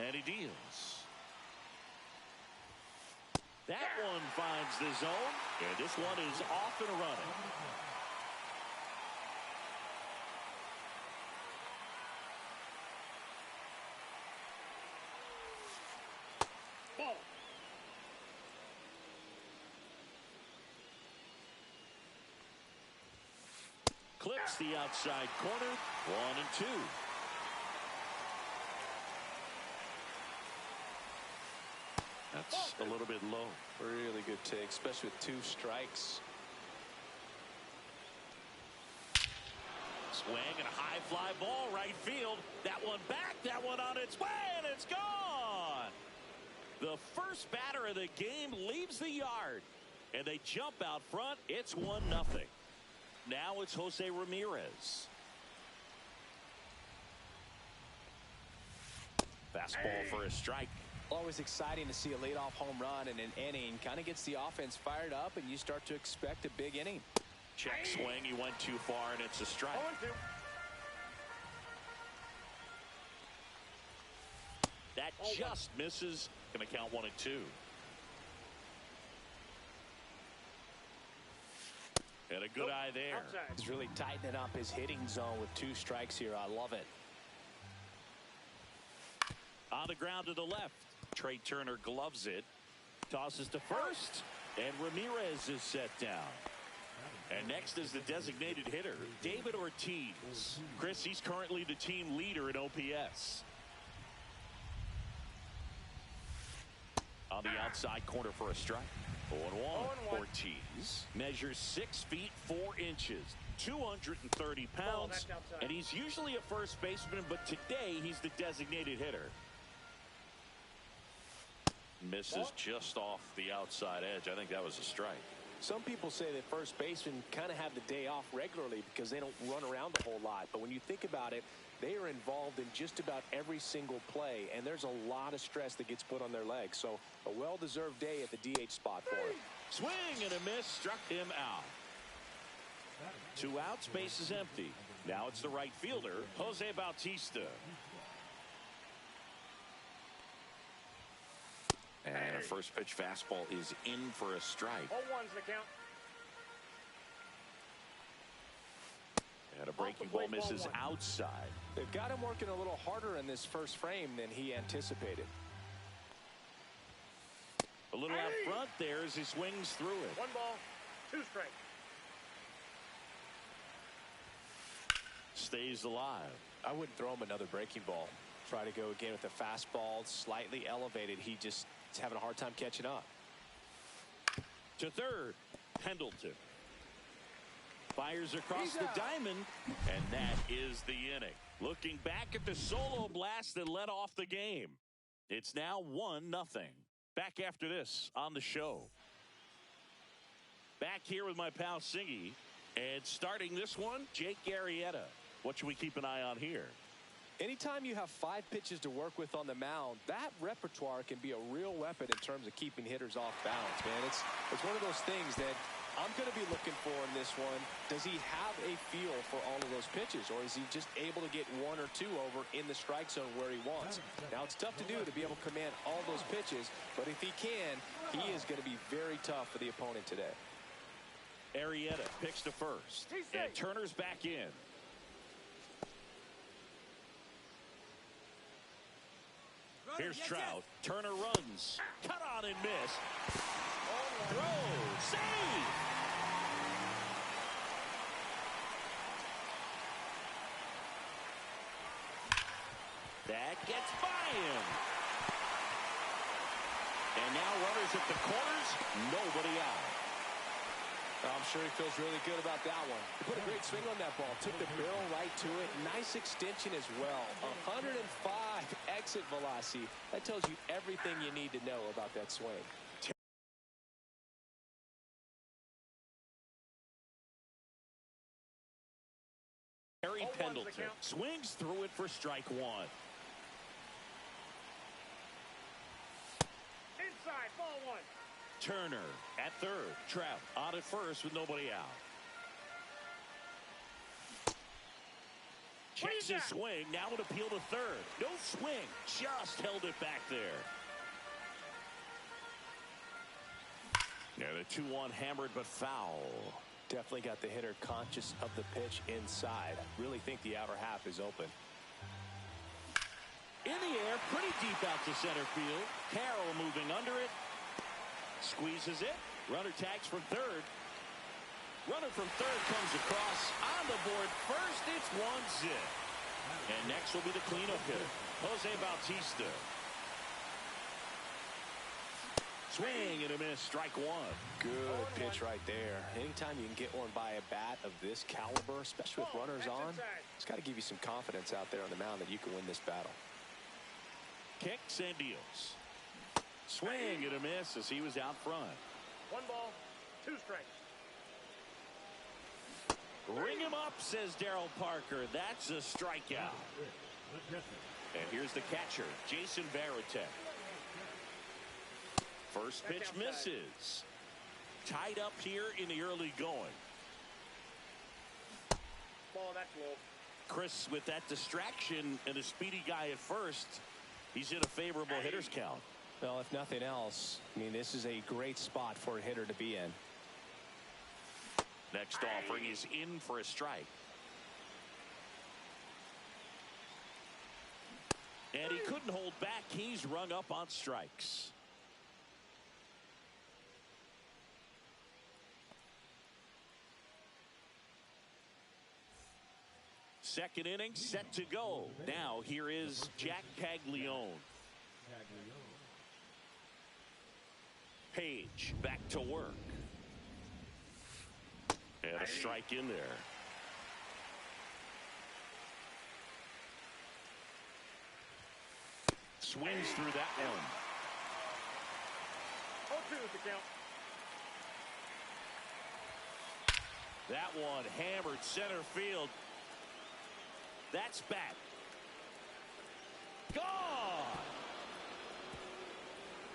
A: And he deals. That one finds the zone, and this one is off and running.
C: Ball.
A: Clips the outside corner, 1-2. That's a little bit low.
B: Really good take, especially with 2 strikes.
A: Swing and a high fly ball right field. That one back, that one on its way, and it's gone. The first batter of the game leaves the yard, and they jump out front. It's 1-0. Now it's Jose Ramirez. Fastball for a strike.
B: Always exciting to see a leadoff home run in an inning. Kind of gets the offense fired up, and you start to expect a big inning.
A: Check swing. He went too far, and it's a strike.
C: 0-2.
A: That just misses. Going to count 1-2. And a good eye there.
C: Outside.
B: He's really tightening up his hitting zone with 2 strikes here. I love it.
A: On the ground to the left. Trey Turner gloves it. Tosses to first. And Ramirez is set down. And next is the designated hitter, David Ortiz. Chris, he's currently the team leader in OPS. On the outside corner for a strike. 0-1. Ortiz measures 6 feet 4 inches, 230 pounds, and he's usually a first baseman, but today he's the designated hitter. Misses just off the outside edge. I think that was a strike.
B: Some people say that first basemen kind of have the day off regularly because they don't run around a whole lot. But when you think about it, they are involved in just about every single play, and there's a lot of stress that gets put on their legs. So a well-deserved day at the DH spot for him.
A: Swing and a miss, struck him out. 2 outs, base is empty. Now it's the right fielder, Jose Bautista. And a first pitch fastball is in for a strike.
C: 0-1's the count.
A: And a breaking ball misses outside.
B: They've got him working a little harder in this first frame than he anticipated.
A: A little out front there as he swings through it.
C: 1 ball, 2 strikes.
A: Stays alive.
B: I wouldn't throw him another breaking ball. Try to go again with the fastball slightly elevated. He just is having a hard time catching up.
A: To third, Pendleton. Fires across the diamond, and that is the inning. Looking back at the solo blast that led off the game. It's now 1-0. Back after this on the show. Back here with my pal Singy, and starting this one, Jake Arrieta. What should we keep an eye on here?
B: Anytime you have 5 pitches to work with on the mound, that repertoire can be a real weapon in terms of keeping hitters off balance, man. It's one of those things that I'm going to be looking for in this one. Does he have a feel for all of those pitches, or is he just able to get 1 or 2 over in the strike zone where he wants? Now, it's tough to do to be able to command all those pitches, but if he can, he is going to be very tough for the opponent today.
A: Arrieta picks to first. And Turner's back in. Here's Trout. Turner runs. Cut on and miss. Throw. Save. That gets by him. And now runners at the corners. Nobody out.
B: I'm sure he feels really good about that one. He put a great swing on that ball. Took the barrel right to it. Nice extension as well. 105 exit velocity. That tells you everything you need to know about that swing.
A: Harry Pendleton swings through it for strike one.
C: Inside, ball one.
A: Turner at third. Trout on at first with nobody out. Checks his swing. Now an appeal to third. No swing. Just held it back there. And a 2-1 hammered but foul.
B: Definitely got the hitter conscious of the pitch inside. Really think the outer half is open.
A: In the air, pretty deep out to center field. Carroll moving under it. Squeezes it. Runner tags from third. Runner from third comes across on the board first. It's 1-0. And next will be the cleanup hitter, Jose Bautista. Swing and a miss. Strike one.
B: Good pitch right there. Anytime you can get one by a bat of this caliber, especially with runners on, it's got to give you some confidence out there on the mound that you can win this battle.
A: Kicks and deals. Swing and a miss as he was out front.
C: 1 ball, 2 strikes.
A: Ring him up, says Daryl Parker. That's a strikeout. And here's the catcher, Jason Varitek. First pitch misses. Tied up here in the early going.
C: Ball, that's low.
A: Chris, with that distraction and a speedy guy at first, he's in a favorable hitter's count.
B: Well, if nothing else, I mean, this is a great spot for a hitter to be in.
A: Next offering is in for a strike. And he couldn't hold back. He's rung up on strikes. Second inning set to go. Now here is Jack Caglione. Page back to work. And a strike in there. Swings through that one.
C: 0-2 is the count.
A: That one hammered center field. That's back. Gone.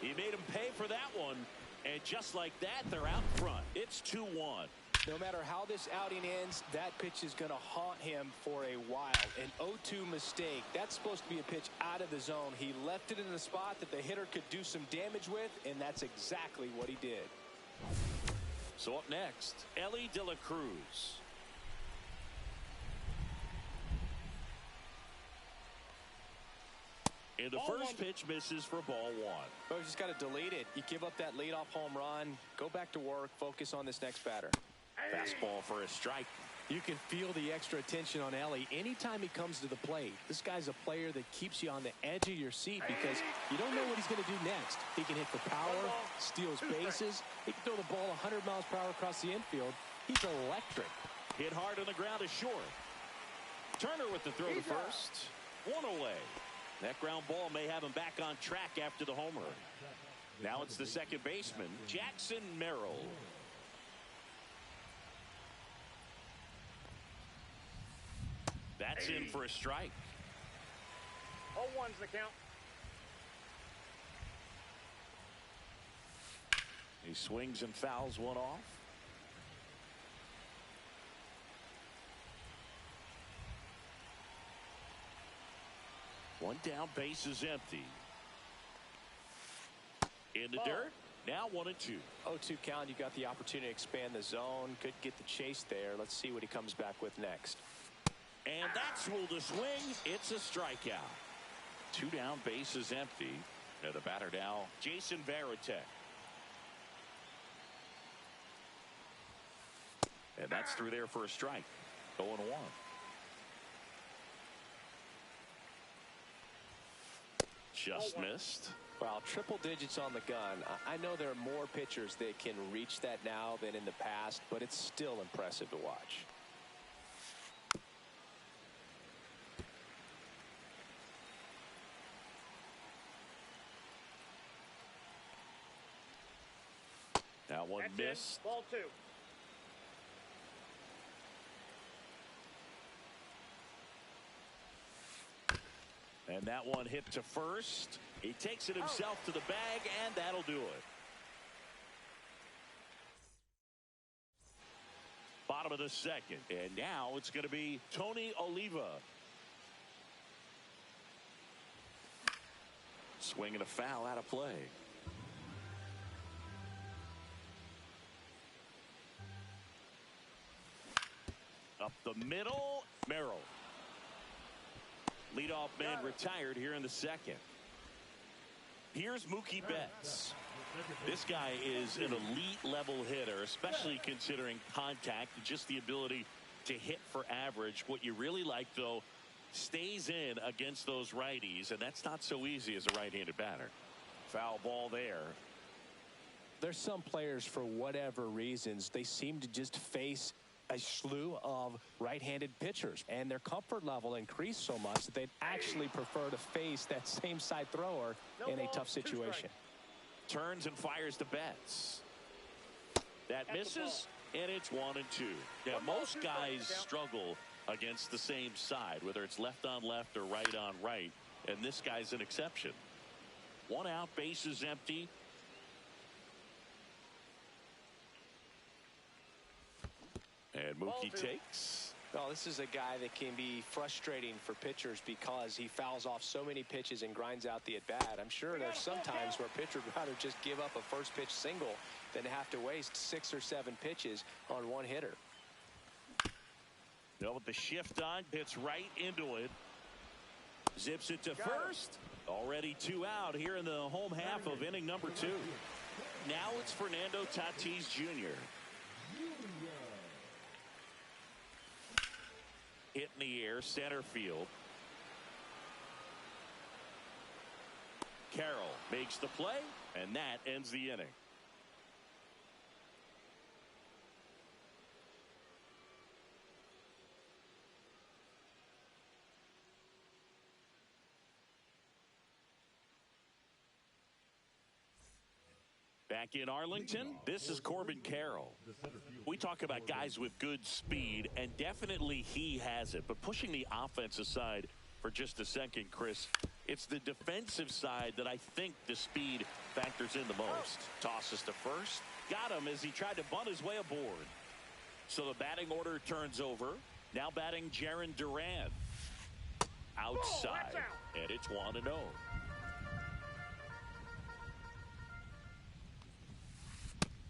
A: He made him pay for that one. And just like that, they're out front. It's 2-1.
B: No matter how this outing ends, that pitch is going to haunt him for a while. An 0-2 mistake. That's supposed to be a pitch out of the zone. He left it in a spot that the hitter could do some damage with, and that's exactly what he did.
A: So up next, Elly De La Cruz. And the first pitch misses for ball one.
B: But you just got to delete it. You give up that leadoff home run. Go back to work. Focus on this next batter.
A: Fastball for a strike.
B: You can feel the extra attention on Elly anytime he comes to the plate. This guy's a player that keeps you on the edge of your seat because you don't know what he's going to do next. He can hit for power, steals bases. He can throw the ball 100 miles per hour across the infield. He's electric.
A: Hit hard on the ground is short. Turner with the throw to first. One away. That ground ball may have him back on track after the homer. Now it's the second baseman, Jackson Merrill. That's in for a strike.
C: 0-1's the count.
A: He swings and fouls one off. One down, base is empty. In the dirt, Now 1-2.
B: 0-2 count. You got the opportunity to expand the zone. Could get the chase there. Let's see what he comes back with next.
A: And that's ruled a swing. It's a strikeout. 2 down, bases empty. The batter now, Jason Varitek. And that's through there for a strike. 0-1. Just missed.
B: Well, triple digits on the gun. I know there are more pitchers that can reach that now than in the past, but it's still impressive to watch.
A: That one
C: That's
A: missed.
C: it. Ball 2.
A: And that one hit to first. He takes it himself to the bag, and that'll do it. Bottom of the second. And now it's going to be Tony Oliva. Swinging a foul out of play. Up the middle, Merrill. Leadoff man retired here in the second. Here's Mookie Betts. This guy is an elite level hitter, especially considering contact and just the ability to hit for average. What you really like, though, stays in against those righties, and that's not so easy as a right-handed batter. Foul ball there.
B: There's some players, for whatever reasons, they seem to just face a slew of right-handed pitchers, and their comfort level increased so much that they'd actually prefer to face that same side thrower in a tough situation.
A: Turns and fires to Betts. That misses, and it's 1-2. Yeah, most guys struggle against the same side, whether it's left on left or right on right, and this guy's an exception. 1 out, bases empty. And Mookie takes.
B: Well, this is a guy that can be frustrating for pitchers because he fouls off so many pitches and grinds out the at-bat. I'm sure there's some times where a pitcher would rather just give up a first pitch single than have to waste 6 or 7 pitches on one hitter.
A: No, with the shift on, hits right into it. Zips it to first. Already 2 out here in the home half of inning number 2. Now it's Fernando Tatis Jr. Hit in the air, center field. Carroll makes the play, and that ends the inning. Back in Arlington, this is Corbin Carroll. We talk about guys with good speed, and definitely he has it. But pushing the offense aside for just a second, Chris, it's the defensive side that I think the speed factors in the most. Tosses to first. Got him as he tried to bunt his way aboard. So the batting order turns over. Now batting Jarren Duran. Outside. And it's 1-0.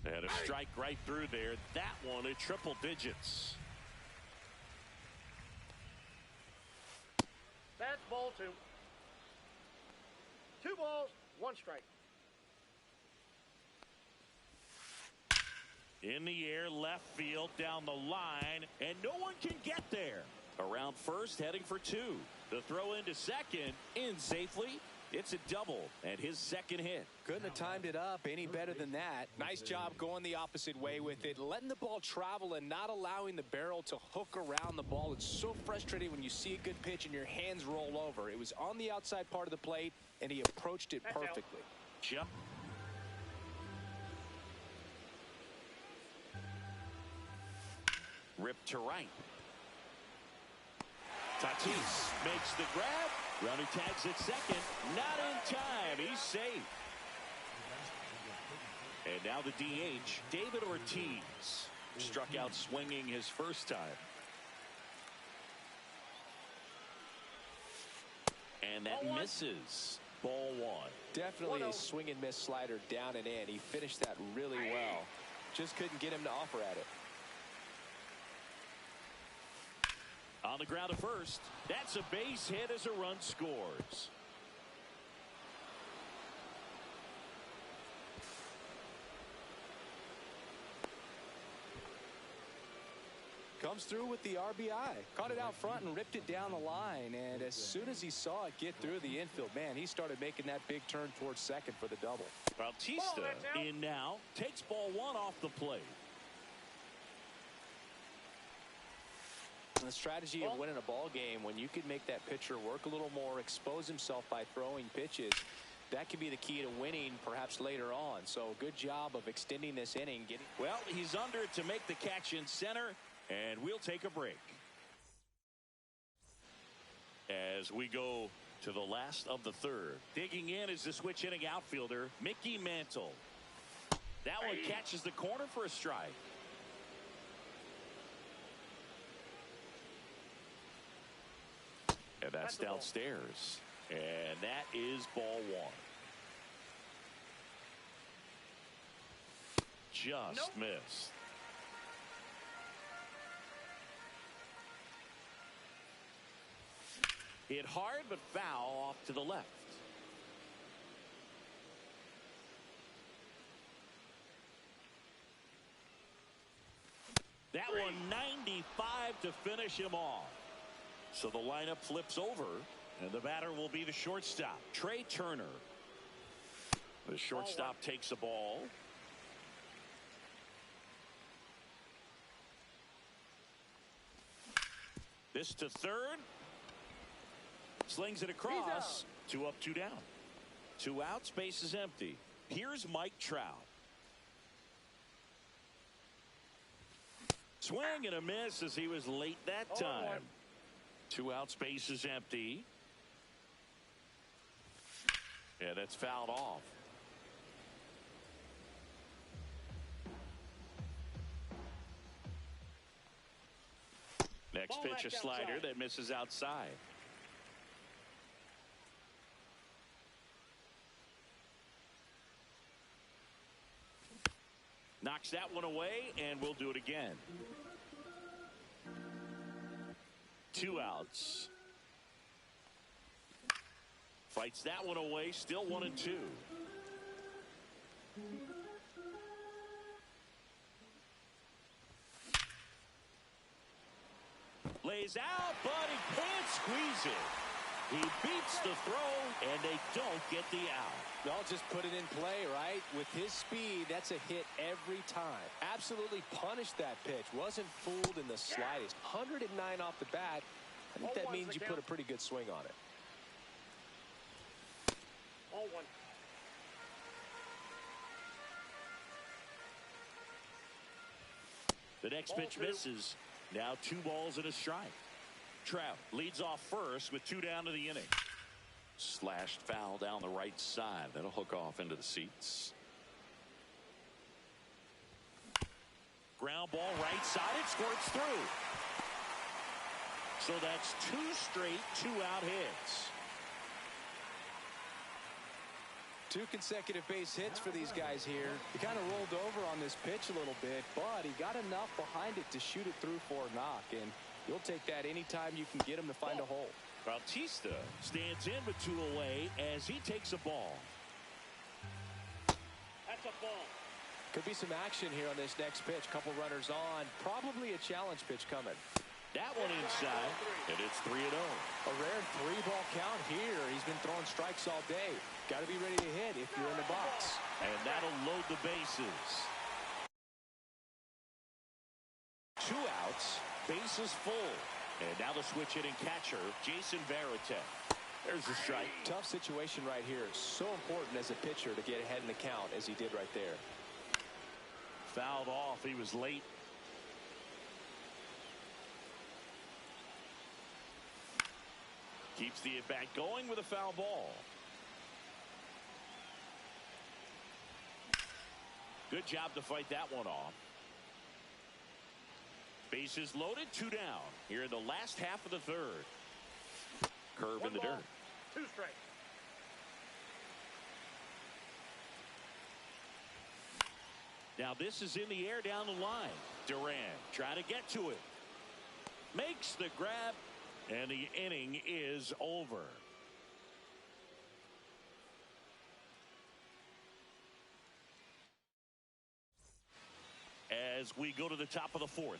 A: And a strike right through there. That one at triple digits.
C: That's ball 2. 2 balls, 1 strike.
A: In the air, left field, down the line, and no one can get there. Around first, heading for 2. The throw into second, in safely. It's a double and his second hit.
B: Couldn't have timed it up any better than that. Nice job going the opposite way with it, letting the ball travel and not allowing the barrel to hook around the ball. It's so frustrating when you see a good pitch and your hands roll over. It was on the outside part of the plate, and he approached it perfectly.
A: Yep. Ripped to right. Tatis makes the grab. Runner tags at second. Not in time. He's safe. And now the DH, David Ortiz. Struck out swinging his first time. And that misses. Ball one.
B: Definitely a
C: 1-0.
B: swing and miss slider down and in. He finished that really well. Just couldn't get him to offer at it.
A: On the ground to first. That's a base hit as a run scores.
B: Comes through with the RBI. Caught it out front and ripped it down the line. And as soon as he saw it get through the infield, man, he started making that big turn towards second for the double.
A: Bautista in now. Takes ball one off the plate.
B: The strategy of winning a ball game, when you can make that pitcher work a little more, expose himself by throwing pitches, that could be the key to winning perhaps later on. So good job of extending this inning.
A: Well, he's under it to make the catch in center, and we'll take a break. As we go to the last of the third. Digging in is the switch hitting outfielder, Mickey Mantle. That one catches the corner for a strike. And that's downstairs. And that is ball one. Just missed. Hit hard but foul off to the left. That one 95 to finish him off. So the lineup flips over, and the batter will be the shortstop, Trey Turner. The shortstop takes the ball. This to third. Slings it across. 2 up, 2 down. 2 outs, base is empty. Here's Mike Trout. Swing and a miss as he was late that time. 2 outs, base is empty. And it's fouled off. Next pitch, a slider that misses outside. Knocks that one away, and we'll do it again. 2 outs. Fights that one away, still 1-2. Lays out, but he can't squeeze it. He beats the throw, and they don't get the out.
B: They'll just put it in play, right? With his speed, that's a hit every time. Absolutely punished that pitch. Wasn't fooled in the slightest. 109 off the bat. I think that means you put a pretty good swing on it.
C: All one.
A: The next pitch misses. Now 2 balls and a strike. Trout leads off first with 2 down to the inning. Slashed foul down the right side. That'll hook off into the seats. Ground ball right side. It squirts through. So that's 2 straight 2-out hits.
B: 2 consecutive base hits for these guys here. He kind of rolled over on this pitch a little bit, but he got enough behind it to shoot it through for a knock. And you'll take that anytime you can get him to find a hole.
A: Bautista stands in with 2 away as he takes a ball.
C: That's a ball.
B: Could be some action here on this next pitch. Couple runners on. Probably a challenge pitch coming.
A: That one inside, and it's 3-0.
B: A rare 3-ball count here. He's been throwing strikes all day. Got to be ready to hit if you're in the box.
A: And that'll load the bases. 2 outs, bases full. And now the switch hitting catcher, Jason Varitek. There's the strike.
B: Tough situation right here. So important as a pitcher to get ahead in the count as he did right there.
A: Fouled off. He was late. Keeps the at-bat going with a foul ball. Good job to fight that one off. Bases loaded, 2 down. Here in the last half of the third. Curve in the dirt.
C: 2 straight.
A: Now this is in the air down the line. Duran trying to get to it. Makes the grab, and the inning is over. As we go to the top of the fourth.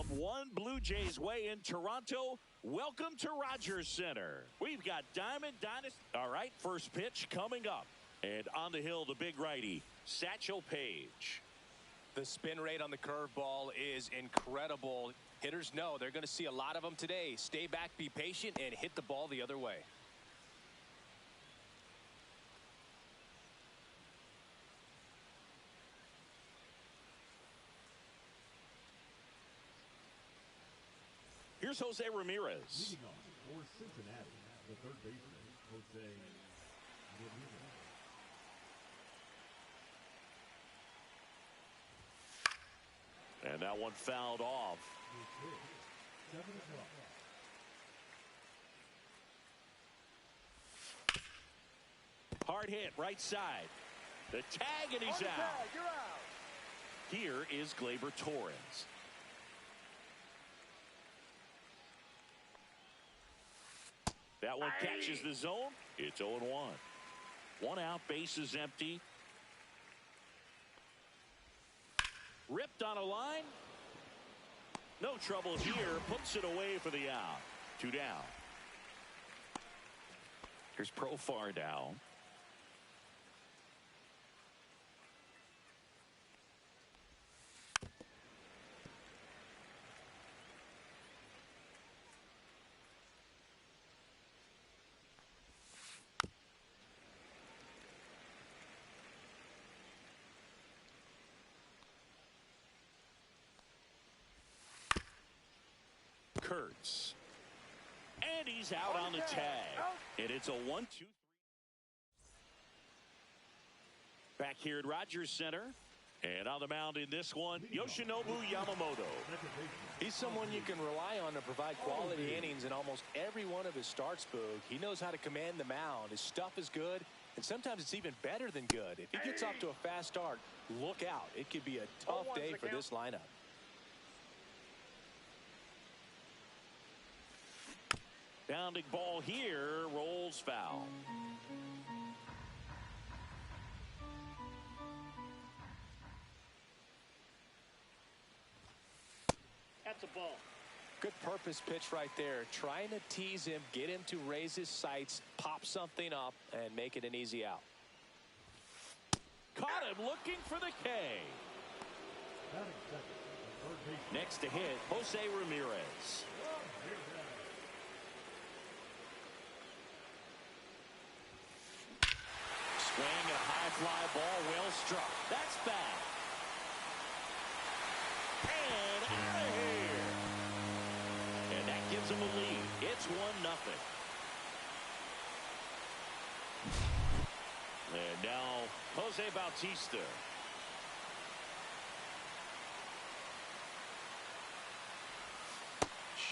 A: one Blue Jays way in Toronto. Welcome to Rogers Center. We've got Diamond Dynasty. All right, first pitch coming up. And on the hill, the big righty, Satchel Paige.
B: The spin rate on the curveball is incredible. Hitters know they're going to see a lot of them today. Stay back, be patient, and hit the ball the other way.
A: Here's Jose Ramirez.
D: Leading off for Cincinnati, the third baseman, Jose Ramirez.
A: And that one fouled off.
D: 7 o'clock.
A: Hard hit, right side. The tag, and he's out.
C: You're out.
A: Here is Gleyber Torres. That one catches the zone. It's 0-1. One out, base is empty. Ripped on a line. No trouble here. Puts it away for the out. 2 down. Here's Profar down. Kurtz. And he's out on the tag. And it's a 1-2-3. Back here at Rogers Center. And on the mound in this one, Yoshinobu Yamamoto.
B: He's someone you can rely on to provide quality innings in almost every one of his starts, Boog. He knows how to command the mound. His stuff is good, and sometimes it's even better than good. If he gets off to a fast start, look out. It could be a tough day for this lineup.
A: Bounding ball here, rolls foul.
C: That's a ball.
B: Good purpose pitch right there. Trying to tease him, get him to raise his sights, pop something up, and make it an easy out.
A: Caught him looking for the K.
D: Batting second, the third baseman,
A: Next to hit, Jose Ramirez. Swing and a high fly ball, well struck. That's back. And out of here. And that gives him a lead. It's 1-0. And now Jose Bautista.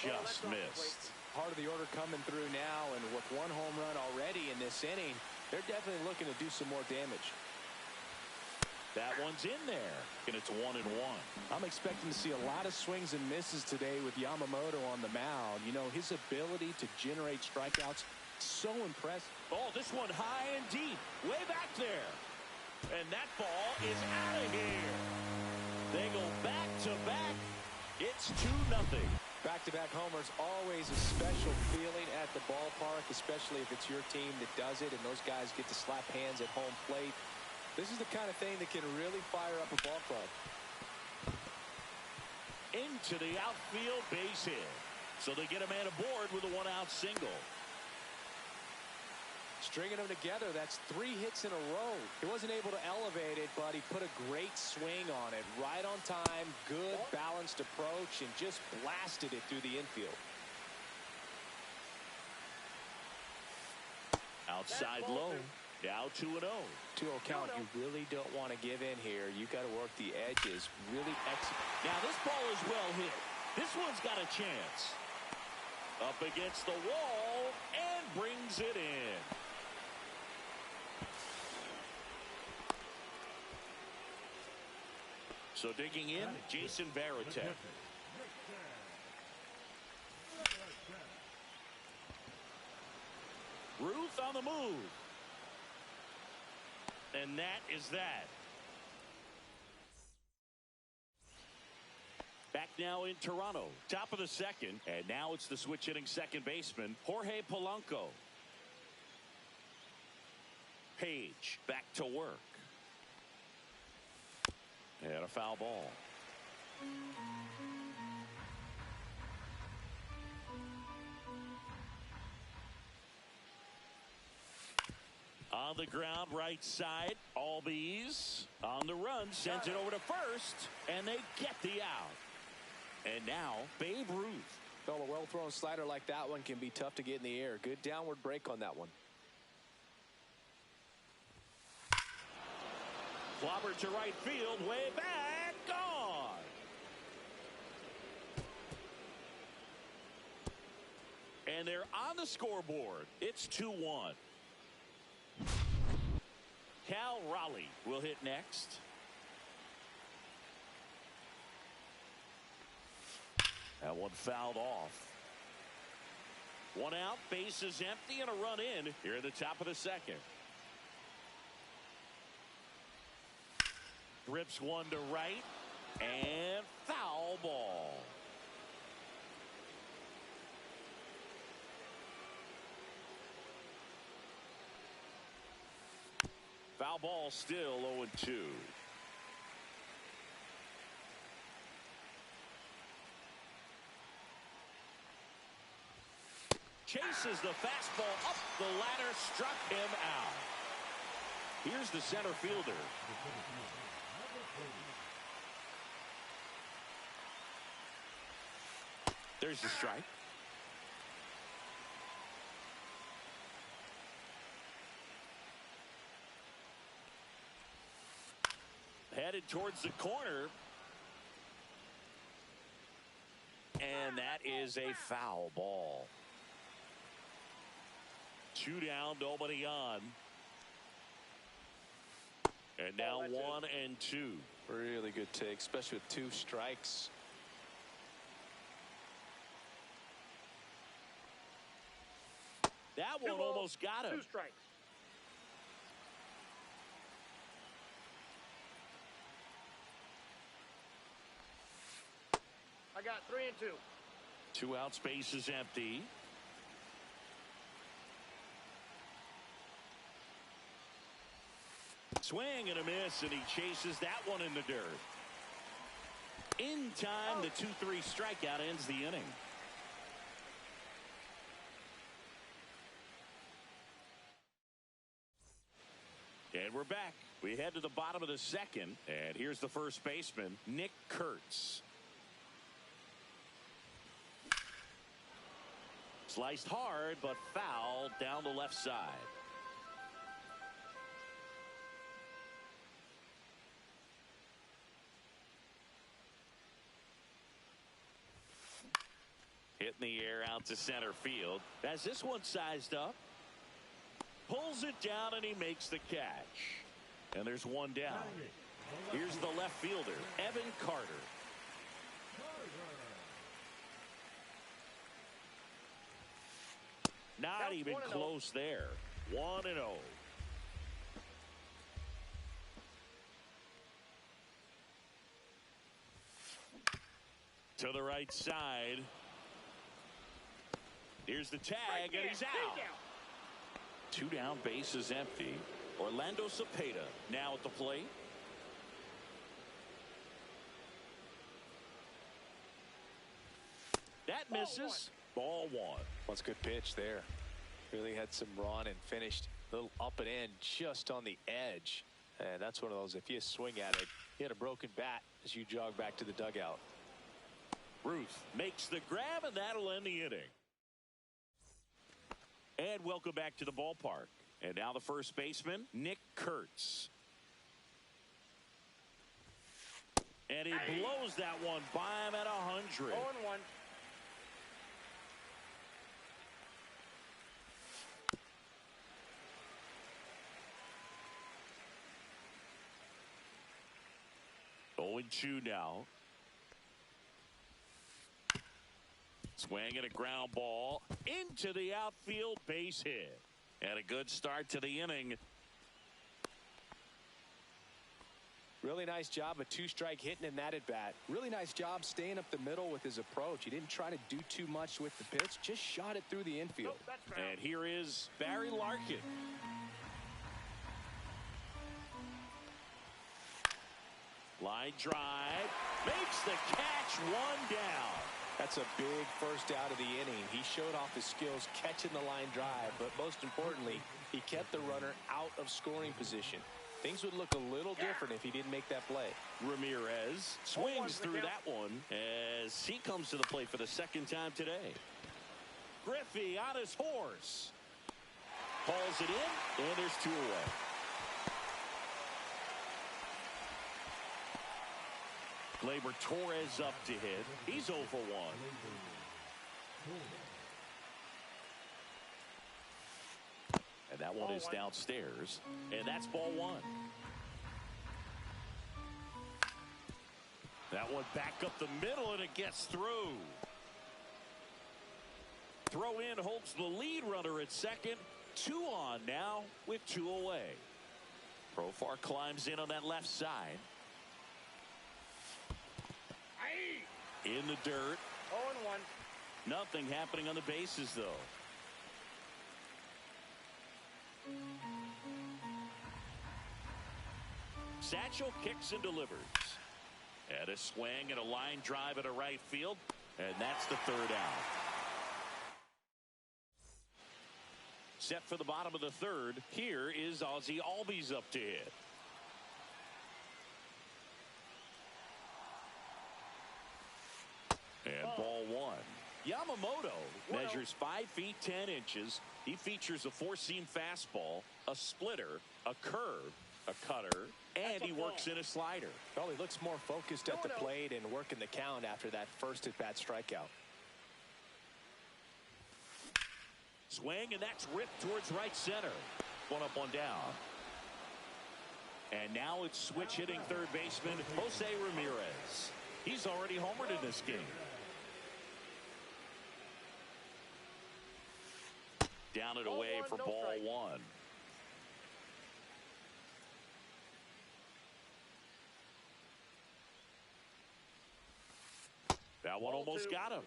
A: Just missed.
B: Part of the order coming through now, and with one home run already in this inning, they're definitely looking to do some more damage.
A: That one's in there, and it's 1-1.
B: I'm expecting to see a lot of swings and misses today with Yamamoto on the mound. You know, his ability to generate strikeouts, so impressive.
A: Oh, this one high and deep, way back there. And that ball is out of here. They go back to back. It's 2-0.
B: Back-to-back homers, always a special feeling at the ballpark, especially if it's your team that does it and those guys get to slap hands at home plate. This is the kind of thing that can really fire up a ball club.
A: Into the outfield, base hit. So they get a man aboard with a 1-out single.
B: Stringing them together, that's 3 hits in a row. He wasn't able to elevate it, but he put a great swing on it. Right on time, good balanced approach, and just blasted it through the infield.
A: Outside low. Now 2-0.
B: 2-0 count. You really don't want to give in here. You got to work the edges. Really execute.
A: Now this ball is well hit. This one's got a chance. Up against the wall and brings it in. So digging in, Jason Varitek. Ruth on the move. And that is that. Back now in Toronto. Top of the second. And now it's the switch hitting second baseman, Jorge Polanco. Page back to work. And a foul ball. On the ground, right side. Albies on the run, sends it over to first, and they get the out. And now, Babe Ruth.
B: Well, a well-thrown slider like that one can be tough to get in the air. Good downward break on that one.
A: Clobber to right field, way back, gone. And they're on the scoreboard. It's 2-1. Cal Raleigh will hit next. That one fouled off. One out, base is empty, and a run in here at the top of the second. Rips one to right, and foul ball. Foul ball, still 0-2. Chases the fastball up the ladder, struck him out. Here's the center fielder. There's the strike. Headed towards the corner. And that is a foul ball. 2 down, nobody on. And now 1-2.
B: Really good take, especially with 2 strikes.
A: That one almost got him.
C: 2 strikes. I got 3-2.
A: 2 outs, base is empty. Swing and a miss, and he chases that one in the dirt. In time, the 2-3 strikeout ends the inning. And we're back. We head to the bottom of the second, and here's the first baseman, Nick Kurtz. Sliced hard, but foul down the left side. Hit in the air out to center field. As this one sized up. Pulls it down, and he makes the catch. And there's one down. Here's the left fielder, Evan Carter. Not even close there. 1-0. To the right side. Here's the tag, and he's out. 2 down, base is empty. Orlando Cepeda now at the plate. That misses. Ball 1.
B: That's a good pitch there. Really had some run and finished a little up and in just on the edge. And that's one of those, if you swing at it, you had a broken bat as you jog back to the dugout.
A: Ruth makes the grab, and that'll end the inning. And welcome back to the ballpark. And now the first baseman, Nick Kurtz. And he blows that one by him at 100.
C: 0-1.
A: Oh, 2 now. Swing and a ground ball into the outfield, base hit. And a good start to the inning.
B: Really nice job of two-strike hitting in that at-bat. Really nice job staying up the middle with his approach. He didn't try to do too much with the pitch, just shot it through the infield.
C: Nope, that's foul.
A: And here is Barry Larkin. Line drive. Makes the catch, one down.
B: That's a big first out of the inning. He showed off his skills catching the line drive, but most importantly, he kept the runner out of scoring position. Things would look a little different if he didn't make that play.
A: Ramirez swings through that one as he comes to the plate for the second time today. Griffey on his horse. Hauls it in, and there's 2 away. Gleyber Torres up to hit. He's 0 for 1. And that one is downstairs. And that's ball 1. That one back up the middle, and it gets through. Throw in holds the lead runner at second. 2 on now with 2 away. Profar climbs in on that left side. In the dirt.
C: 0-1.
A: Nothing happening on the bases, though. Satchel kicks and delivers. And a swing and a line drive at a right field. And that's the 3rd out. Set for the bottom of the 3rd. Here is Ozzie Albies up to hit. And ball 1. Yamamoto measures 5 feet 10 inches. He features a 4-seam fastball, a splitter, a curve, a cutter, and he works in a slider.
B: Well, he looks more focused at the plate and working the count after that first at-bat strikeout.
A: Swing, and that's ripped towards right center. 1 up, 1 down. And now it's switch hitting third baseman Jose Ramirez. He's already homered in this game. Down and away for ball 1. That one almost got him.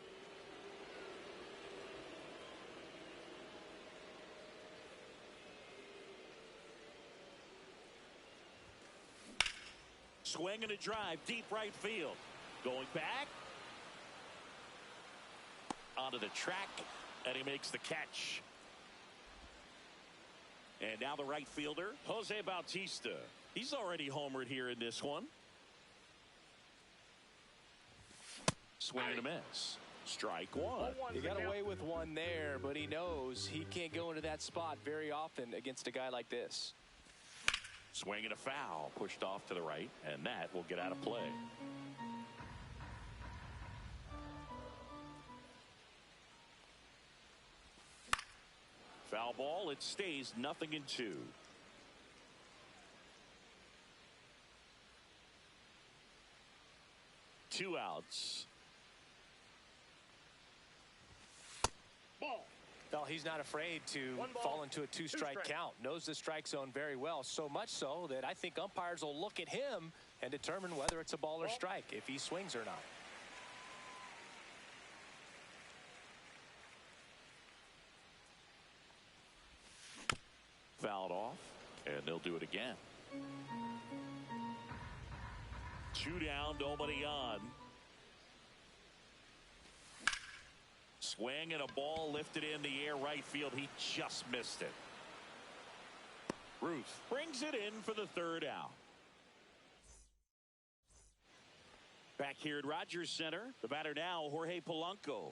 A: Swing and a drive deep right field. Going back. Onto the track, and he makes the catch. And now the right fielder, Jose Bautista. He's already homered here in this one. Swing and a miss. Strike 1.
B: He got away with 1 there, but he knows he can't go into that spot very often against a guy like this.
A: Swing and a foul. Pushed off to the right, and that will get out of play. Foul ball. It stays 0-2. Two outs.
C: Ball.
B: Well, he's not afraid to fall into a 2-strike count. Knows the strike zone very well, so much so that I think umpires will look at him and determine whether it's a ball or strike, if he swings or not.
A: Fouled off, and they'll do it again. 2 down, nobody on. Swing and a ball lifted in the air right field. He just missed it. Ruth brings it in for the 3rd out. Back here at Rogers Center, the batter now, Jorge Polanco.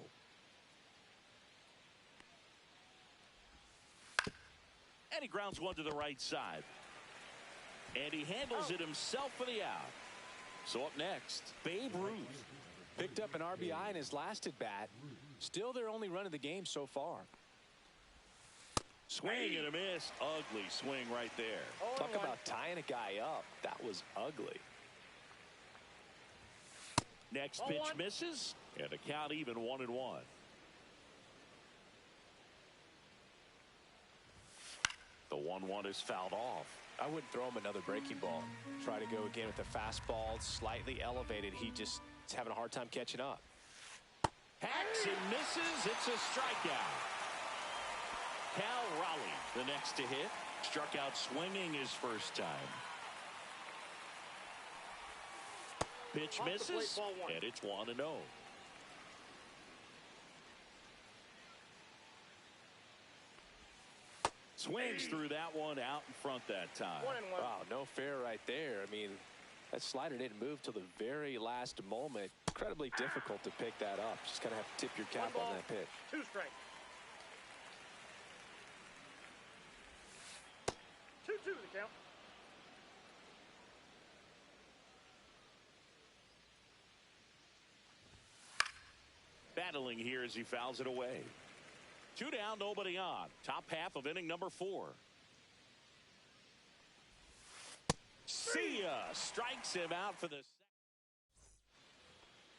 A: And he grounds one to the right side. And he handles it himself for the out. So up next, Babe Ruth.
B: Picked up an RBI in his last at bat. Still their only run of the game so far.
A: Swing and a miss. Ugly swing right there.
B: Talk about tying a guy up. That was ugly.
A: Next pitch misses. And the count even 1-1. The 1-1 is fouled off.
B: I wouldn't throw him another breaking ball. Try to go again with the fastball, slightly elevated. He just is having a hard time catching up.
A: Hacks and misses. It's a strikeout. Cal Raleigh, the next to hit. Struck out swinging his first time. Pitch misses, and it's 1-0. Swings through that one out in front that time.
C: 1-1.
B: Wow, no fair right there. I mean, that slider didn't move till the very last moment. Incredibly difficult to pick that up. Just kind of have to tip your cap on that pitch.
C: 2 strikes. 2-2 the count.
A: Battling here as he fouls it away. 2 down, nobody on. Top half of inning number 4. See ya! Strikes him out for the second.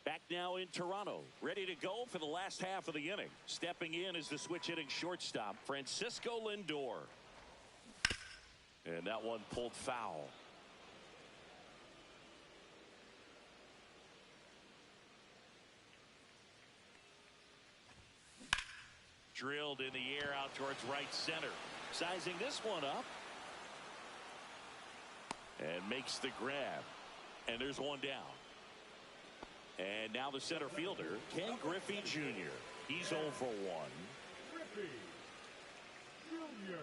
A: Back now in Toronto. Ready to go for the last half of the inning. Stepping in is the switch hitting shortstop, Francisco Lindor. And that one pulled foul. Drilled in the air out towards right center. Sizing this one up. And makes the grab. And there's one down. And now the center fielder, Ken Griffey Jr. He's 0 for 1.
D: Griffey Jr.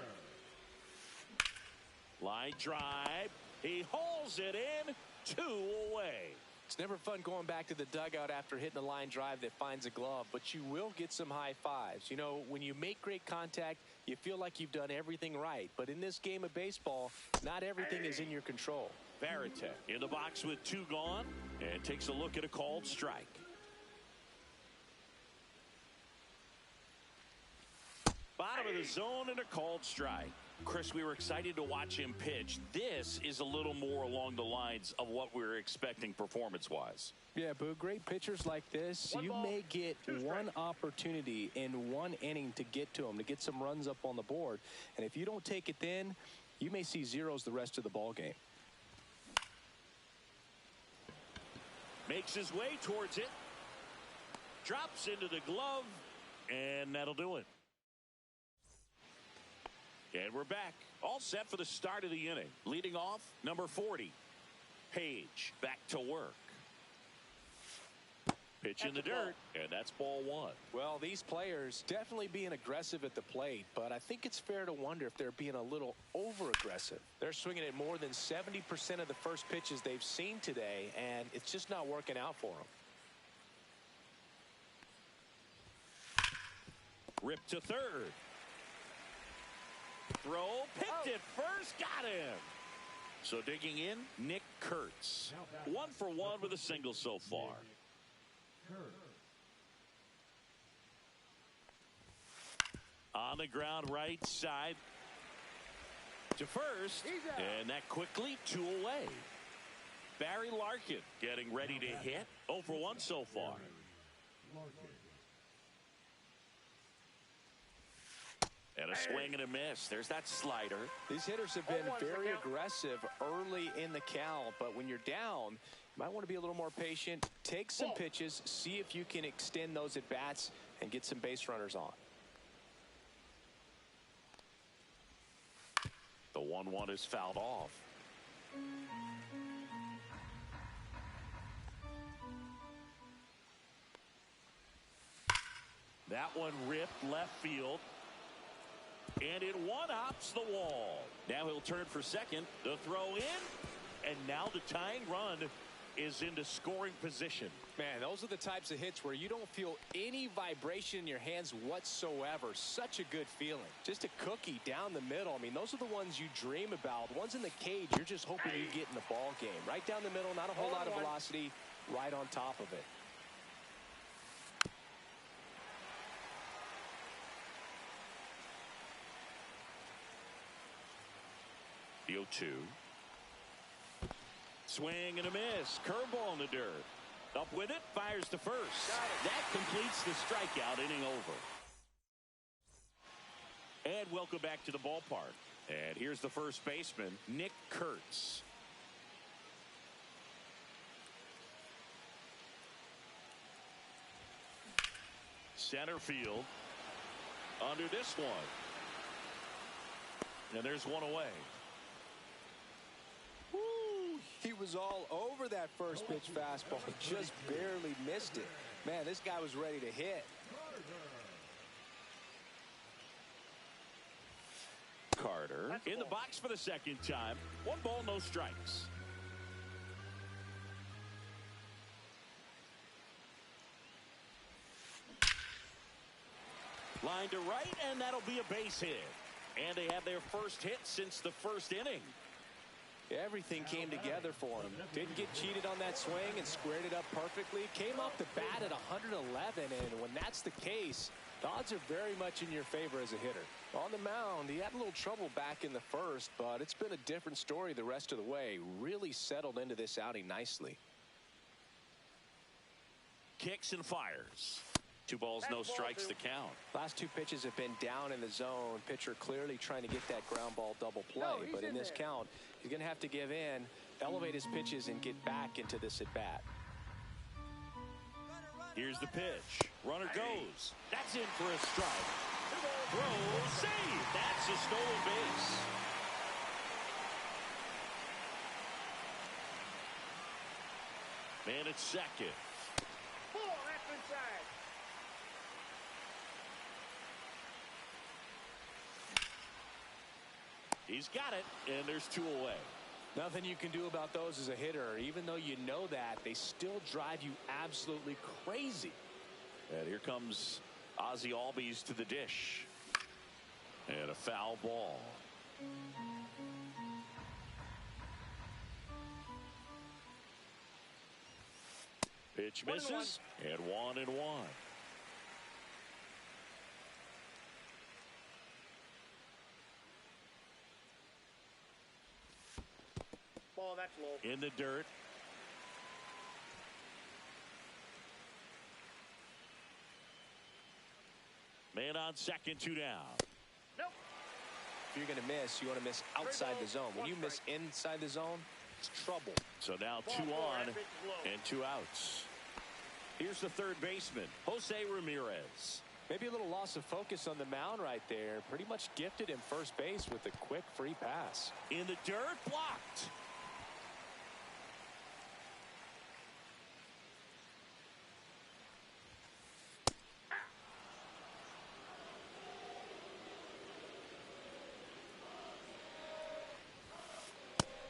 A: Line drive. He hauls it in. 2 away.
B: It's never fun going back to the dugout after hitting a line drive that finds a glove, but you will get some high fives. You know, when you make great contact, you feel like you've done everything right. But in this game of baseball, not everything is in your control.
A: Varitek in the box with 2 gone and takes a look at a called strike. Bottom of the zone and a called strike. Chris, we were excited to watch him pitch. This is a little more along the lines of what we were expecting performance-wise.
B: Yeah, Boo, great pitchers like this, you may get one opportunity in one inning to get to them, to get some runs up on the board. And if you don't take it then, you may see zeros the rest of the ball game.
A: Makes his way towards it. Drops into the glove, and that'll do it. And we're back. All set for the start of the inning. Leading off, number 40. Page back to work. Pitch in the dirt, and that's ball 1.
B: Well, these players definitely being aggressive at the plate, but I think it's fair to wonder if they're being a little over-aggressive. They're swinging at more than 70% of the first pitches they've seen today, and it's just not working out for them.
A: Ripped to third. Throw, picked it first, got him. So digging in, Nick Kurtz. 1 for 1 with a single so far. On the ground right side to first, and that quickly 2 away. Barry Larkin getting ready to hit. 0 for 1 so far. And a swing and a miss. There's that slider.
B: These hitters have been very aggressive early in the count, but when you're down, you might want to be a little more patient. Take some pitches, see if you can extend those at bats and get some base runners on.
A: The 1-1 is fouled off. That one ripped left field. And it one-hops the wall. Now he'll turn for second. The throw in. And now the tying run is into scoring position.
B: Man, those are the types of hits where you don't feel any vibration in your hands whatsoever. Such a good feeling. Just a cookie down the middle. I mean, those are the ones you dream about. The ones in the cage, you're just hoping you get in the ball game. Right down the middle, not a whole lot of velocity, right on top of it.
A: The 0-2. Swing and a miss. Curveball in the dirt. Up with it. Fires to first. That completes the strikeout. Inning over. And welcome back to the ballpark. And here's the first baseman, Nick Kurtz. Center field. Under this one. And there's one away.
B: Woo, he was all over that first pitch fastball. He just barely missed it. Man, this guy was ready to hit.
A: Carter in the box for the second time. 1 ball, no strikes. Line to right, and that'll be a base hit. And they have their first hit since the first inning.
B: Everything came together for him. Didn't get cheated on that swing and squared it up perfectly. Came off the bat at 111, and when that's the case, the odds are very much in your favor as a hitter. On the mound, he had a little trouble back in the first, but it's been a different story the rest of the way. Really settled into this outing nicely.
A: Kicks and fires. 2 balls, no strikes to count.
B: Last 2 pitches have been down in the zone. Pitcher clearly trying to get that ground ball double play. But in this count, he's going to have to give in, elevate his pitches, and get back into this at bat.
A: Here's the pitch. Runner goes. That's in for a strike. Throw, save. That's a stolen base. Man at second.
C: That's inside.
A: He's got it, and there's 2 away.
B: Nothing you can do about those as a hitter. Even though you know that, they still drive you absolutely crazy.
A: And here comes Ozzie Albies to the dish. And a foul ball. Pitch misses, and 1-1.
C: Ball, that's low.
A: In the dirt. Man on second, 2 down.
C: Nope.
B: If you're going to miss, you want to miss outside the zone. When you miss inside the zone, it's trouble.
A: So now 2 on and 2 outs. Here's the third baseman, Jose Ramirez.
B: Maybe a little loss of focus on the mound right there. Pretty much gifted him first base with a quick free pass.
A: In the dirt, blocked.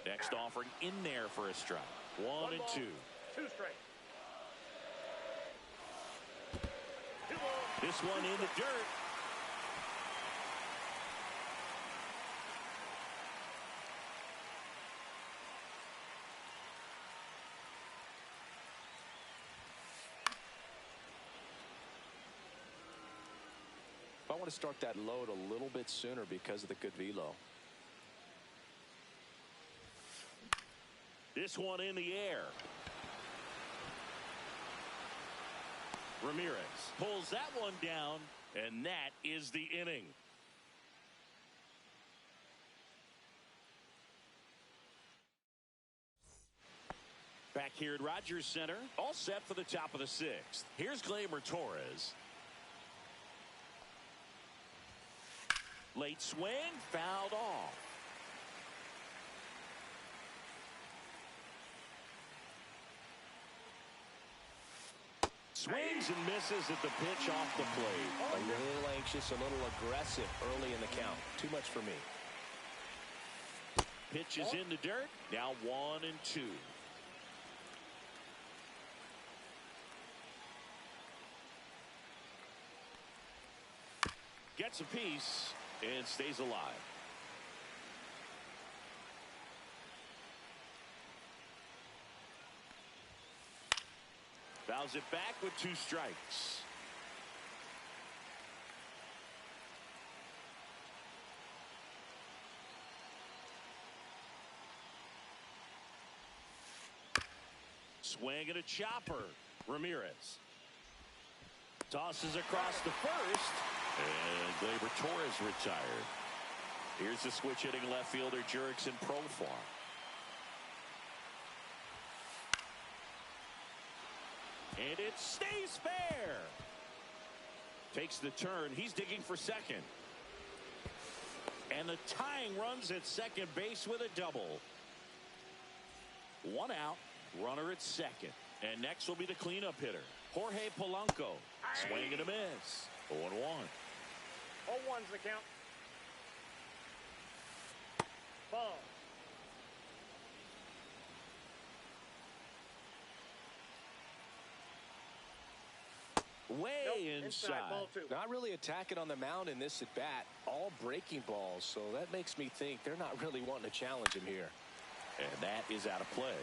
A: Next offering in there for a strike. 1 and 2.
C: 2 straight.
A: This one in the dirt.
B: I want to start that load a little bit sooner because of the good velo.
A: This one in the air. Ramirez pulls that one down, and that is the inning. Back here at Rogers Center, all set for the top of the 6th. Here's Gleyber Torres. Late swing, fouled off. Swings and misses at the pitch off the plate.
B: A little anxious, a little aggressive early in the count. Too much for me.
A: Pitch is in the dirt. Now 1 and 2. Gets a piece and stays alive. Fouls it back with 2 strikes. Swing and a chopper. Ramirez tosses across the first, and Gleyber Torres retired. Here's the switch hitting left fielder Jurickson Profar. And it stays fair. Takes the turn. He's digging for second. And the tying runs at second base with a double. One out. Runner at second. And next will be the cleanup hitter, Jorge Polanco. Swing and a miss. 0-1.
C: 0-1's the count. Ball.
A: Way
C: Nope, inside. Ball two.
B: Not really attacking on the mound in this at bat. All breaking balls. So that makes me think they're not really wanting to challenge him here.
A: And that is out of play.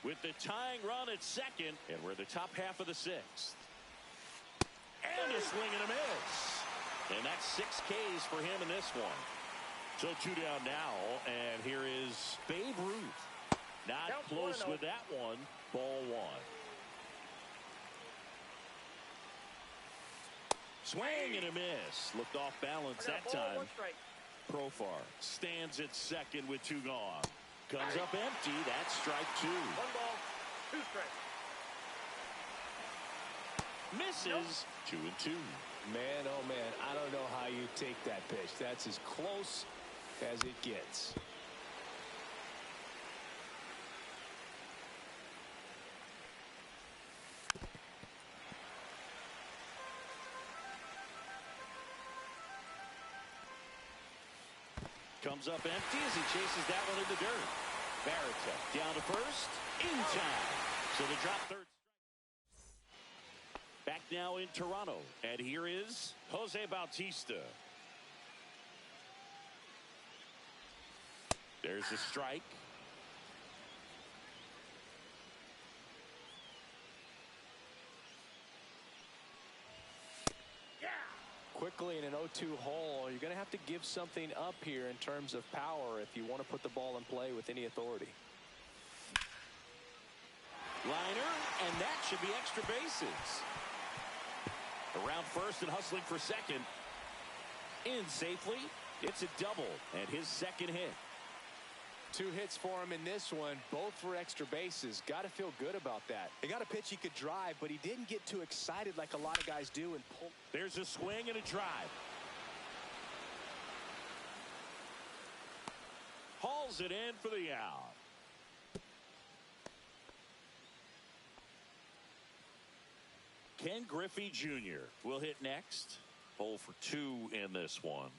A: With the tying run at second, and we're the top half of the sixth. And a swing and a miss. And that's 6 Ks for him in this one. So 2 down now, and here is Babe Ruth. Not
C: Count
A: close
C: 1-0.
A: with that one. Ball 1. Swing and a miss. Looked off balance that time.
C: 1 strike.
A: Profar stands at second with 2 gone. Comes up empty. That's strike 2.
C: 1 ball, 2 strikes.
A: Misses. 2-2.
B: Man, oh man, I don't know how you take that pitch. That's as close as it gets.
A: Comes up empty as he chases that one in the dirt. Varitek down to first. In time. So they drop third. Back now in Toronto. And here is Jose Bautista. There's a strike.
B: Quickly in an 0-2 hole, you're going to have to give something up here in terms of power if you want to put the ball in play with any authority.
A: Liner, and that should be extra bases. Around first and hustling for second. In safely. It's a double and his second hit.
B: 2 hits for him in this one, both for extra bases. Got to feel good about that. He got a pitch he could drive, but he didn't get too excited like a lot of guys do and pull.
A: There's a swing and a drive. Hauls it in for the out. Ken Griffey Jr. will hit next. 0 for 2 in this one.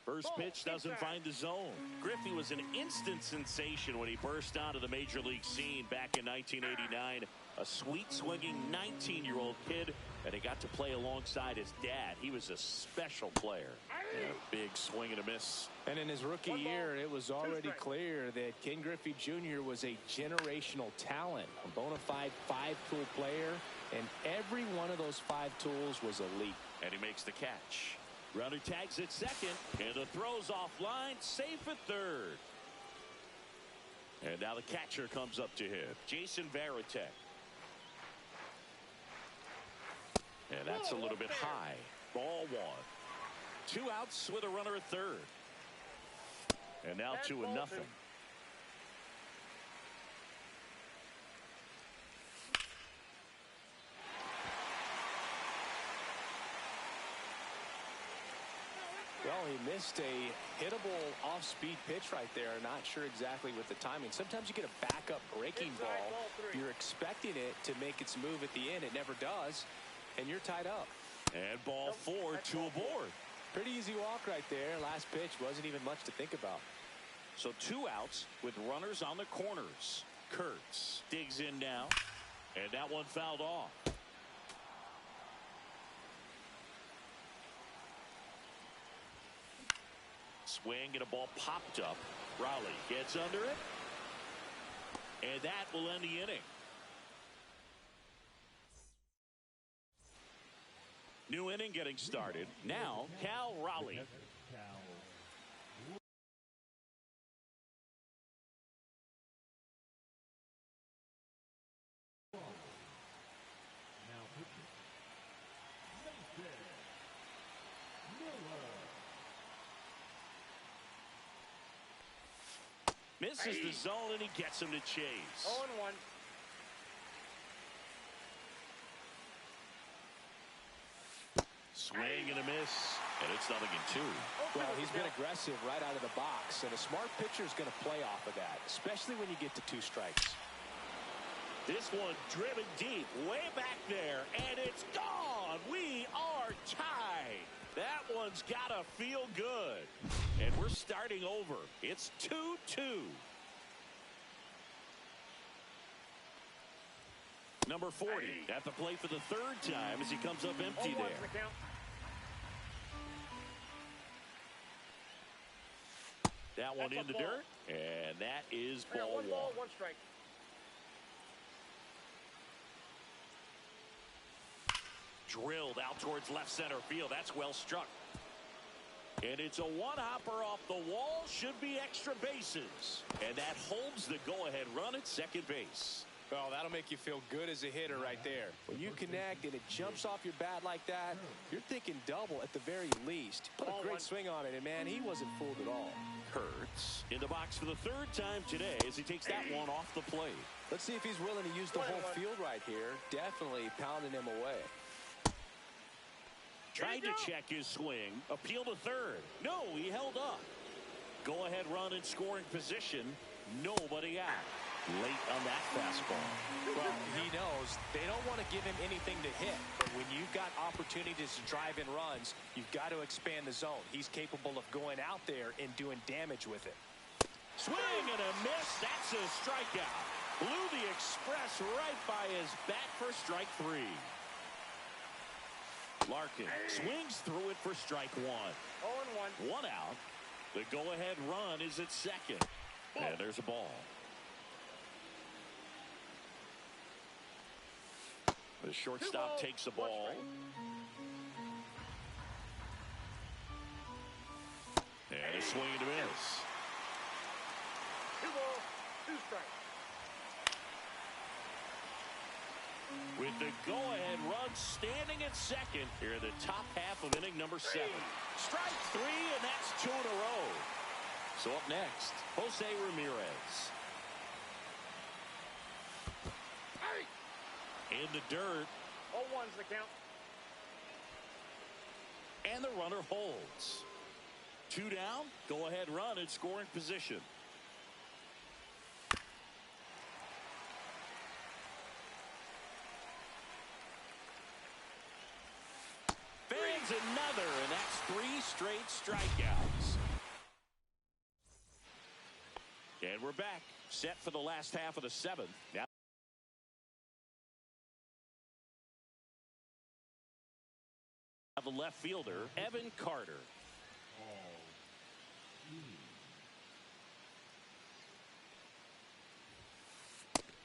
A: First pitch doesn't find the zone. Griffey was an instant sensation when he burst onto the major league scene back in 1989. A sweet swinging 19-year-old kid, and he got to play alongside his dad. He was a special player. And a big swing and a miss.
B: And in his rookie year, it was already clear that Ken Griffey Jr. was a generational talent, a bona fide 5-tool player, and every one of those 5 tools was elite.
A: And he makes the catch. Runner tags at second, and the throw's offline, safe at third. And now the catcher comes up to hit, Jason Varitek. And that's a little bit high. Ball 1. 2 outs with a runner at third. And now 2-0.
B: Well, he missed a hittable off-speed pitch right there. Not sure exactly with the timing. Sometimes you get a backup breaking ball. You're expecting it to make its move at the end. It never does, and you're tied up.
A: And ball 4, 2 aboard.
B: Pretty easy walk right there. Last pitch wasn't even much to think about.
A: So 2 outs with runners on the corners. Kurtz digs in now, and that one fouled off. Swing and a ball popped up. Raleigh gets under it. And that will end the inning. New inning getting started. Now, Cal Raleigh.
D: Cal. Now pitching. Nathan
A: Misses the zone, and he gets him to chase.
C: 0-1.
A: Swing and a miss, and it's 0-2.
B: Well, he's been aggressive right out of the box, and a smart pitcher is going to play off of that, especially when you get to 2 strikes.
A: This one driven deep, way back there, and it's gone. We are tied. That one's got to feel good. And we're starting over. It's 2-2. Number 40 at the plate for the 3rd time as he comes up empty there.
C: The count.
A: That one
C: That's
A: in the
C: a ball.
A: dirt, and that is
C: I got
A: ball
C: 1 ball,
A: 1.
C: 1 strike.
A: Drilled out towards left center field. That's well struck. And it's a one-hopper off the wall. Should be extra bases. And that holds the go-ahead run at second base.
B: Well, that'll make you feel good as a hitter right there. When you connect and it jumps off your bat like that, you're thinking double at the very least. Put a great swing on it, and man, he wasn't fooled at all.
A: Hurts in the box for the 3rd time today as he takes that one off the plate.
B: Let's see if he's willing to use the whole field right here. Definitely pounding him away.
A: Tried to check his swing. Appeal to 3rd. No, he held up. Go-ahead run in scoring position. Nobody out. Late on that fastball.
B: Well, he knows they don't want to give him anything to hit. But when you've got opportunities to drive in runs, you've got to expand the zone. He's capable of going out there and doing damage with it.
A: Swing and a miss. That's a strikeout. Blew the express right by his bat for strike 3. Larkin swings through it for strike 1.
C: 0-1.
A: 1 out. The go-ahead run is at second. And there's a ball. The shortstop takes the ball. And a swing and a miss.
C: 2 balls, 2 strikes.
A: With the go-ahead run standing at second here in the top half of inning number 7. Strike 3, and that's 2 in a row. So up next, Jose Ramirez. In the dirt.
C: 0-1's the count.
A: And the runner holds. 2 down, go-ahead run in scoring position. Fans another, and that's 3 straight strikeouts. And we're back, set for the last half of the 7th. Now the left fielder, Evan Carter.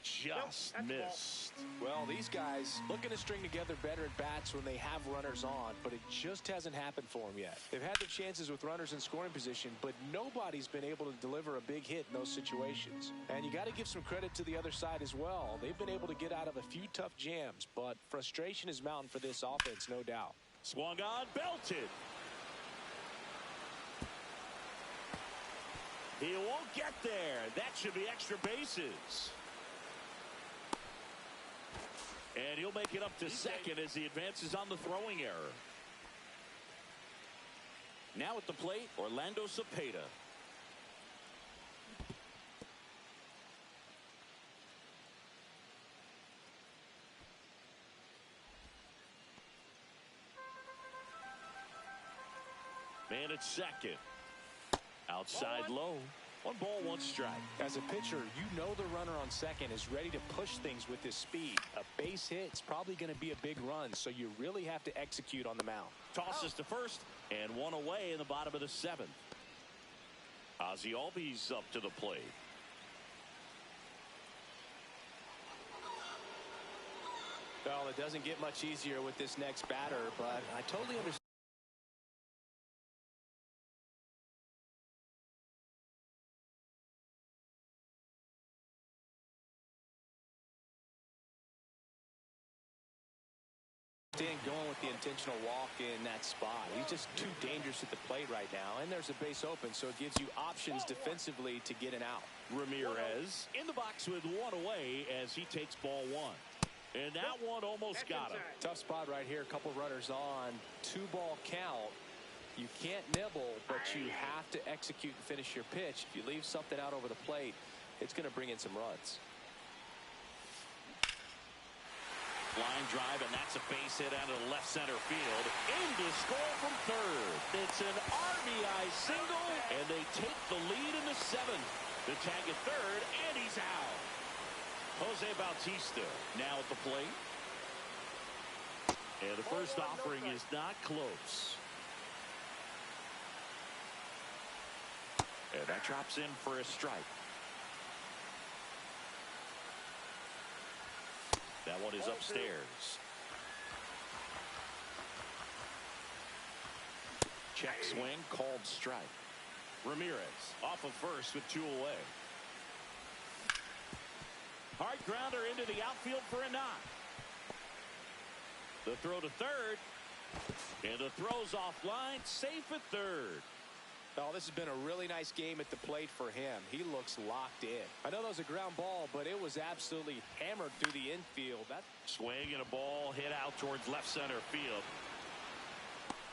A: Just missed.
B: Well, these guys looking to string together better at bats when they have runners on, but it just hasn't happened for them yet. They've had their chances with runners in scoring position, but nobody's been able to deliver a big hit in those situations. And you got to give some credit to the other side as well. They've been able to get out of a few tough jams, but frustration is mounting for this offense, no doubt.
A: Swung on, belted. He won't get there. That should be extra bases. And he'll make it up to second as he advances on the throwing error. Now at the plate, Orlando Cepeda. Man at second. Outside low. 1 ball, 1 strike.
B: As a pitcher, you know the runner on second is ready to push things with his speed. A base hit is probably going to be a big run, so you really have to execute on the mound.
A: Tosses to first, and 1 away in the bottom of the 7th. Ozzie Albies up to the plate.
B: Well, it doesn't get much easier with this next batter, but I totally understand. Going with the intentional walk in that spot. He's just too dangerous at the plate right now, and there's a base open, so it gives you options defensively to get an out.
A: Ramirez in the box with one away as he takes ball one. And that one almost got him.
B: Tough spot right here. A couple runners on. 2-ball count. You can't nibble, but you have to execute and finish your pitch. If you leave something out over the plate, it's going to bring in some runs.
A: Line drive, and that's a base hit out of the left center field. In to score from third. It's an RBI single, and they take the lead in the 7th. The tag at third, and he's out. Jose Bautista now at the plate. And the first offering is not close. And that drops in for a strike. That one is upstairs. Check swing, called strike. Ramirez off of first with 2 away. Hard grounder into the outfield for a knock. The throw to third. And the throw's offline, safe at third.
B: Oh, this has been a really nice game at the plate for him. He looks locked in. I know that was a ground ball, but it was absolutely hammered through the infield. That
A: swing and a ball hit out towards left center field.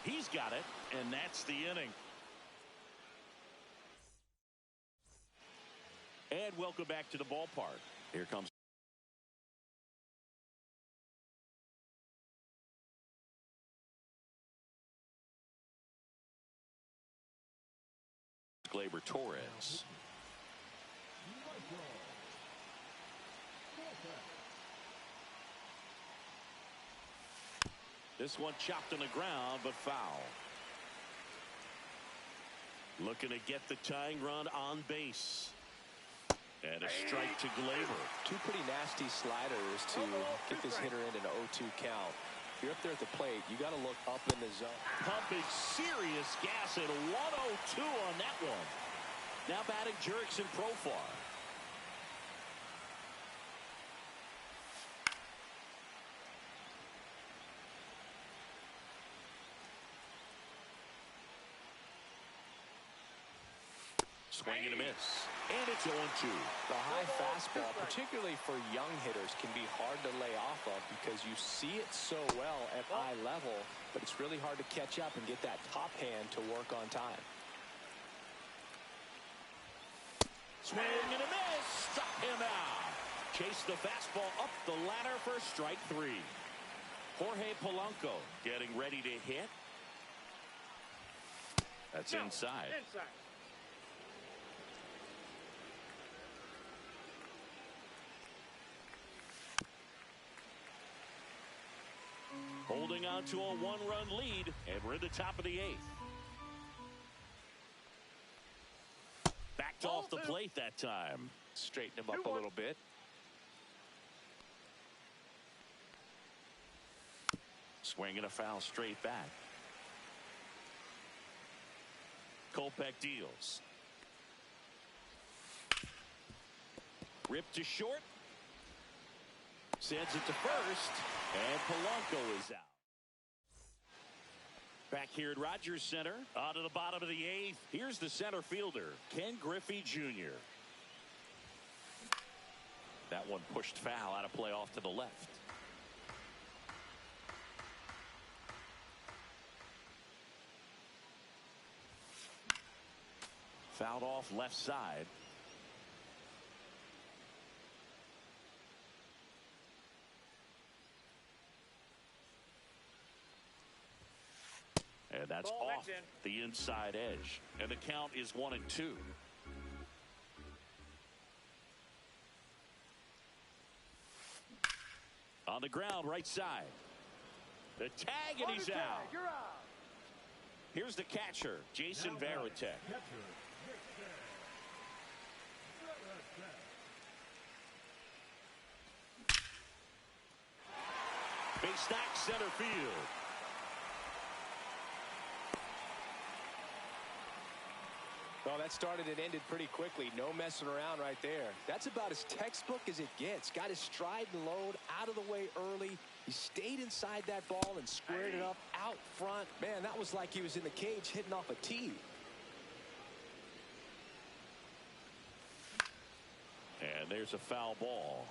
A: He's got it, and that's the inning. And welcome back to the ballpark. Here comes Gleyber Torres. This one chopped on the ground, but foul. Looking to get the tying run on base. And a strike to Gleyber.
B: 2 pretty nasty sliders to get this hitter in an 0-2 count. If you're up there at the plate, you got to look up in the zone.
A: Pumping serious gas at 102 on that one. Now batting Jurickson Profar. Swing and a miss. And it's 0-2.
B: The high fastball, particularly for young hitters, can be hard to lay off of because you see it so well at eye level, but it's really hard to catch up and get that top hand to work on time.
A: Swing and a miss. Stop him out. Chase the fastball up the ladder for strike 3. Jorge Polanco getting ready to hit. That's inside. Holding on to a 1-run lead, and we're at the top of the 8th. Backed off the plate that time.
B: Straighten him up a little bit.
A: Swing and a foul straight back. Kopech deals. Ripped to short. Sends it to first. And Polanco is out. Back here at Rogers Center, on to the bottom of the 8th. Here's the center fielder, Ken Griffey Jr. That one pushed foul out of play off to the left. Fouled off left side. And that's off the inside edge. And the count is 1-2. On the ground, right side. The tag, and he's out. Here's the catcher, Jason Varitek. Base stack center field.
B: Well, that started and ended pretty quickly. No messing around right there. That's about as textbook as it gets. Got his stride and load out of the way early. He stayed inside that ball and squared it up out front. Man, that was like he was in the cage hitting off a tee.
A: And there's a foul ball.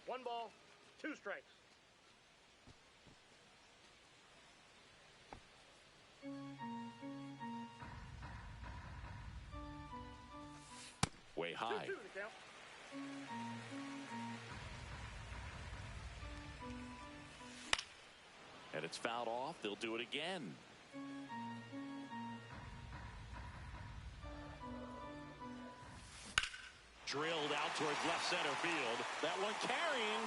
C: One ball, two strikes.
A: Way high.
C: 2-2 to count.
A: And it's fouled off. They'll do it again. Drilled out towards left center field. That one carrying.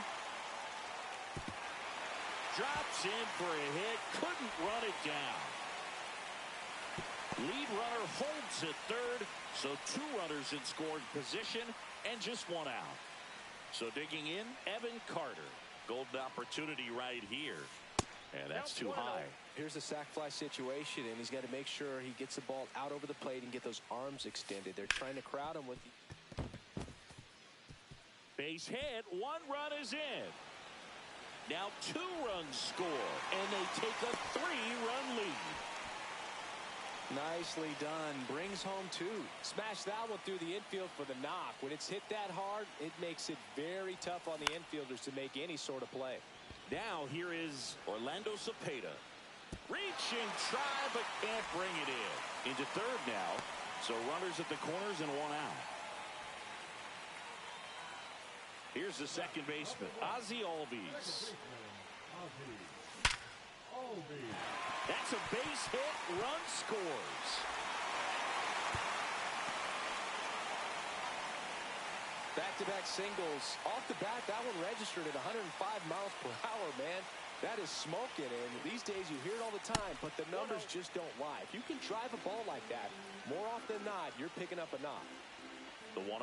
A: Drops in for a hit. Couldn't run it down. Lead runner holds at third. So 2 runners in scoring position and just 1 out. So digging in, Evan Carter. Golden opportunity right here. And that's too high.
B: Here's a sac fly situation, and he's got to make sure he gets the ball out over the plate and get those arms extended. They're trying to crowd him with the
A: base hit. 1 run is in. Now 2 runs score, and they take a 3-run lead.
B: Nicely done. Brings home 2. Smash that one through the infield for the knock. When it's hit that hard, it makes it very tough on the infielders to make any sort of play.
A: Now here is Orlando Cepeda. Reach and try, but can't bring it in. Into third now. So runners at the corners and 1 out. Here's the second baseman, Ozzie Albies. That's a base hit. Run scores.
B: Back-to-back singles. Off the bat, that one registered at 105 miles per hour, man. That is smoking, and these days you hear it all the time, but the numbers just don't lie. If you can drive a ball like that, more often than not, you're picking up a knock.
A: The 1-0.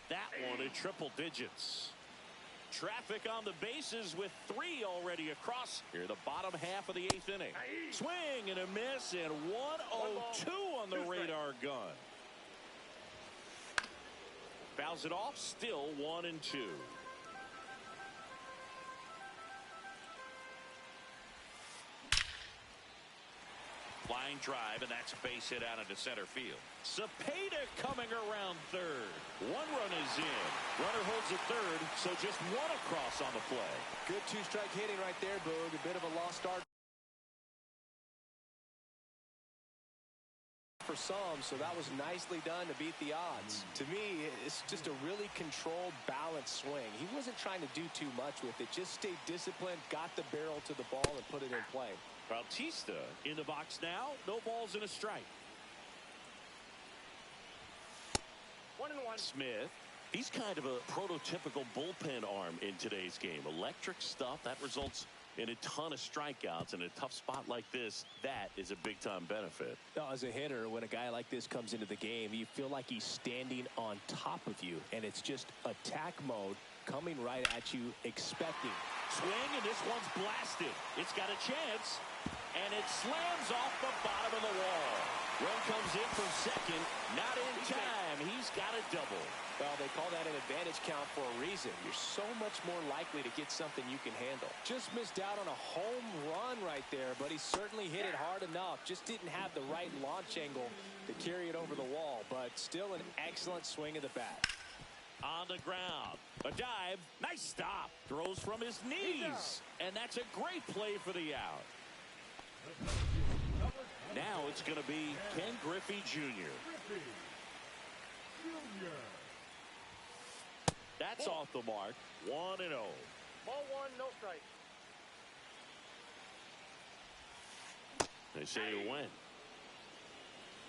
A: That one in triple digits. Traffic on the bases with 3 already across here, the bottom half of the 8th inning. Swing and a miss, and 1-0-2 on the radar gun. Fouls it off, still 1-2. Flying drive, and that's a base hit out into center field. Cepeda coming around third. 1 run is in. Runner holds at third, so just 1 across on the play.
B: Good 2-strike hitting right there, Boog. A bit of a lost start for some, so that was nicely done to beat the odds. To me, it's just a really controlled, balanced swing. He wasn't trying to do too much with it. Just stayed disciplined, got the barrel to the ball, and put it in play.
A: Bautista in the box now. No balls and a strike.
C: 1-1.
A: Smith. He's kind of a prototypical bullpen arm in today's game. Electric stuff that results in a ton of strikeouts. In a tough spot like this, that is a big-time benefit.
B: As a hitter, when a guy like this comes into the game, you feel like he's standing on top of you, and it's just attack mode coming right at you, expecting.
A: Swing, and this one's blasted. It's got a chance, and it slams off the bottom of the wall. Run comes in from second, not in time. He's got a double.
B: Well, they call that an advantage count for a reason. You're so much more likely to get something you can handle. Just missed out on a home run right there, but he certainly hit it hard enough. Just didn't have the right launch angle to carry it over the wall, but still an excellent swing of the bat.
A: On the ground, a dive, nice stop, throws from his knees, and that's a great play for the out. Now it's going to be Ken Griffey Jr. That's off the mark. 1-0.
C: Ball 1, no strike.
A: They say you win.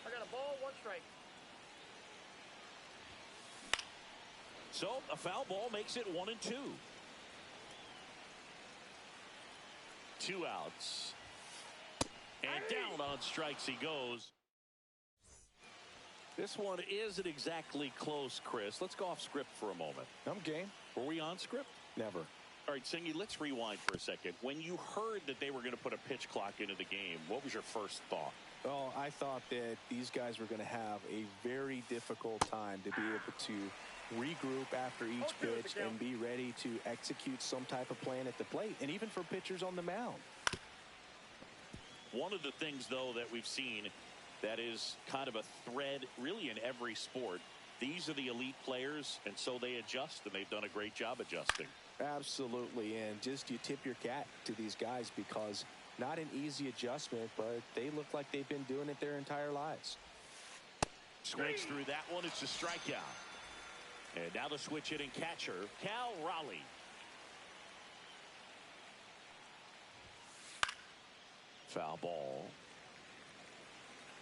C: I got a ball, 1 strike.
A: So a foul ball makes it 1-2. 2 outs. And down on strikes he goes. This one isn't exactly close, Chris. Let's go off script for a moment.
B: I'm game.
A: Were we on script?
B: Never.
A: All right, Singy, let's rewind for a second. When you heard that they were going to put a pitch clock into the game, what was your first thought?
B: Well, I thought that these guys were going to have a very difficult time to be able to regroup after each pitch and be ready to execute some type of plan at the plate, and even for pitchers on the mound.
A: One of the things, though, that we've seen that is kind of a thread really in every sport. These are the elite players, and so they adjust, and they've done a great job adjusting.
B: Absolutely, and just you tip your cap to these guys because not an easy adjustment, but they look like they've been doing it their entire lives.
A: Swings through that one. It's a strikeout. And now the switch hitting catcher, Cal Raleigh. Foul ball.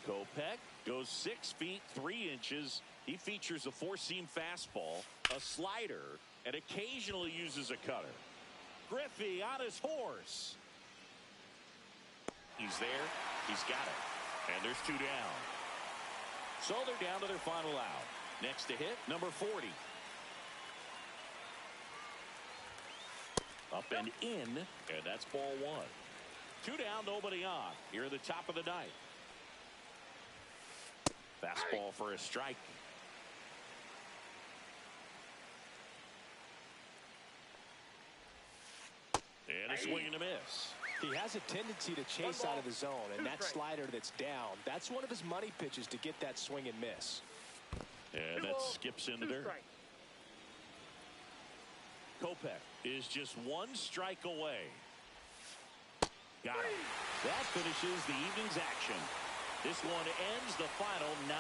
A: Kopech goes 6 feet 3 inches. He features a four-seam fastball, a slider, and occasionally uses a cutter. Griffey on his horse. He's there. He's got it. And there's 2 down. So they're down to their final out. Next to hit, number 40. Up and in, and that's ball 1. 2 down, nobody on. Here at the top of the ninth. Fastball for a strike. And a swing and a miss.
B: He has a tendency to chase out of the zone, and that slider that's down, that's one of his money pitches to get that swing and miss.
A: And that skips into dirt. Kopech is just 1 strike away. Got it. That finishes the evening's action. This one ends the final 9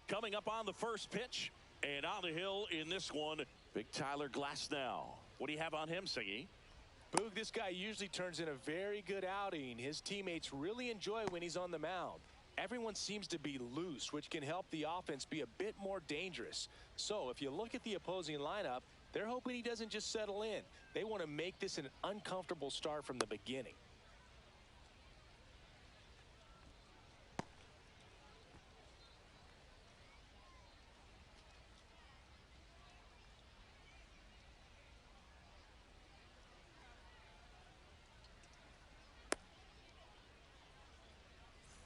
A: Coming up on the first pitch. And on the hill in this one, big Tyler Glasnow. What do you have on him, Siggy?
B: Boog, this guy usually turns in a very good outing. His teammates really enjoy when he's on the mound. Everyone seems to be loose, which can help the offense be a bit more dangerous. So if you look at the opposing lineup, they're hoping he doesn't just settle in. They want to make this an uncomfortable start from the beginning.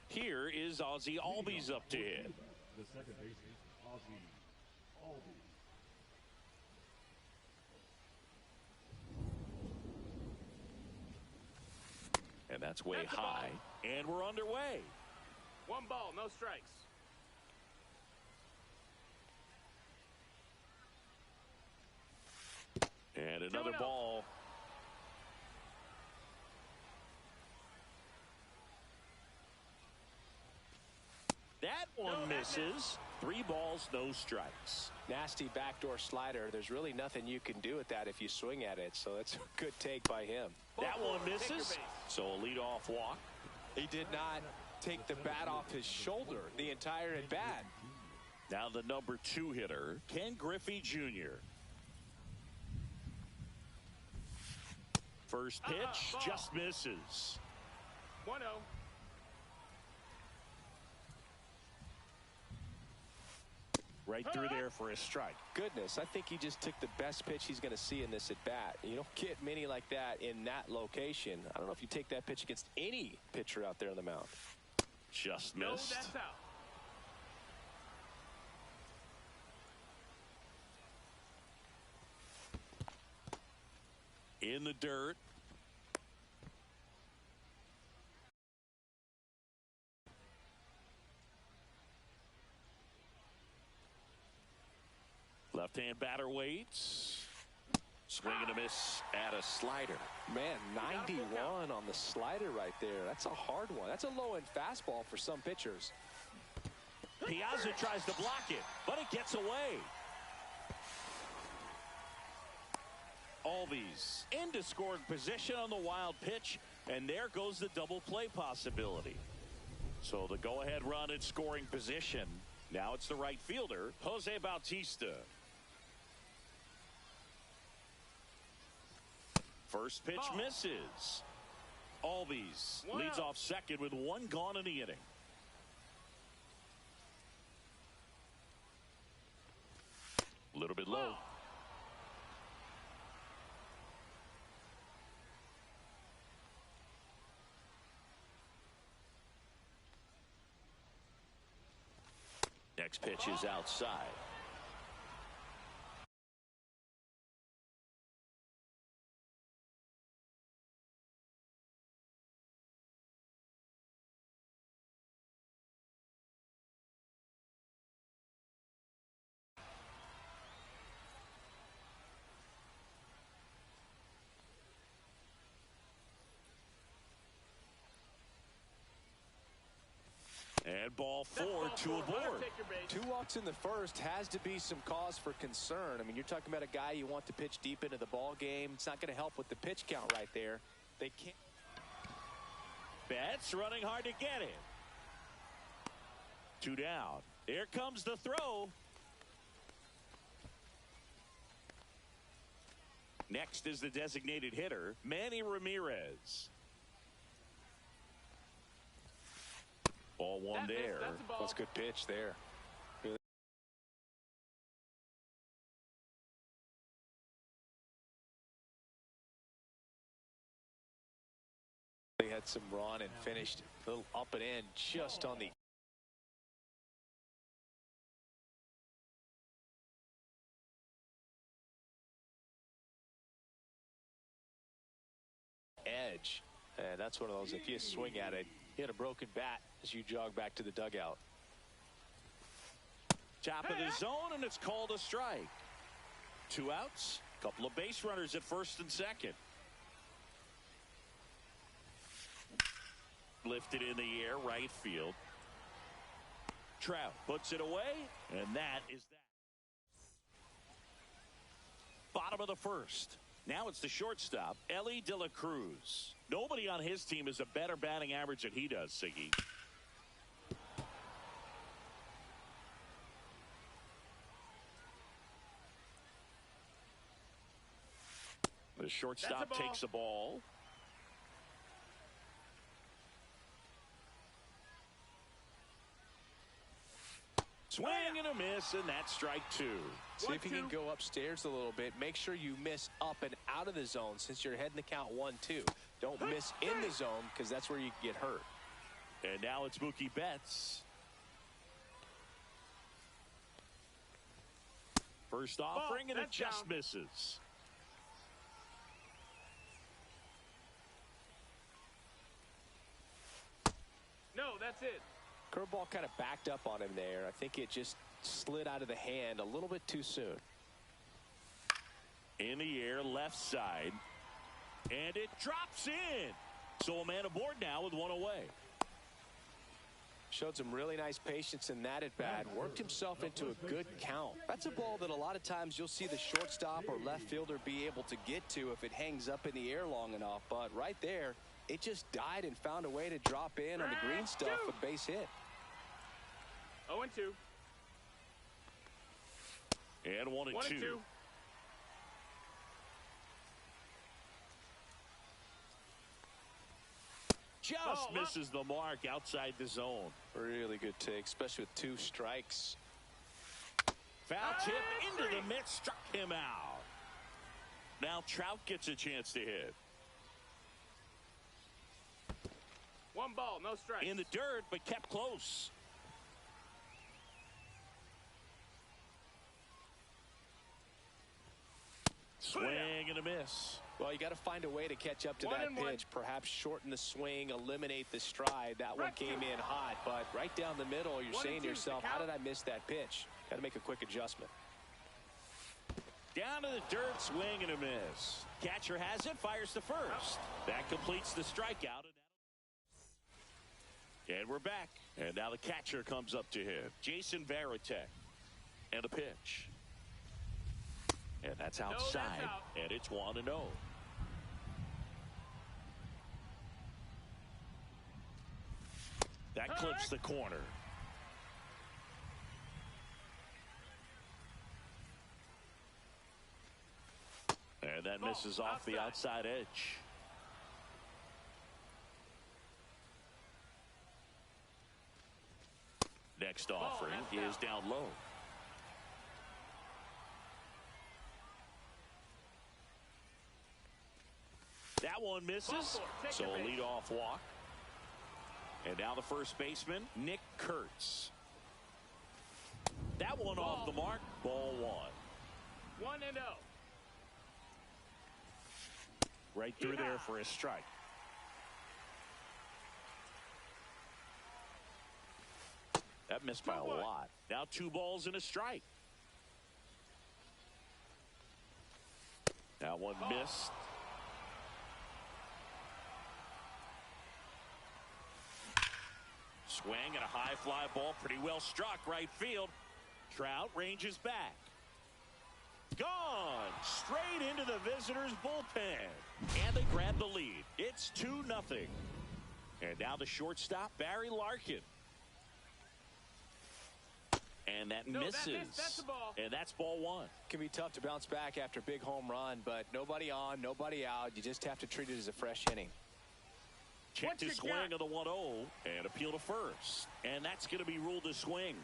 A: Here is Ozzie Albies up to hit.
D: The second baseman, Ozzie Albies.
A: And that's way high. And we're underway.
C: 1 ball, no strikes.
A: And another ball. That one misses. 3 balls, no strikes.
B: Nasty backdoor slider. There's really nothing you can do with that if you swing at it. So that's a good take by him.
A: That one misses. So a leadoff walk.
B: He did not take the bat off his shoulder the entire at bat.
A: Now the number 2 hitter, Ken Griffey Jr. First pitch just misses.
C: 1-0.
A: Right through there for a strike.
B: Goodness, I think he just took the best pitch he's going to see in this at bat. You don't get many like that in that location. I don't know if you take that pitch against any pitcher out there on the mound.
A: Just
C: No,
A: missed.
C: that's out.
A: In the dirt. Left-hand batter waits. Swing and a miss at a slider.
B: Man, 91 on the slider right there. That's a hard one. That's a low-end fastball for some pitchers.
A: Piazza tries to block it, but it gets away. Albies into scoring position on the wild pitch, and there goes the double play possibility. So the go-ahead run in scoring position. Now it's the right fielder, Jose Bautista. First pitch misses. Albies leads off second with 1 gone in the inning. A little bit low. Next pitch is outside. And ball 4, 2 aboard.
B: 2 walks in the first has to be some cause for concern. I mean, you're talking about a guy you want to pitch deep into the ball game. It's not going to help with the pitch count right there. They can't.
A: Betts running hard to get it. 2 down. Here comes the throw. Next is the designated hitter, Manny Ramirez. Ball 1 there.
B: That's a good pitch there. They had some run and finished a little up and in just on the edge. And that's one of those, if you swing at it, hit a broken bat as you jog back to the dugout.
A: Top of the zone, and it's called a strike. 2 outs, couple of base runners at first and second. Lifted in the air, right field. Trout puts it away, and that is that. Bottom of the first. Now it's the shortstop, Elly De La Cruz. Nobody on his team has a better batting average than he does, Siggy. The shortstop takes the ball. Swing and a miss, and that's strike two.
B: See if you can go upstairs a little bit. Make sure you miss up and out of the zone since you're heading the count 1-2. Don't miss in the zone because that's where you can get hurt.
A: And now it's Mookie Betts. First offering, and it just misses.
C: No, that's it.
B: Curveball kind of backed up on him there. I think it just slid out of the hand a little bit too soon.
A: In the air, left side. And it drops in. So a man aboard now with one away.
B: Showed some really nice patience in that at bat. Worked himself into a good count. That's a ball that a lot of times you'll see the shortstop or left fielder be able to get to if it hangs up in the air long enough. But right there, it just died and found a way to drop in on the green stuff with base hit.
C: 0-2.
A: And 1-2. Just misses the mark outside the zone.
B: Really good take, especially with 2 strikes.
A: Foul tip into the mix, struck him out. Now Trout gets a chance to hit.
C: 1 ball, no strikes.
A: In the dirt, but kept close. Swing and a miss.
B: Well, you got to find a way to catch up to that pitch. Perhaps shorten the swing, eliminate the stride. That one came in hot, but right down the middle, you're saying to yourself, how did I miss that pitch? Got to make a quick adjustment.
A: Down to the dirt, swing and a miss. Catcher has it, fires to first. That completes the strikeout. And we're back. And now the catcher comes up to him. Jason Varitek. And a pitch. And that's outside.
C: Out.
A: And it's 1-0. That clips the corner. And that misses off the outside edge. Next offering is down low. That one misses. So a leadoff walk. And now the first baseman, Nick Kurtz. That one off the mark. Ball 1.
C: 1-0.
A: Right through there for a strike. That missed by a lot. Now 2 balls and a strike. That one missed. Swing and a high fly ball, pretty well struck right field. Trout ranges back. Gone straight into the visitors' bullpen. And they grab the lead. It's 2-0. And now the shortstop, Barry Larkin. And that misses.
C: That's the ball.
A: And that's ball 1.
B: Can be tough to bounce back after a big home run, but nobody on, nobody out. You just have to treat it as a fresh inning.
A: Check to swing of the 1-0 and appeal to first. And that's going to be ruled a swing.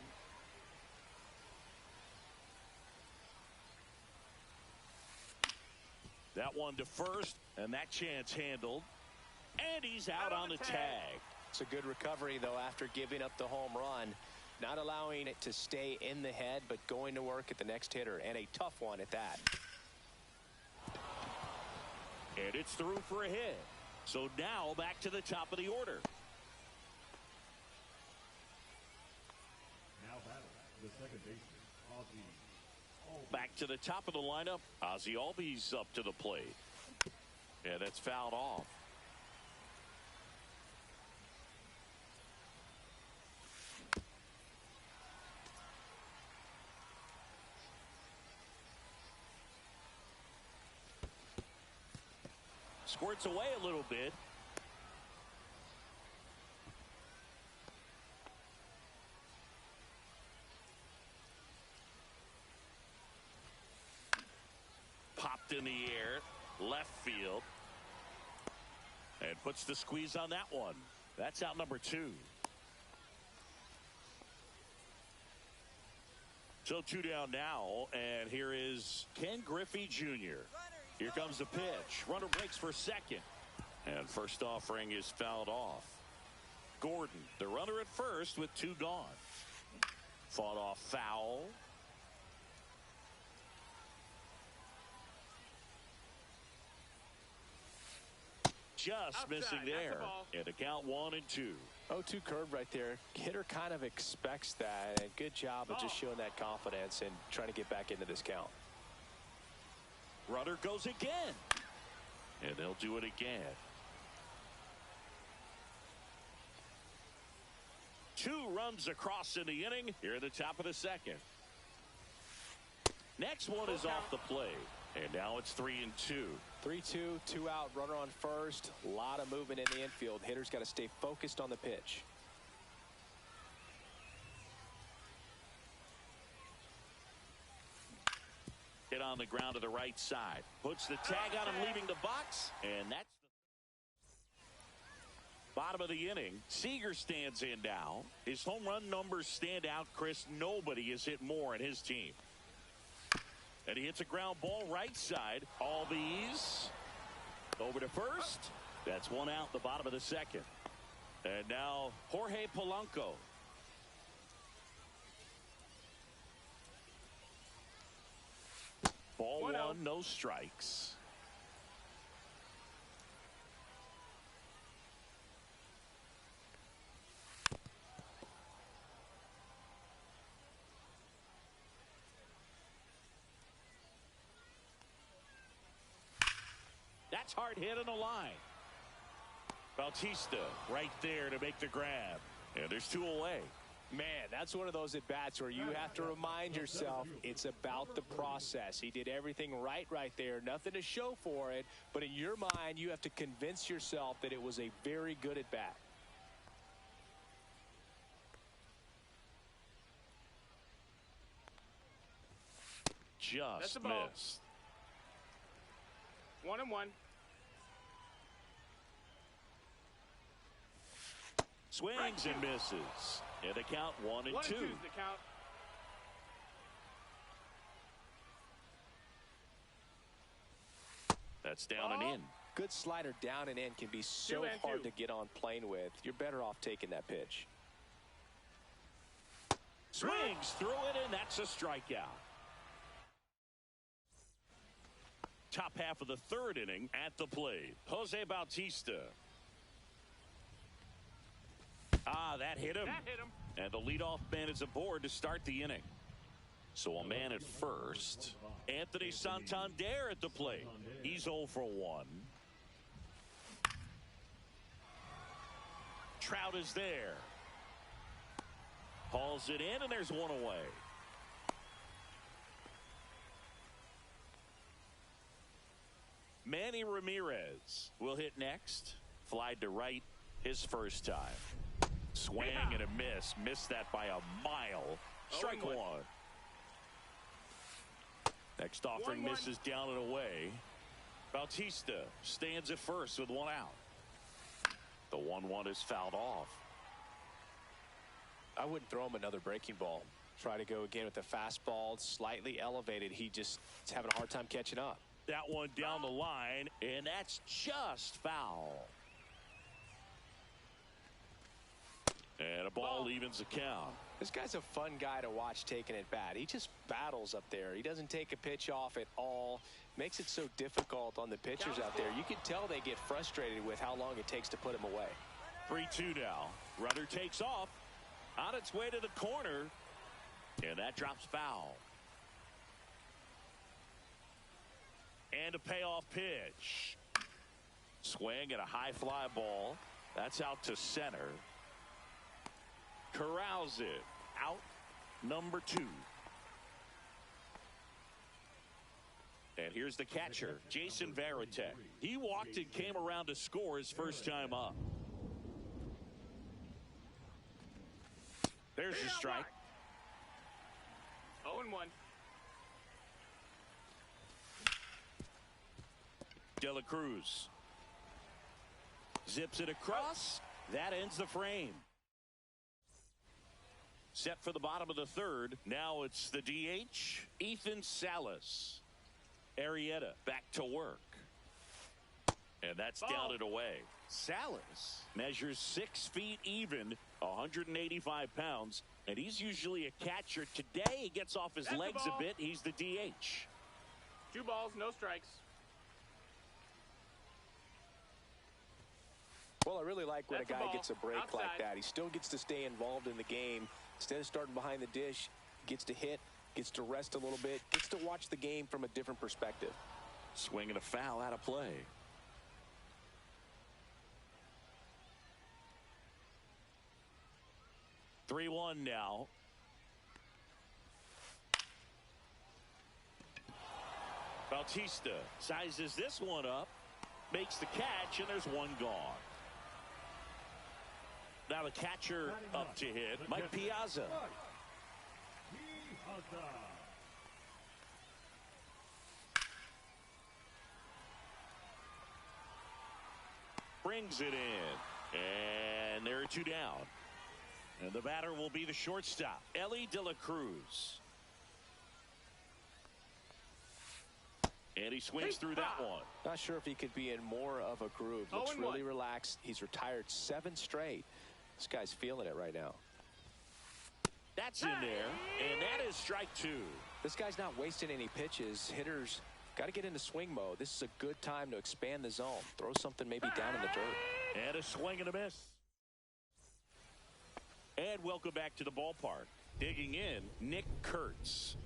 A: That one to first, and that chance handled. And he's out on the tag.
B: It's a good recovery, though, after giving up the home run. Not allowing it to stay in the head, but going to work at the next hitter, and a tough one at that.
A: And it's through for a hit. So now back to the top of the order.
D: Now batting, the second baseman, Ozzie.
A: Back to the top of the lineup. Ozzie Albies up to the plate. And that's fouled off. Squirts away a little bit. Popped in the air, left field. And puts the squeeze on that one. That's out number 2. So 2 down now, and here is Ken Griffey Jr. Here comes the pitch. Runner breaks for second. And first offering is fouled off. Gordon, the runner at first with 2 gone. Fought off foul. Just
C: outside,
A: missing there. And the count 1-2.
B: 0-2 curve right there. Hitter kind of expects that. And good job of just showing that confidence and trying to get back into this count.
A: Runner goes again. And they'll do it again. 2 runs across in the inning here at the top of the second. Next one is off the plate. And now it's 3-2.
B: 3-2, 2 out, runner on first. A lot of movement in the infield. Hitter's got to stay focused on the pitch.
A: Hit on the ground to the right side. Puts the tag on him leaving the box. And that's the bottom of the inning. Seager stands in now. His home run numbers stand out, Chris. Nobody has hit more in his team. And he hits a ground ball right side. Albies over to first. That's 1 out, the bottom of the second. And now Jorge Polanco. Ball 1, no strikes. That's hard hit on the line. Bautista right there to make the grab. And there's 2 away.
B: Man, that's one of those at-bats where you have to remind yourself it's about the process. He did everything right there. Nothing to show for it. But in your mind, you have to convince yourself that it was a very good at-bat.
A: Just
C: ball.
A: missed.
C: 1-1.
A: Swings and misses. And the count 1-2.
C: 1-2's the count.
A: That's down and in.
B: Good slider down and in can be so hard to get on plane with. You're better off taking that pitch.
A: Swings through it, and that's a strikeout. Top half of the 3rd inning at the plate. Jose Bautista. That hit him. And the leadoff man is aboard to start the inning. So a man at first. Anthony Santander at the plate. He's 0 for 1. Trout is there. Hauls it in, and there's 1 away. Manny Ramirez will hit next. Flied to right his first time. Swing and a miss. Missed that by a mile. Strike 1. Next offering misses down and away. Bautista stands at first with 1 out. The 1-1 is fouled off.
B: I wouldn't throw him another breaking ball. Try to go again with the fastball, slightly elevated. He just is having a hard time catching up.
A: That one down the line, and that's just foul. And a ball evens the count.
B: This guy's a fun guy to watch taking at bat. He just battles up there. He doesn't take a pitch off at all. Makes it so difficult on the pitchers out there. You can tell they get frustrated with how long it takes to put him away.
A: 3-2 now. Runner takes off. On its way to the corner. And that drops foul. And a payoff pitch. Swing and a high fly ball. That's out to center. Corrals it. Out number 2. And here's the catcher, Jason Varitek. He walked and came around to score his first time up. There's the strike.
C: 0-1.
A: De La Cruz zips it across. That ends the frame. Set for the bottom of the third. Now it's the DH, Ethan Salas. Arrieta back to work. And that's down and away. Salas measures 6 feet even, 185 pounds, and he's usually a catcher. Today he gets off his legs a bit. He's the DH.
C: 2 balls, no strikes.
B: Well, I really like when a guy gets a break
C: outside
B: like that. He still gets to stay involved in the game. Instead of starting behind the dish, gets to hit, gets to rest a little bit, gets to watch the game from a different perspective.
A: Swing and a foul out of play. Three-1 now. Bautista sizes this one up, makes the catch, and there's one gone. Now the catcher up to hit, Mike Piazza. Brings it in, and there are 2 down. And the batter will be the shortstop, Elly De La Cruz. And he swings through that one.
B: Not sure if he could be in more of a groove. Looks really relaxed. He's retired 7 straight. This guy's feeling it right now.
A: That's in there, and that is strike 2.
B: This guy's not wasting any pitches. Hitters got to get into swing mode. This is a good time to expand the zone. Throw something maybe down in the dirt.
A: And a swing and a miss. And welcome back to the ballpark. Digging in, Nick Kurtz.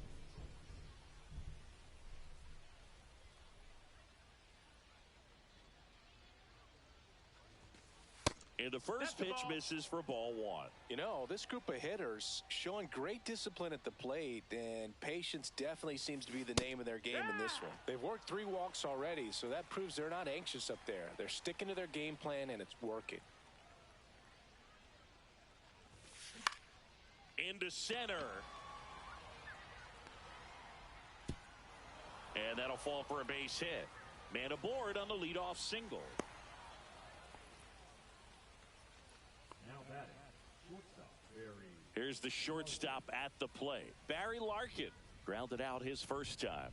A: And the first pitch misses for ball 1.
B: You know, this group of hitters showing great discipline at the plate, and patience definitely seems to be the name of their game in this one. They've worked 3 walks already, so that proves they're not anxious up there. They're sticking to their game plan, and it's working.
A: Into center. And that'll fall for a base hit. Man aboard on the leadoff single.
D: Now batting, shortstop Barry.
A: Here's the shortstop at the plate. Barry Larkin grounded out his first time.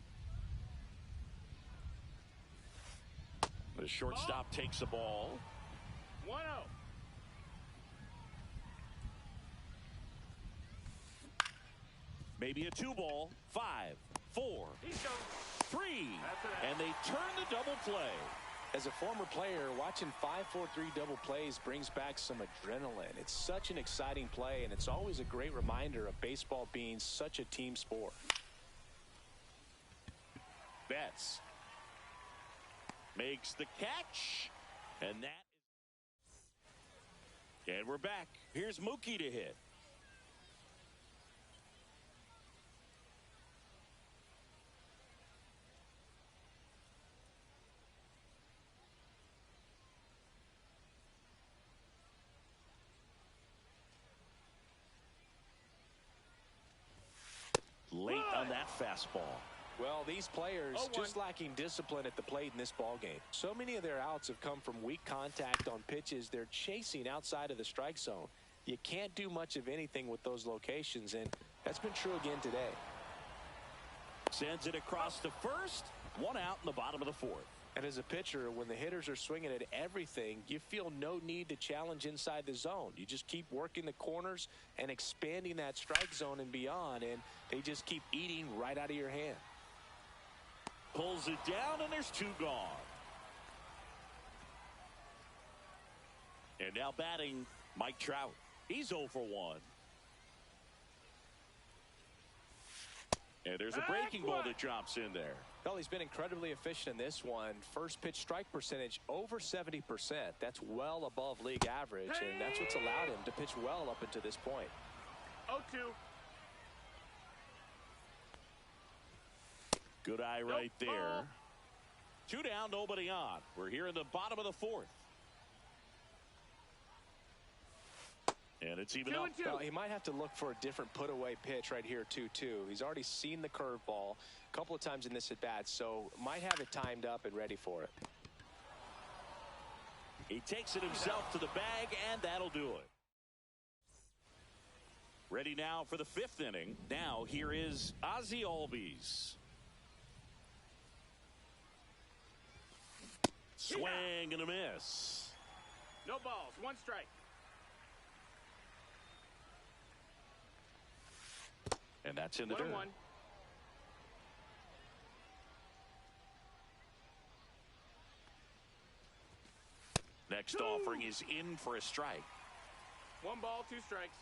A: The shortstop takes the ball.
C: 1-0.
A: Maybe a 2-ball. 5, 4,
C: He's going.
A: 3. And they turn the double play.
B: As a former player, watching 5-4-3 double plays brings back some adrenaline. It's such an exciting play, and it's always a great reminder of baseball being such a team sport.
A: Betts makes the catch, and that is. And we're back. Here's Mookie to hit. Late on that fastball.
B: Well, these players just lacking discipline at the plate in this ballgame. So many of their outs have come from weak contact on pitches they're chasing outside of the strike zone. You can't do much of anything with those locations, and that's been true again today.
A: Sends it across to first. 1 out in the bottom of the 4th.
B: And as a pitcher, when the hitters are swinging at everything, you feel no need to challenge inside the zone. You just keep working the corners and expanding that strike zone and beyond, and they just keep eating right out of your hand.
A: Pulls it down, and there's 2 gone. And now batting, Mike Trout. He's 0 for 1. And there's a breaking ball that drops in there.
B: Well, he's been incredibly efficient in this one. First pitch strike percentage over 70%. That's well above league average, and that's what's allowed him to pitch well up until this point.
C: 0-2.
A: Good eye right
C: Nope.
A: there. 2 down, nobody on. We're here in the bottom of the 4th. And it's even
C: 2
A: up.
C: and 2.
B: Well, he might have to look for a different put-away pitch right here, 2-2. He's already seen the curveball a couple of times in this at-bat, so might have it timed up and ready for it.
A: He takes it himself to the bag, and that'll do it. Ready now for the 5th inning. Now here is Ozzie Albies. Swing and a miss.
C: No balls. 1 strike.
A: And that's in the
C: 1 and
A: dirt.
C: 1.
A: Next offering is in for a strike.
C: 1 ball, 2 strikes.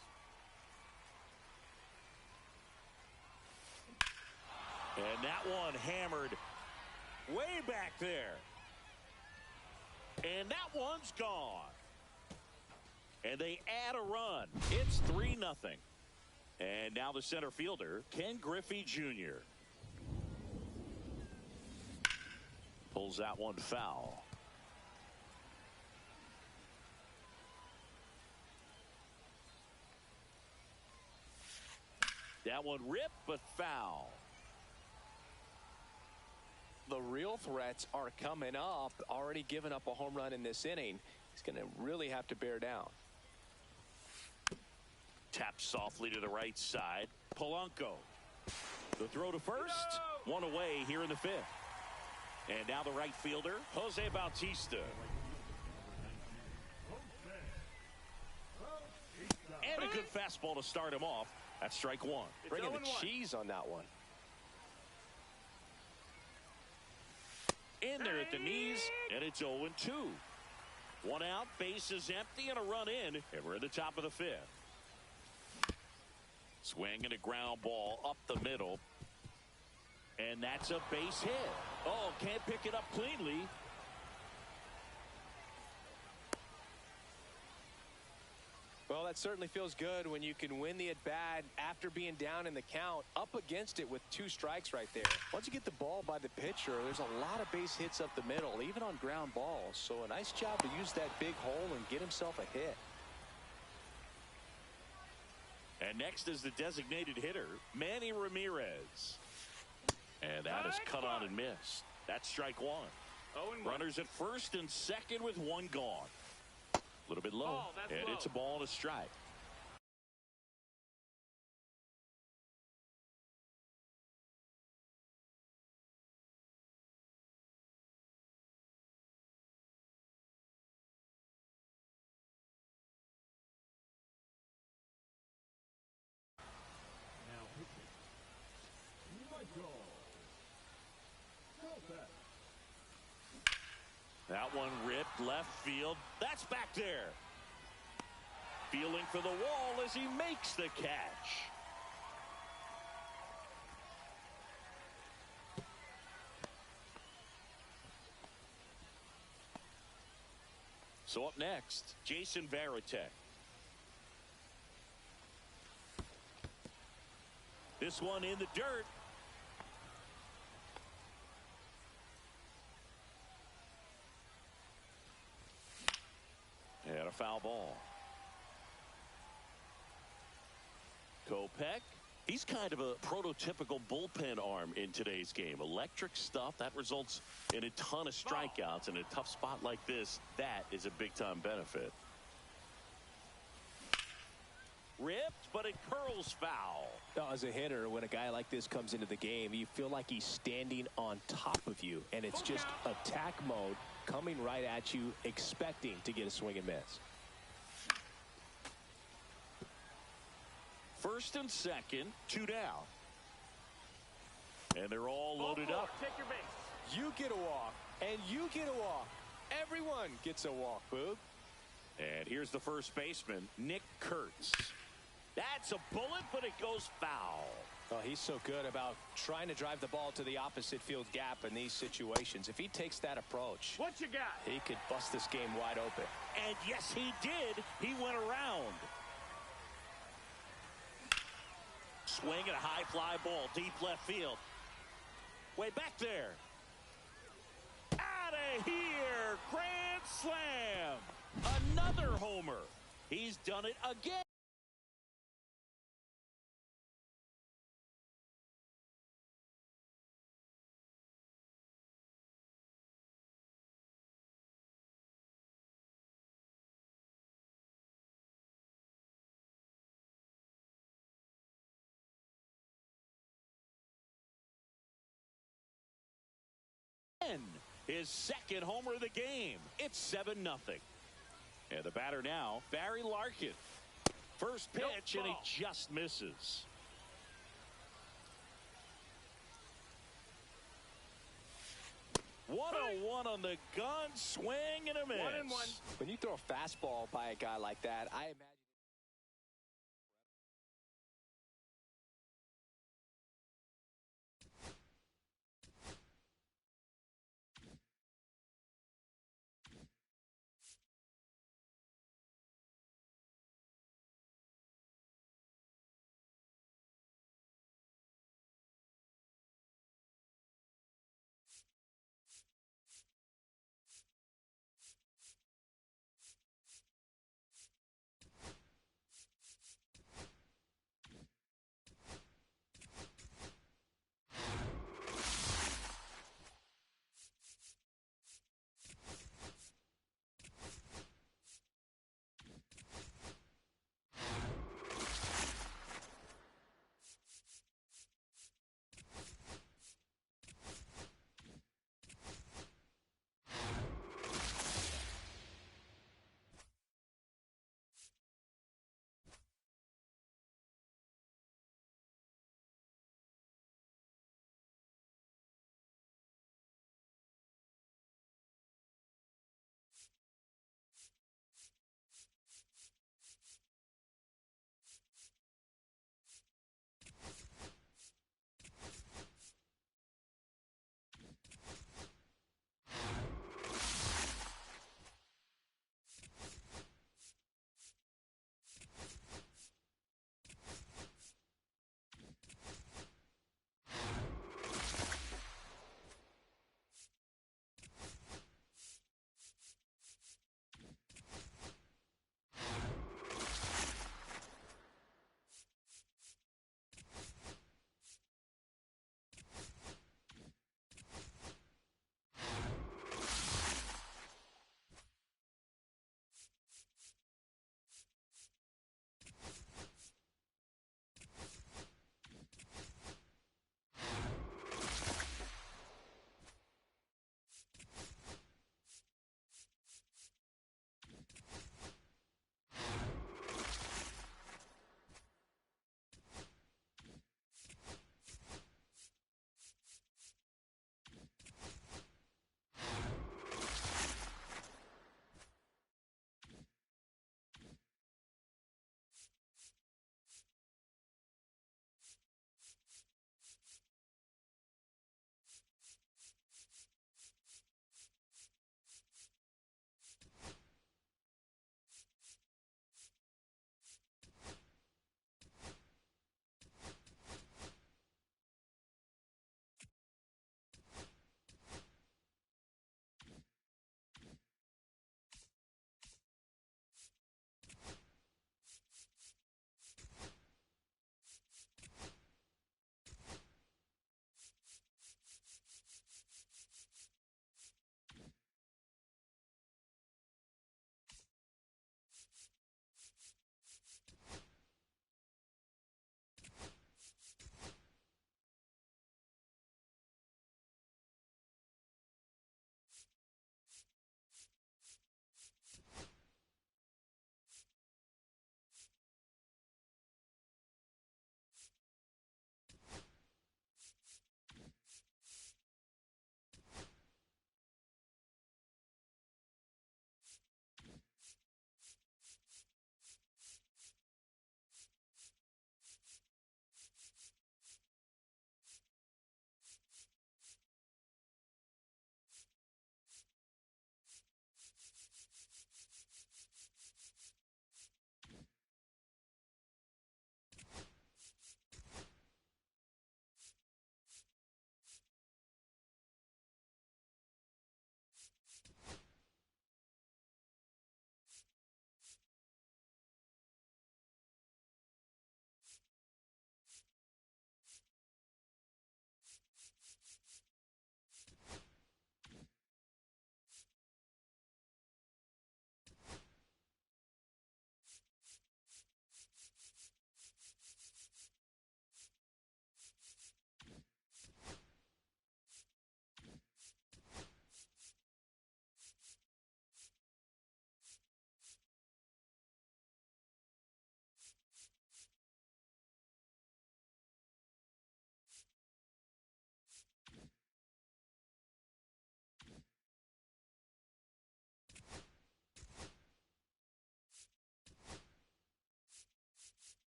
A: And that one hammered way back there. And that one's gone. And they add a run. It's 3-0. And now the center fielder, Ken Griffey Jr. Pulls that one foul. That one ripped, but foul.
B: The real threats are coming up. Already given up a home run in this inning. He's going to really have to bear down.
A: Tapped softly to the right side. Polanco. The throw to first. 1 away here in the 5th. And now the right fielder, Jose Bautista. And a good fastball to start him off. That's strike 1.
C: It's
B: Bringing the
C: 0-1.
B: cheese on that one.
A: In there at the knees, and it's 0-2. 1 out, base is empty, and a run in, and we're at the top of the 5th. Swing and a ground ball up the middle. And that's a base hit. Oh, can't pick it up cleanly.
B: Well, that certainly feels good when you can win the at-bat after being down in the count, up against it with 2 strikes right there. Once you get the ball by the pitcher, there's a lot of base hits up the middle, even on ground balls. So a nice job to use that big hole and get himself a hit.
A: And next is the designated hitter, Manny Ramirez. And that is cut on and missed. That's strike 1.
C: 0-1.
A: Runners at first and second with 1 gone. A little bit low,
C: That's
A: and
C: low.
A: it's a ball and a strike.
D: Now pitching. Michael Kopech.
A: That one ripped left field. That's back there. Feeling for the wall as he makes the catch. So up next, Jason Varitek. This one in the dirt. And a foul ball. Kopech, he's kind of a prototypical bullpen arm in today's game. Electric stuff that results in a ton of strikeouts. In a tough spot like this, that is a big-time benefit. Ripped, but it curls foul.
B: Now, as a hitter, when a guy like this comes into the game, you feel like he's standing on top of you, and it's just attack mode coming right at you, expecting to get a swing and miss.
A: First and second, 2 down. And they're all loaded up.
C: Take your base.
B: You get a walk, and you get a walk. Everyone gets a walk, Boog.
A: And here's the first baseman, Nick Kurtz. That's a bullet, but it goes foul.
B: Oh, he's so good about trying to drive the ball to the opposite field gap in these situations. If he takes that approach,
C: What you got?
B: he could bust this game wide open.
A: And yes, he did. He went around. Swing and a high fly ball, deep left field. Way back there. Out of here. Grand slam. Another homer. He's done it again. His second homer of the game. It's 7-0. And the batter now, Barry Larkin. First pitch, and he just misses. One on the gun, swing and a miss.
C: 1-1.
B: When you throw a fastball by a guy like that, I imagine.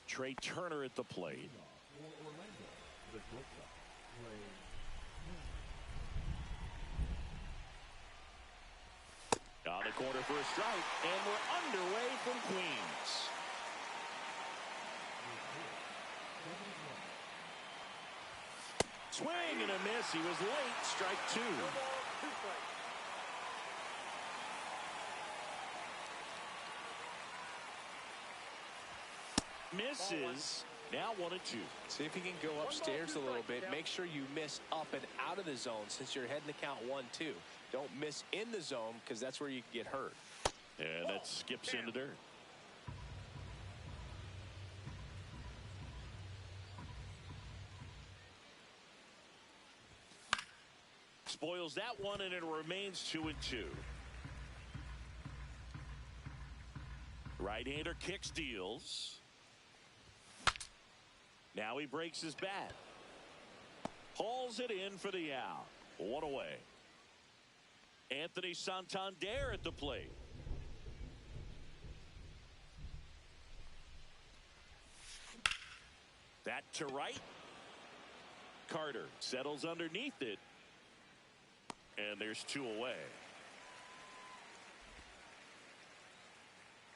A: Trey Turner at the plate.
D: For Orlando, the shortstop, Trey.
A: On the corner for a strike, and we're underway from Queens. Swing and a miss. He was late. Strike two.
C: No balls, two strikes.
A: Misses. Now 1-2.
B: See if you can go upstairs a little bit. Make sure you miss up and out of the zone since you're heading to count 1-2. Don't miss in the zone because that's where you can get hurt.
A: And that skips into dirt. Spoils that one, and it remains 2-2. Right-hander kicks, deals. Now he breaks his bat. Hauls it in for the out. One away. Anthony Santander at the plate. That to right. Carter settles underneath it. And there's two away.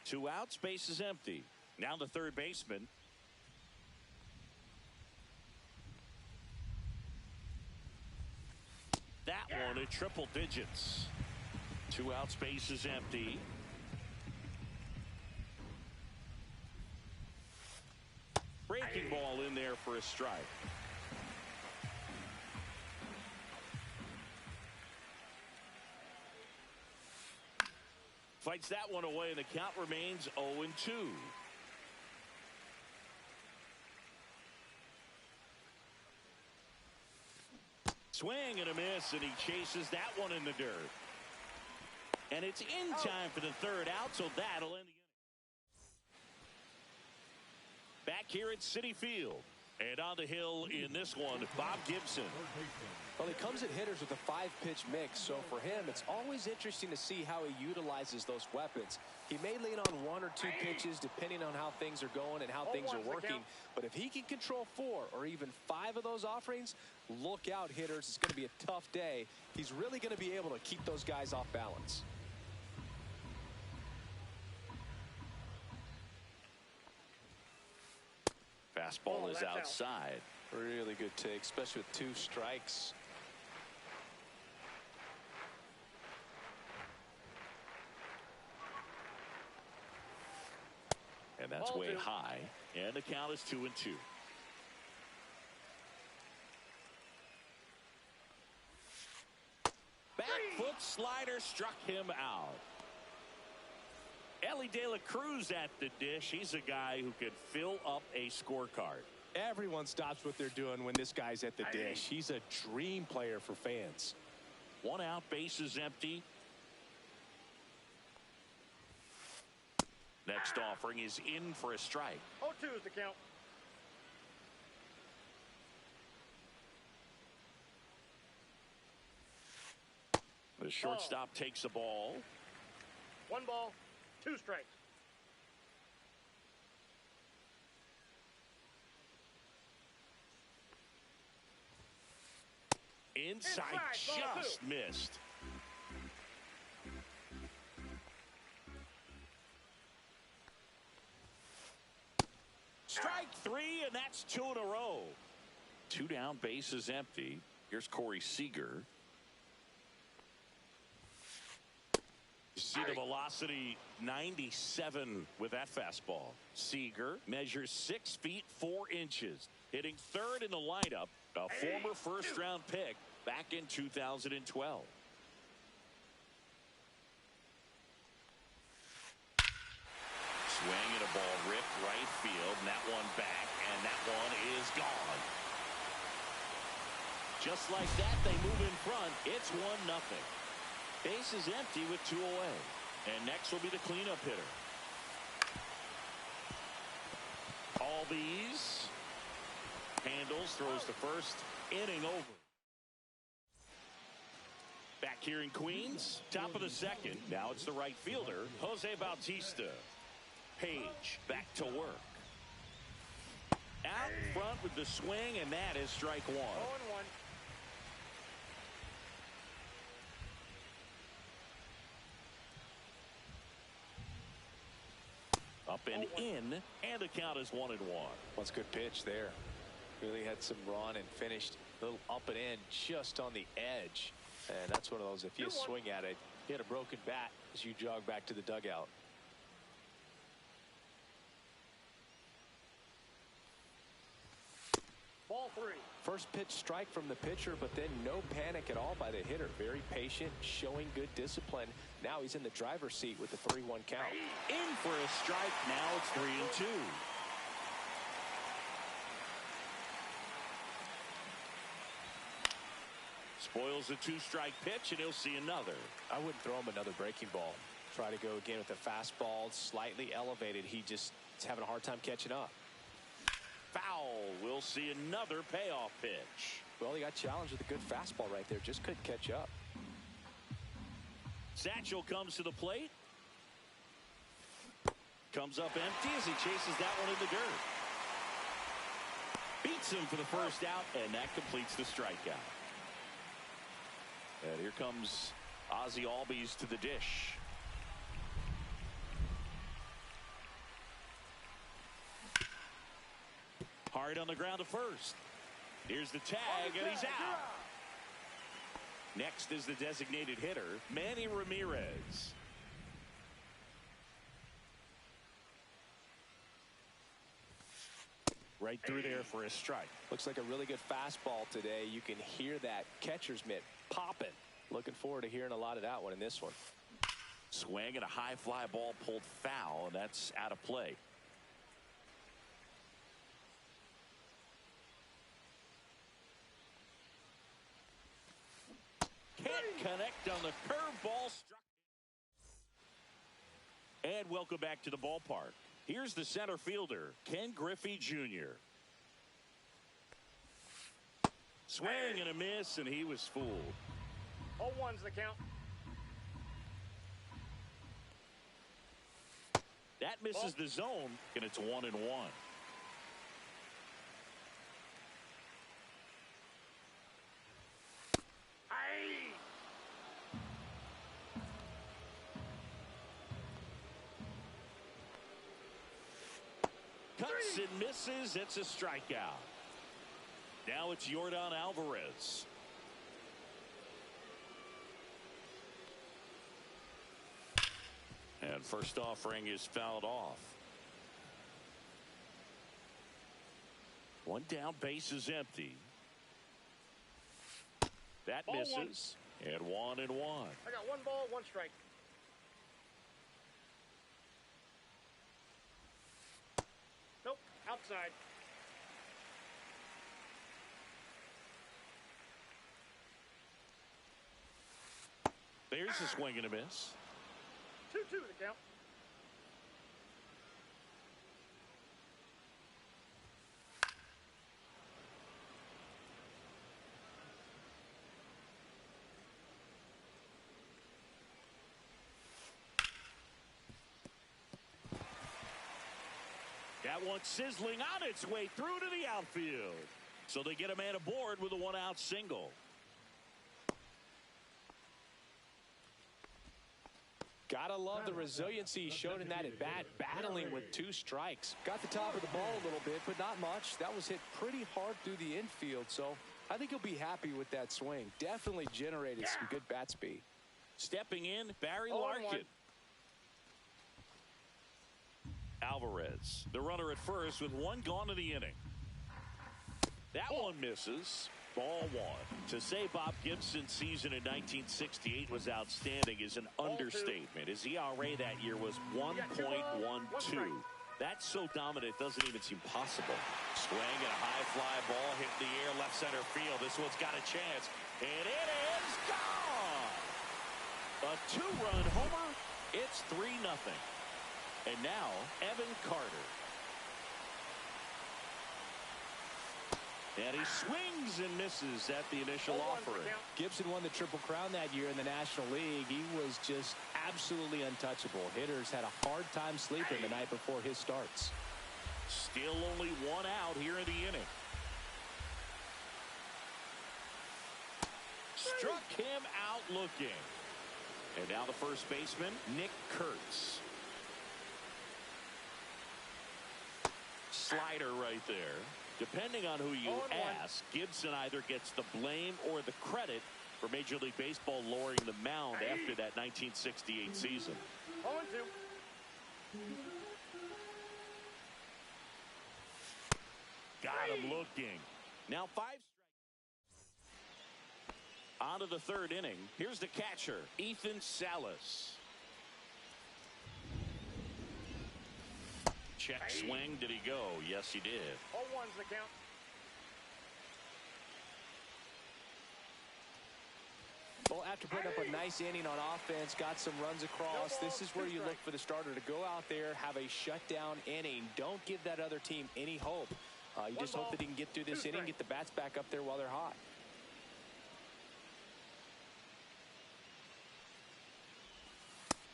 A: Two outs, base is empty. Now the third baseman. That one at triple digits. Two outs, base is empty. Breaking ball in there for a strike. Fights that one away, and the count remains 0-2. Swing and a miss, and he chases that one in the dirt. And it's in time for the third out, so that'll end the inning. Back here at Citi Field. And on the hill in this one, Bob Gibson.
B: Well, he comes at hitters with a 5-pitch mix, so for him, it's always interesting to see how he utilizes those weapons. He may lean on 1 or 2 pitches depending on how things are going and how things are working. But if he can control 4 or even 5 of those offerings, look out, hitters. It's going to be a tough day. He's really going to be able to keep those guys off balance.
A: Fastball is outside.
B: Really good take, especially with 2 strikes.
A: And that's way high. And the count is 2-2. Back foot slider struck him out. Elly De La Cruz at the dish. He's a guy who could fill up a scorecard.
B: Everyone stops what they're doing when this guy's at the dish. He's a dream player for fans.
A: 1 out, base is empty. Next offering is in for a strike.
C: 0-2 is the count.
A: The shortstop takes the ball.
C: 1 ball, 2 strikes.
A: Inside, just missed. Strike 3, and that's 2 in a row. 2 down, base is empty. Here's Corey Seager. You see the velocity 97 with that fastball. Seager measures 6 feet 4 inches, hitting third in the lineup, a former first-round pick back in 2012. Swing and a ball ripped right field, and that one back, and that one is gone. Just like that, they move in front. It's 1-0. Base is empty with 2 away. And next will be the cleanup hitter. Albies handles, throws to first, inning over. Back here in Queens, top of the second. Now it's the right fielder, Jose Bautista. Page back to work. out with the swing, and that is strike one.
C: 0-1.
A: Up and in, and the count is 1-1.
B: What's a good pitch there. Really had some run and finished a little up and in just on the edge. And that's one of those, if you swing at it, hit a broken bat as you jog back to the dugout.
C: Ball 3.
B: First pitch strike from the pitcher, but then no panic at all by the hitter. Very patient, showing good discipline. Now he's in the driver's seat with the 3-1 count.
A: In for a strike. Now it's 3-2. Spoils a 2-strike pitch, and he'll see another.
B: I wouldn't throw him another breaking ball. Try to go again with the fastball, slightly elevated. He just is having a hard time catching up.
A: Foul. We'll see another payoff pitch.
B: Well, he got challenged with a good fastball right there. Just couldn't catch up.
A: Satchel comes to the plate. Comes up empty as he chases that one in the dirt. Beats him for the first out, and that completes the strikeout. And here comes Ozzie Albies to the dish. Hard on the ground to first. Here's the tag, and he's out. Next is the designated hitter, Manny Ramirez. Right through there for a strike.
B: Looks like a really good fastball today. You can hear that catcher's mitt popping. Looking forward to hearing a lot of that one in this one.
A: Swing and a high fly ball pulled foul, and that's out of play. Can't connect on the curveball. Struck. And welcome back to the ballpark. Here's the center fielder, Ken Griffey Jr. Swing and a miss, and he was fooled.
C: 0-1's the count.
A: That misses the zone, and it's 1-1.
C: Aye.
A: Cuts and misses. It's a strikeout. Now it's Yordan Alvarez. And first offering is fouled off. One down, base is empty. That
C: Ball
A: misses. And 1-1.
C: I got 1 ball, 1 strike. Nope, outside.
A: There's a swing and a miss.
C: 2-2 the count.
A: That one sizzling on its way through to the outfield. So they get a man aboard with a 1-out single.
B: Gotta love the resiliency he showed in that at bat, battling with 2 strikes. Got the top of the ball a little bit, but not much. That was hit pretty hard through the infield, so I think he'll be happy with that swing. Definitely generated some good bat speed.
A: Stepping in, Barry
C: 0-1.
A: Larkin. Alvarez, the runner at first with 1 gone in the inning. That one misses. Ball 1. To say Bob Gibson's season in 1968 was outstanding is an understatement. His ERA that year was 1.12. That's so dominant it doesn't even seem possible. Swing and a high fly ball hit the air left center field. This one's got a chance. And it is gone! A 2-run homer. It's 3-0. And now, Evan Carter. And he swings and misses at the initial offering.
B: Gibson won the Triple Crown that year in the National League. He was just absolutely untouchable. Hitters had a hard time sleeping the night before his starts.
A: Still only 1 out here in the inning. Struck him out looking. And now the first baseman, Nick Kurtz. Slider right there. Depending on who you ask, Gibson either gets the blame or the credit for Major League Baseball lowering the mound after that 1968 season.
C: 0-2.
A: Got him looking. Now 5 strikes. On to the third inning. Here's the catcher, Ethan Salas. Check swing. Did he go? Yes, he did.
C: 0-1's the count.
B: Well, after putting up a nice inning on offense, got some runs across, this is where you look for the starter to go out there, have a shutdown inning. Don't give that other team any hope. You just hope that he can get through this inning, get the bats back up there while they're hot.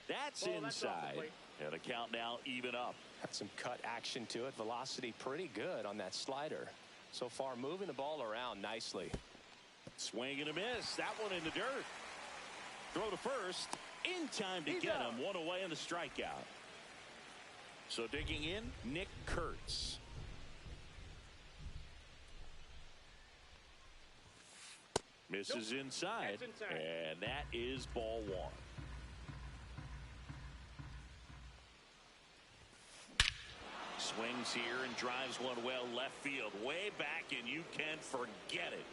A: That's inside. And the count now even up.
B: Got some cut action to it. Velocity pretty good on that slider. So far moving the ball around nicely.
A: Swing and a miss. That one in the dirt. Throw to first. In time to get him. One away in the strikeout. So digging in, Nick Kurtz. Misses inside. And that is ball one. Swings here and drives one well left field. Way back, and you can forget it.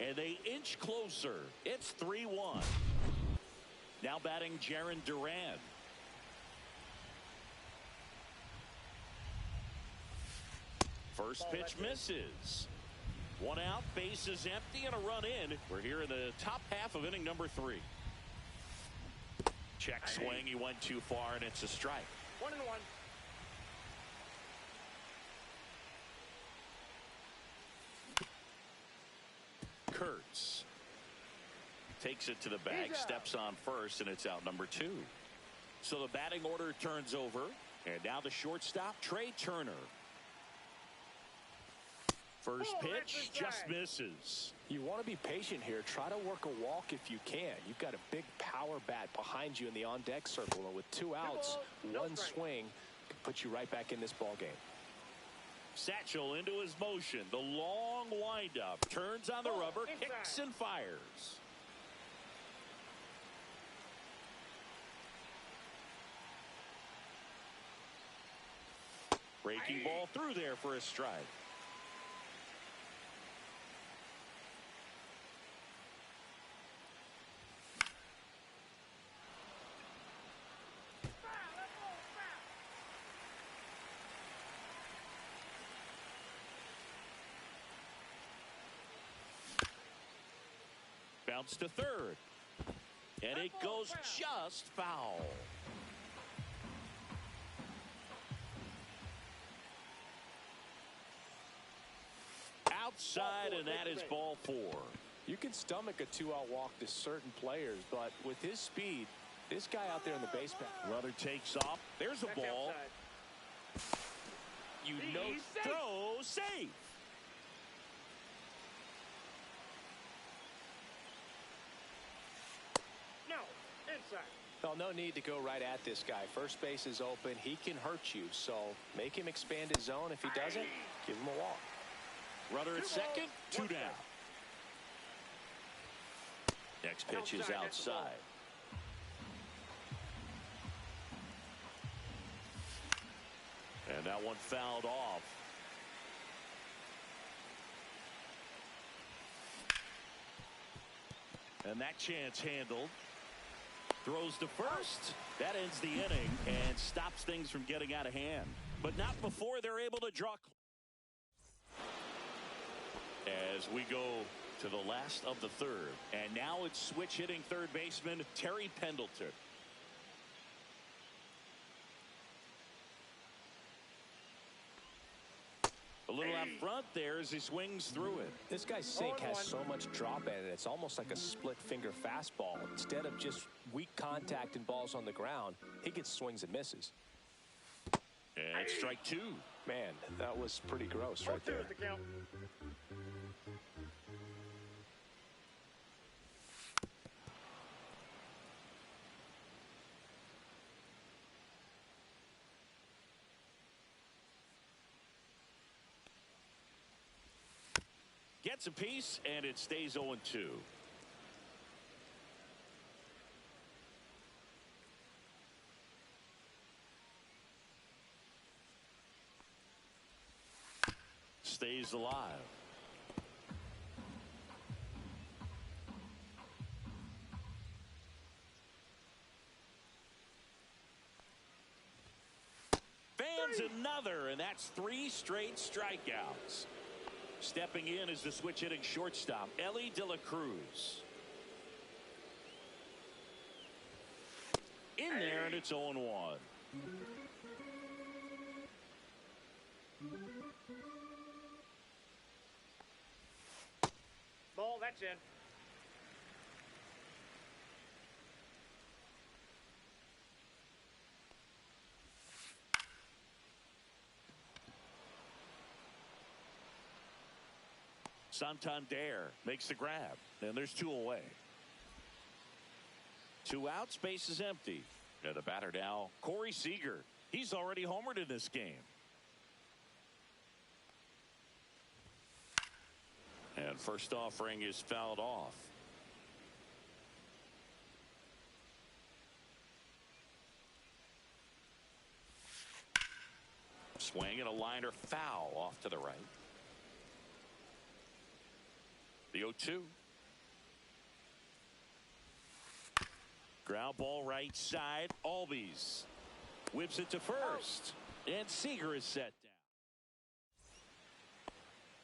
A: And they inch closer. It's 3-1. Now batting Jarren Duran. First pitch misses. One out, base is empty, and a run in. We're here in the top half of inning number 3. Check swing. He went too far, and it's a strike.
C: 1-1.
A: Kurtz takes it to the bag, steps on first, and it's out number 2. So the batting order turns over, and now the shortstop, Trey Turner. First pitch just misses.
B: You want to be patient here. Try to work a walk if you can. You've got a big power bat behind you in the on-deck circle, and with 2 outs, one swing can put you right back in this ball game.
A: Satchel into his motion. The long windup. Turns on the rubber, kicks and fires. Breaking ball through there for a strike. Bounce to third. And it goes just foul. Outside, and that is ball 4.
B: You can stomach a 2-out walk to certain players, but with his speed, this guy out there in the base path.
A: Runner takes off. There's a ball. You know, throw safe.
C: No, inside.
B: Well, no need to go right at this guy. First base is open. He can hurt you, so make him expand his zone. If he doesn't, give him a walk.
A: Runner at second, 2 down. Next pitch is outside. And that one fouled off. And that chance handled. Throws to first. That ends the inning and stops things from getting out of hand. But not before they're able to draw. As we go to the last of the third. And now it's switch hitting third baseman Terry Pendleton. A little out front there as he swings through it.
B: This guy's sink has so much drop in it. It's almost like a split finger fastball. Instead of just weak contact and balls on the ground, he gets swings and misses.
A: And strike 2.
B: Man, that was pretty gross right there.
C: The count.
A: Sets a piece, and it stays 0-2. Stays alive. Fans another, and that's 3 straight strikeouts. Stepping in is the switch hitting shortstop, Elly De La Cruz. In there, and it's 0-1.
C: Ball, that's in.
A: Santander makes the grab, and there's 2 away. 2 out, space is empty. And the batter now, Corey Seager. He's already homered in this game. And first offering is fouled off. Swing and a liner foul off to the right. The 0-2. Ground ball right side. Albies whips it to first. And Seager is set down.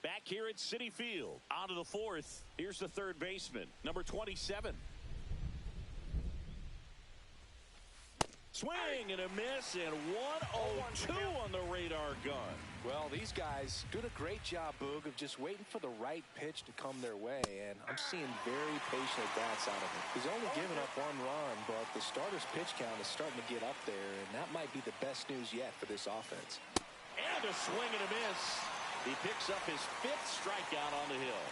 A: Back here at Citi Field. On to the 4th. Here's the third baseman, number 27. Swing and a miss, and 1-0-2 on the radar gun.
B: Well, these guys doing a great job, Boog, of just waiting for the right pitch to come their way, and I'm seeing very patient at-bats out of him. He's only given up 1 run, but the starter's pitch count is starting to get up there, and that might be the best news yet for this offense.
A: And a swing and a miss. He picks up his 5th strikeout on the hill.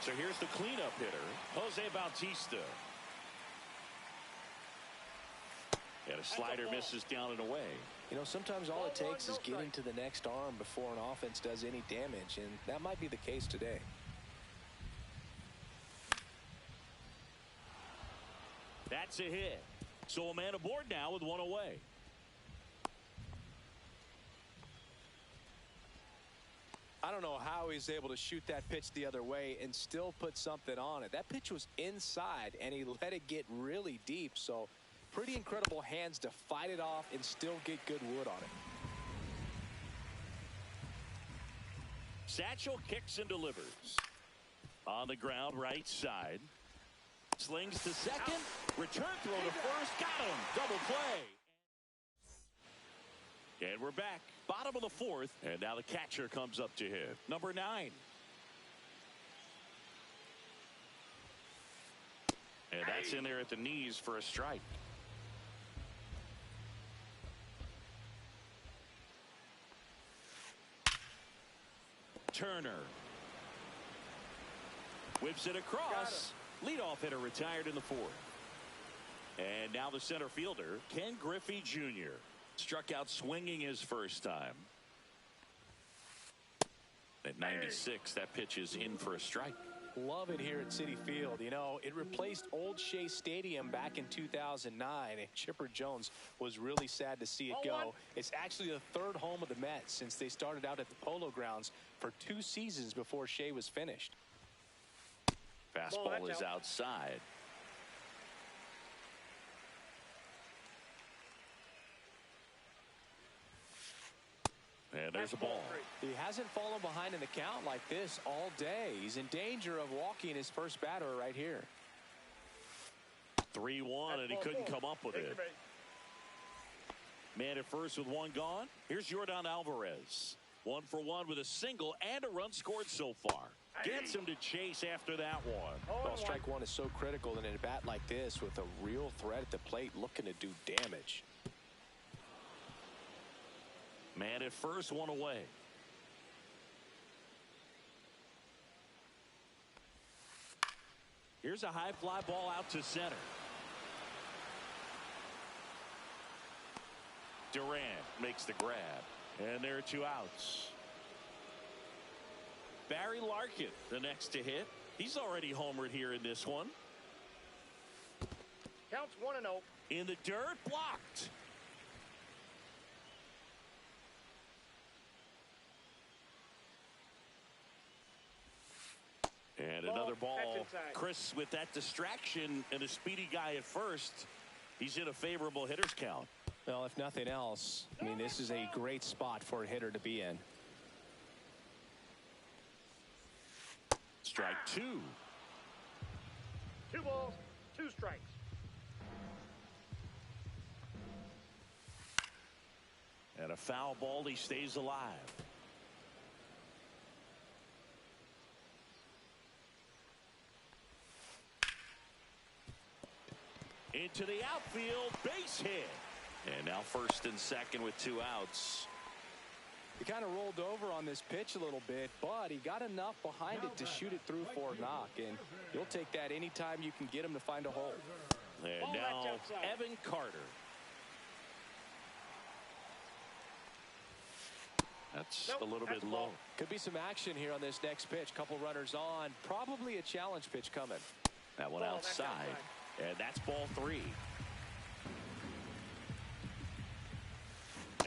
A: So here's the cleanup hitter, Jose Bautista. And a slider misses down and away.
B: You know, sometimes all it takes is getting to the next arm before an offense does any damage, and that might be the case today.
A: That's a hit. So a man aboard now with 1 away.
B: I don't know how he's able to shoot that pitch the other way and still put something on it. That pitch was inside, and he let it get really deep, so pretty incredible hands to fight it off and still get good wood on it.
A: Satchel kicks and delivers. On the ground, right side. Slings to second. Return throw to first. Got him. Double play. And we're back. Bottom of the 4th. And now the catcher comes up to hit. Number 9. And that's in there at the knees for a strike. Turner whips it across. Leadoff hitter retired in the 4th. And now the center fielder, Ken Griffey Jr. struck out swinging his first time. At 96, that pitch is in for a strike.
B: Love it here at Citi Field. You know, it replaced Old Shea Stadium back in 2009, and Chipper Jones was really sad to see it go. It's actually the 3rd home of the Mets since they started out at the Polo Grounds for 2 seasons before Shea was finished.
A: Fastball is outside. And there's a ball.
B: He hasn't fallen behind in the count like this all day. He's in danger of walking his first batter right here.
A: 3-1, and he couldn't come up with it. Man at first with 1 gone. Here's Yordan Alvarez. 1 for 1 with a single and a run scored so far. Gets him to chase after that one.
B: Well, strike 1 is so critical in a bat like this with a real threat at the plate looking to do damage.
A: Man at first, 1 away. Here's a high fly ball out to center. Durant makes the grab. And there are 2 outs. Barry Larkin, the next to hit. He's already homered here in this one.
C: Counts 1-0.
A: In the dirt, blocked. And another ball. Chris, with that distraction and a speedy guy at first, he's in a favorable hitter's count.
B: Well, if nothing else, I mean, this is a great spot for a hitter to be in.
A: Strike two.
C: 2 balls, 2 strikes.
A: And a foul ball. He stays alive. Into the outfield, base hit. And now first and second with 2 outs.
B: He kind of rolled over on this pitch a little bit, but he got enough behind it to shoot it through for a knock, and you'll take that anytime you can get him to find a hole.
A: And now Evan Carter. That's a little bit low.
B: Could be some action here on this next pitch. Couple runners on. Probably a challenge pitch coming.
A: That one outside. And that's ball 3.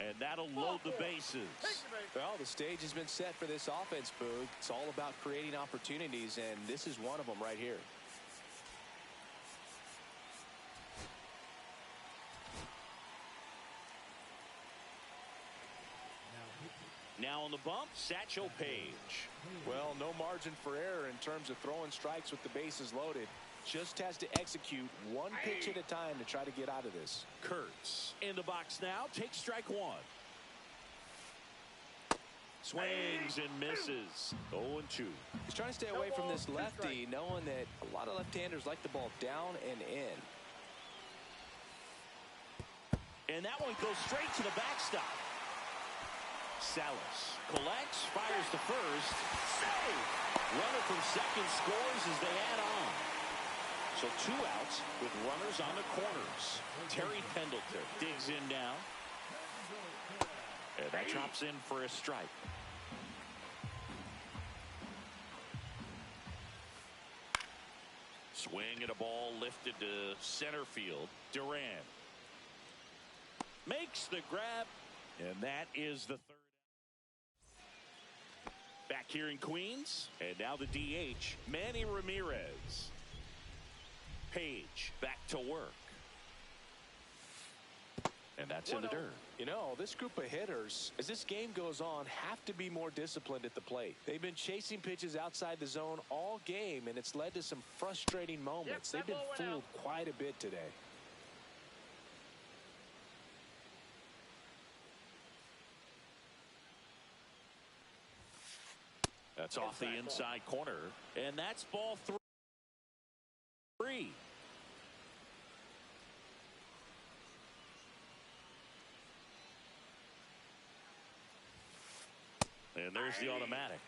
A: And that'll load the bases.
B: Well, the stage has been set for this offense, Boog. It's all about creating opportunities, and this is one of them right here.
A: Now on the bump, Satchel Paige.
B: Well, no margin for error in terms of throwing strikes with the bases loaded. Just has to execute one pitch at a time to try to get out of this.
A: Kurtz in the box now. Takes strike 1. Swings and misses. 0-2.
B: He's trying to stay away from this lefty, knowing that a lot of left-handers like the ball down and in.
A: And that one goes straight to the backstop. Salas collects, fires to first. Save! Runner from second scores as they add on. So 2 outs with runners on the corners. Terry Pendleton digs in now. And that drops in for a strike. Swing and a ball lifted to center field. Duran makes the grab. And that is the 3rd. Back here in Queens. And now the DH, Manny Ramirez. Page back to work. And that's in the dirt.
B: You know, this group of hitters, as this game goes on, have to be more disciplined at the plate. They've been chasing pitches outside the zone all game, and it's led to some frustrating moments. They've been fooled quite a bit today.
A: That's off the inside corner, and that's ball 3. And there's the automatic.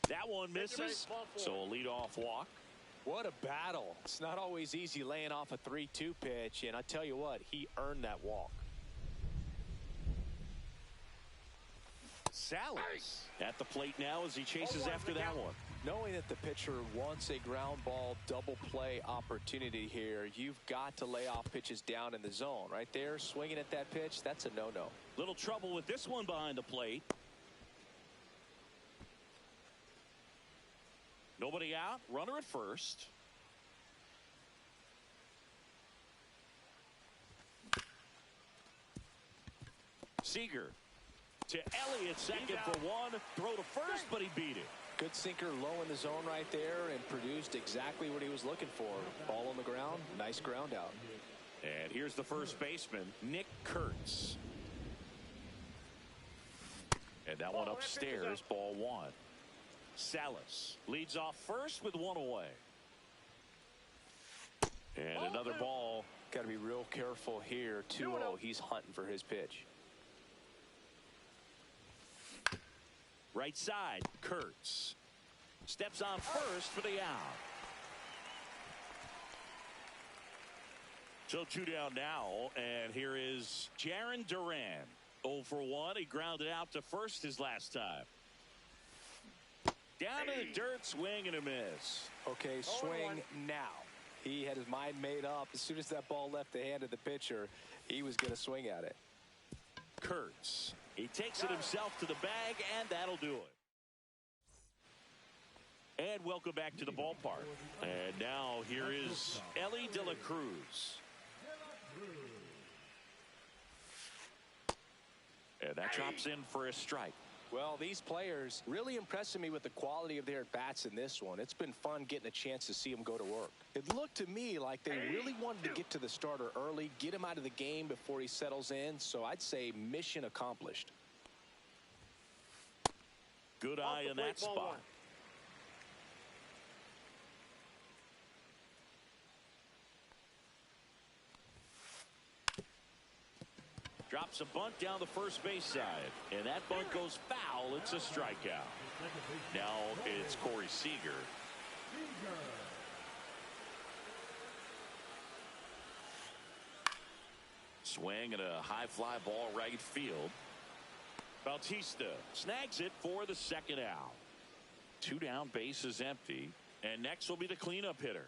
A: That one misses, so a leadoff walk.
B: What a battle. It's not always easy laying off a 3-2 pitch, and I tell you what, he earned that walk.
A: Salas at the plate now as he chases after that one.
B: Knowing that the pitcher wants a ground ball double play opportunity here, you've got to lay off pitches down in the zone. Right there, swinging at that pitch, that's a no-no.
A: Little trouble with this one behind the plate. Nobody out, runner at first. Seager to Elliott, second for 1. Throw to first, but he beat it.
B: Good sinker low in the zone right there and produced exactly what he was looking for. Ball on the ground, nice ground out.
A: And here's the first baseman, Nick Kurtz. And that one upstairs, ball 1. Salas leads off first with 1 away. And another ball.
B: Got to be real careful here. 2-0. He's hunting for his pitch.
A: Right side, Kurtz. Steps on first for the out. So 2 down now, and here is Jarren Duran. 0 for 1. He grounded out to first his last time. Down to the dirt, swing and a miss.
B: Okay, swing now. He had his mind made up. As soon as that ball left the hand of the pitcher, he was going to swing at it.
A: Kurtz. He takes it himself to the bag, and that'll do it. And welcome back to the ballpark. And now here is Elly De La Cruz. And that drops in for a strike.
B: Well, these players really impressing me with the quality of their at-bats in this one. It's been fun getting a chance to see them go to work. It looked to me like they really wanted to get to the starter early, get him out of the game before he settles in. So I'd say mission accomplished.
A: Good eye in that spot. Drops a bunt down the first base side. And that bunt goes foul. It's a strikeout. Now it's Corey Seager. Swing and a high fly ball right field. Bautista snags it for the second out. 2 down, base is empty. And next will be the cleanup hitter.